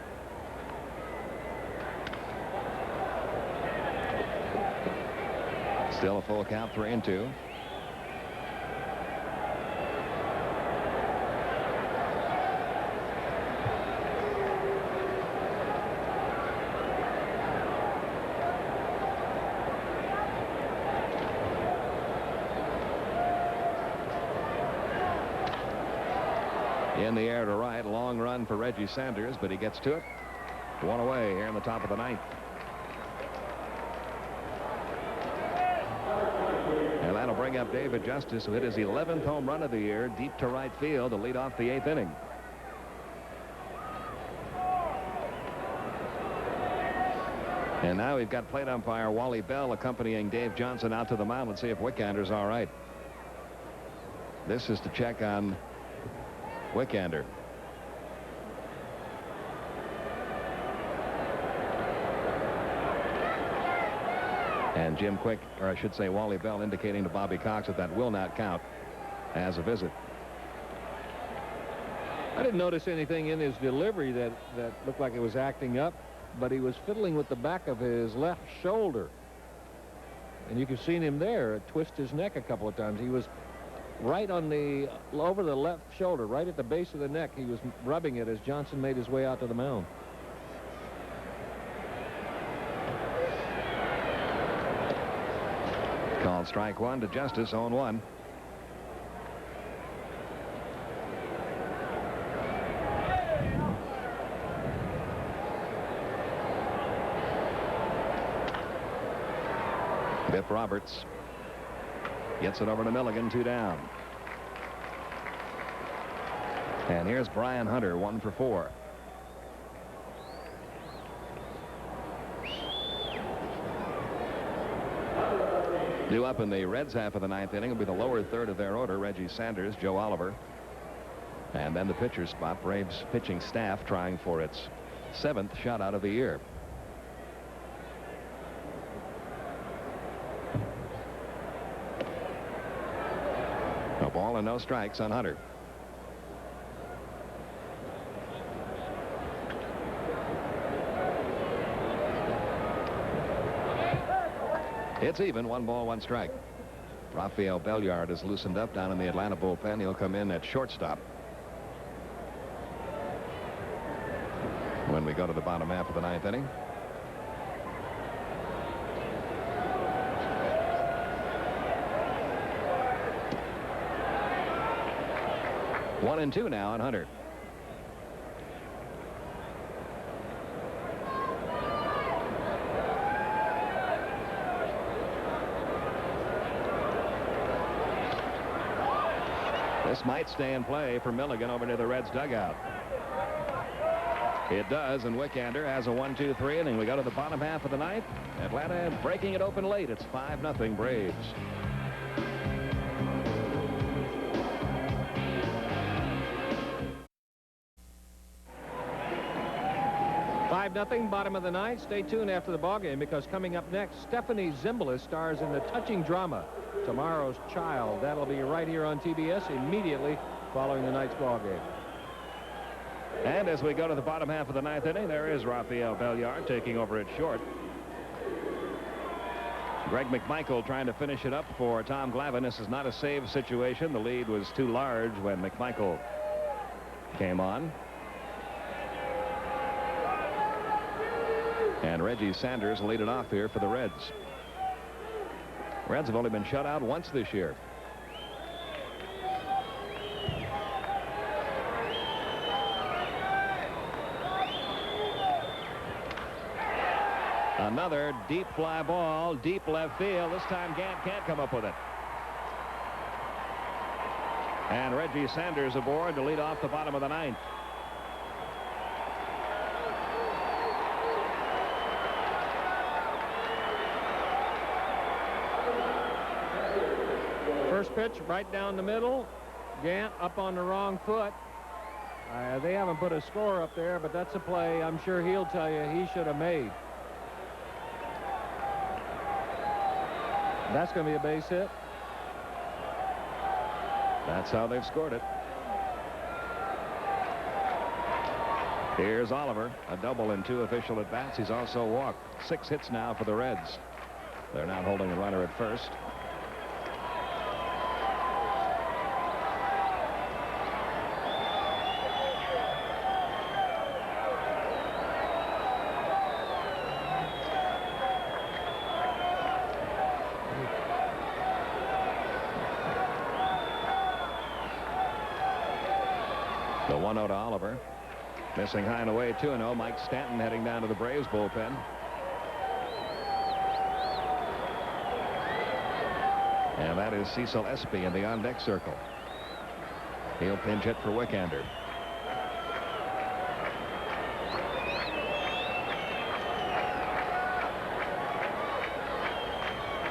Still a full count, 3-2. In the air to right, long run for Reggie Sanders, but he gets to it. 1 away here in the top of the 9th. And that'll bring up David Justice, who hit his 11th home run of the year, deep to right field to lead off the 8th inning. And now we've got plate umpire Wally Bell accompanying Dave Johnson out to the mound. Let's see if Wickander's all right. This is to check on Wickander. And Jim Quick, or I should say Wally Bell, indicating to Bobby Cox that will not count as a visit.
I didn't notice anything in his delivery that looked like it was acting up, but he was fiddling with the back of his left shoulder. And you could see him there twist his neck a couple of times. He was right on the over the left shoulder, right at the base of the neck. He was rubbing it as Johnson made his way out to the mound.
Called strike 1 to Justice, 0-1. Biff Roberts Gets it over to Milligan, 2 down. And here's Brian Hunter, 1 for 4. Due up in the Reds' half of the 9th inning will be the lower third of their order. Reggie Sanders, Joe Oliver. And then the pitcher's spot. Braves pitching staff trying for its 7th shutout of the year. A ball and no strikes on Hunter. It's even, 1 ball, 1 strike. Rafael Belliard is loosened up down in the Atlanta bullpen. He'll come in at shortstop when we go to the bottom half of the 9th inning. One and 2 now on Hunter. This might stay in play for Milligan over near the Reds dugout. It does, and Wickander has a 1-2-3 inning. We go to the bottom half of the 9th. Atlanta breaking it open late. It's 5-0 Braves.
5-0, bottom of the 9th. Stay tuned after the ballgame, because coming up next, Stephanie Zimbalist stars in the touching drama Tomorrow's Child. That'll be right here on TBS immediately following the night's ballgame.
And as we go to the bottom half of the 9th inning, there is Rafael Belliard taking over at short. Greg McMichael trying to finish it up for Tom Glavine. This is not a save situation. The lead was too large when McMichael came on. And Reggie Sanders lead it off here for the Reds. Reds have only been shut out once this year. Another deep fly ball, deep left field. This time Gant can't come up with it. And Reggie Sanders aboard to lead off the bottom of the 9th.
First pitch right down the middle. Gant up on the wrong foot. They haven't put a score up there, but that's a play I'm sure he'll tell you he should have made. That's going to be a base hit.
That's how they've scored it. Here's Oliver, a double in 2 official at bats. He's also walked. 6 hits now for the Reds. They're not holding a runner at first. The 1-0 to Oliver. Missing high and away, 2-0. Mike Stanton heading down to the Braves bullpen. And that is Cecil Espy in the on-deck circle. He'll pinch hit for Wickander.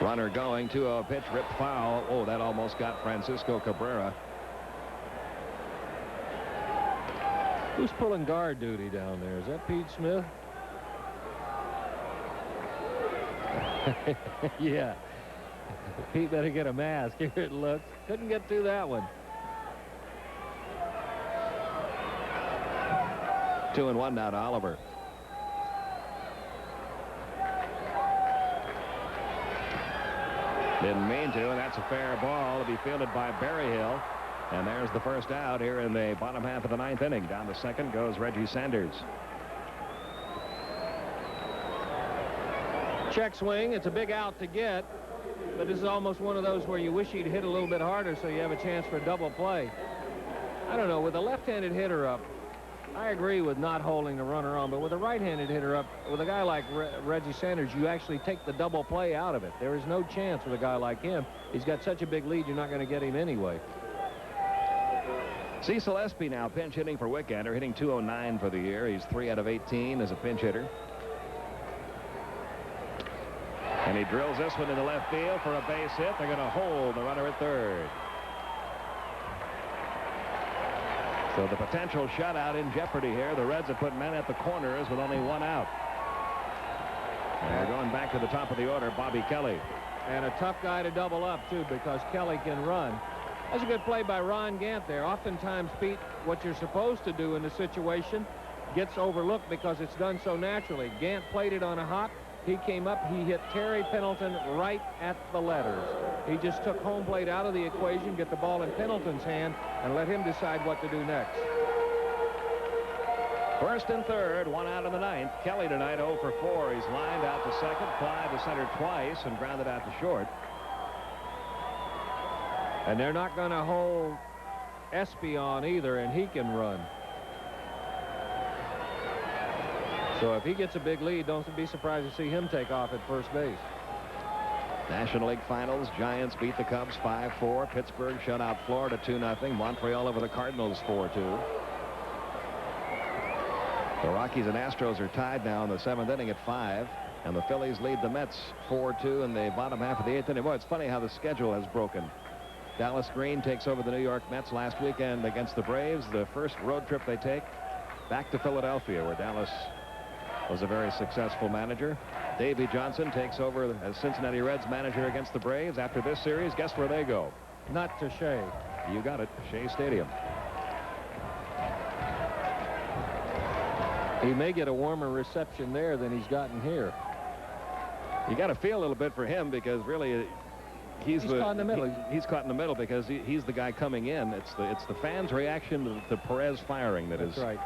Runner going, 2-0 pitch, ripped foul. Oh, that almost got Francisco Cabrera.
Who's pulling guard duty down there? Is that Pete Smith? Yeah. Pete better get a mask. Here it looks. Couldn't get through that one.
2-1 now to Oliver. Didn't mean to, and that's a fair ball to be fielded by Berryhill. And there's the first out here in the bottom half of the 9th inning. Down to second goes Reggie Sanders.
Check swing. It's a big out to get, but this is almost one of those where you wish he'd hit a little bit harder so you have a chance for a double play. I don't know, with a left-handed hitter up, I agree with not holding the runner on, but with a right-handed hitter up, with a guy like Reggie Sanders, you actually take the double play out of it. There is no chance with a guy like him. He's got such a big lead, you're not going to get him anyway.
Cecil Espy now pinch hitting for Wickander, hitting .209 for the year. He's 3 out of 18 as a pinch hitter. And he drills this one into left field for a base hit. They're going to hold the runner at third. So the potential shutout in jeopardy here. The Reds have put men at the corners with only 1 out. And they're going back to the top of the order, Bobby Kelly.
And a tough guy to double up, too, because Kelly can run. That's a good play by Ron Gant there. Oftentimes, Pete, what you're supposed to do in the situation gets overlooked because it's done so naturally. Gant played it on a hop. He came up. He hit Terry Pendleton right at the letters. He just took home plate out of the equation, get the ball in Pendleton's hand, and let him decide what to do next.
First and third, 1 out in the 9th. Kelly tonight 0 for 4. He's lined out to second, fly to center twice, and grounded out to short.
And they're not going to hold Espy on either, and he can run. So if he gets a big lead, don't be surprised to see him take off at first base.
National League Finals, Giants beat the Cubs 5-4. Pittsburgh shut out Florida 2-0. Montreal over the Cardinals 4-2. The Rockies and Astros are tied now in the 7th inning at 5. And the Phillies lead the Mets 4-2 in the bottom half of the 8th inning. Boy, it's funny how the schedule has broken. Dallas Green takes over the New York Mets last weekend against the Braves. The first road trip they take back to Philadelphia, where Dallas was a very successful manager. Davey Johnson takes over as Cincinnati Reds manager against the Braves. After this series, guess where they go?
Not to Shea.
You got it, Shea Stadium.
He may get a warmer reception there than he's gotten here.
You got to feel a little bit for him, because really he's
caught in the middle.
He's caught in the middle because he's the guy coming in. It's the fans' reaction to the Perez firing
That's right.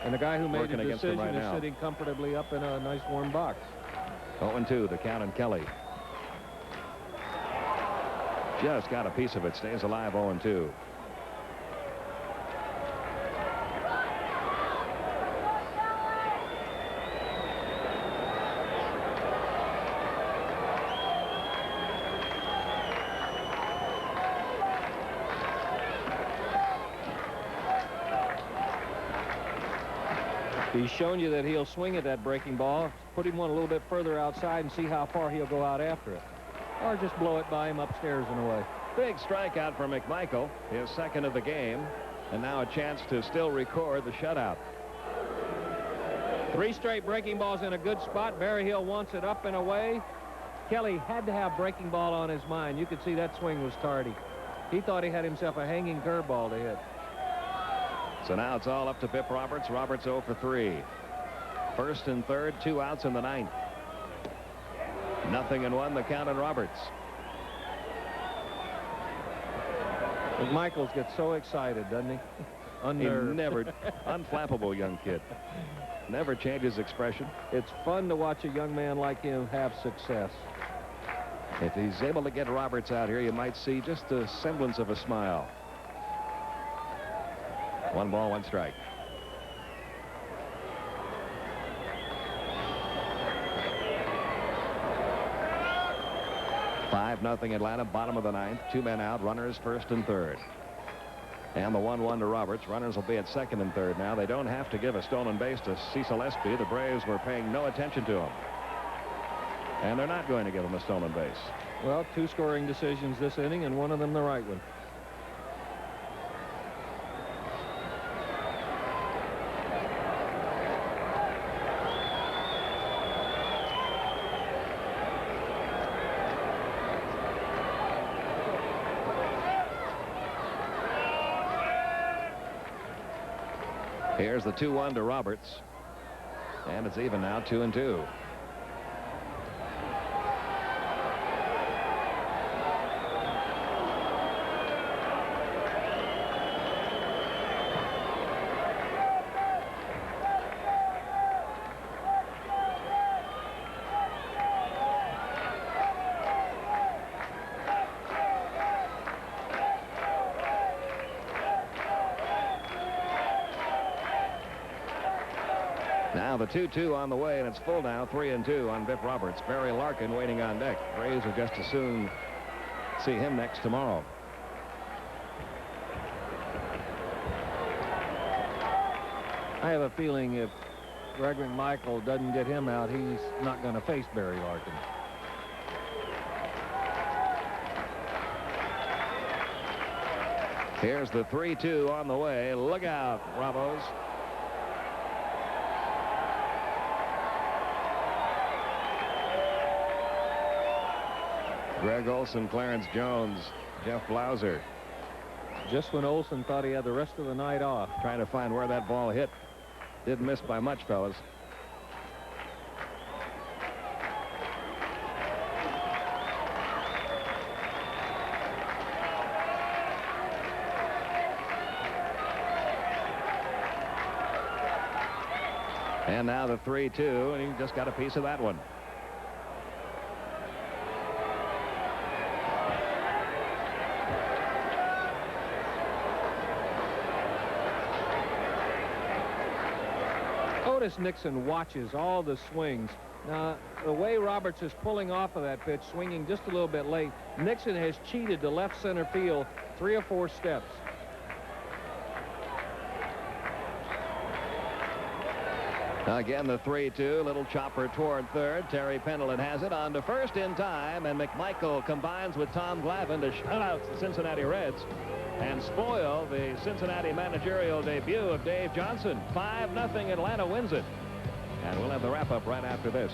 And the guy who made the decision
right
is
now.
sitting comfortably up in a nice warm box.
0-2, the count on Kelly. Just got a piece of it. Stays alive, 0-2.
He's shown you that he'll swing at that breaking ball. Put him one a little bit further outside and see how far he'll go out after it. Or just blow it by him upstairs and away.
Big strikeout for McMichael, his second of the game. And now a chance to still record the shutout.
3 straight breaking balls in a good spot. Barry Hill wants it up and away. Kelly had to have breaking ball on his mind. You could see that swing was tardy. He thought he had himself a hanging curveball to hit.
So now it's all up to Pip Roberts. Roberts 0 for 3. First and third, 2 outs in the 9th. 0-1, the count on Roberts.
McMichaels gets so excited, doesn't he? Unnerved.
He never, unflappable young kid. Never changes expression.
It's fun to watch a young man like him have success.
If he's able to get Roberts out here, you might see just a semblance of a smile. 1 ball, 1 strike. Nothing Atlanta, bottom of the 9th. 2 men out, runners first and third. And the 1-1 to Roberts. Runners will be at second and third now. They don't have to give a stolen base to Cecil Espy. The Braves were paying no attention to him. And they're not going to give him a stolen base.
Well, 2 scoring decisions this inning, and one of them the right one.
Here's the 2-1 to Roberts. And it's even now, 2-2. Now the 2-2 on the way, and it's full now, 3-2 on Biff Roberts. Barry Larkin waiting on deck. Braves will just as soon see him next tomorrow.
I have a feeling if Greg McMichael doesn't get him out, he's not going to face Barry Larkin.
Here's the 3-2 on the way. Look out, Bravos. Greg Olson, Clarence Jones, Jeff Blauser.
Just when Olson thought he had the rest of the night off.
Trying to find where that ball hit. Didn't miss by much, fellas. And now the 3-2, and he just got a piece of that one.
Otis Nixon watches all the swings. Now, the way Roberts is pulling off of that pitch, swinging just a little bit late, Nixon has cheated to left center field 3 or 4 steps.
Again, the 3-2, little chopper toward third. Terry Pendleton has it on to first in time, and McMichael combines with Tom Glavine to shut out the Cincinnati Reds and spoil the Cincinnati managerial debut of Dave Johnson. 5-0, Atlanta wins it. And we'll have the wrap-up right after this.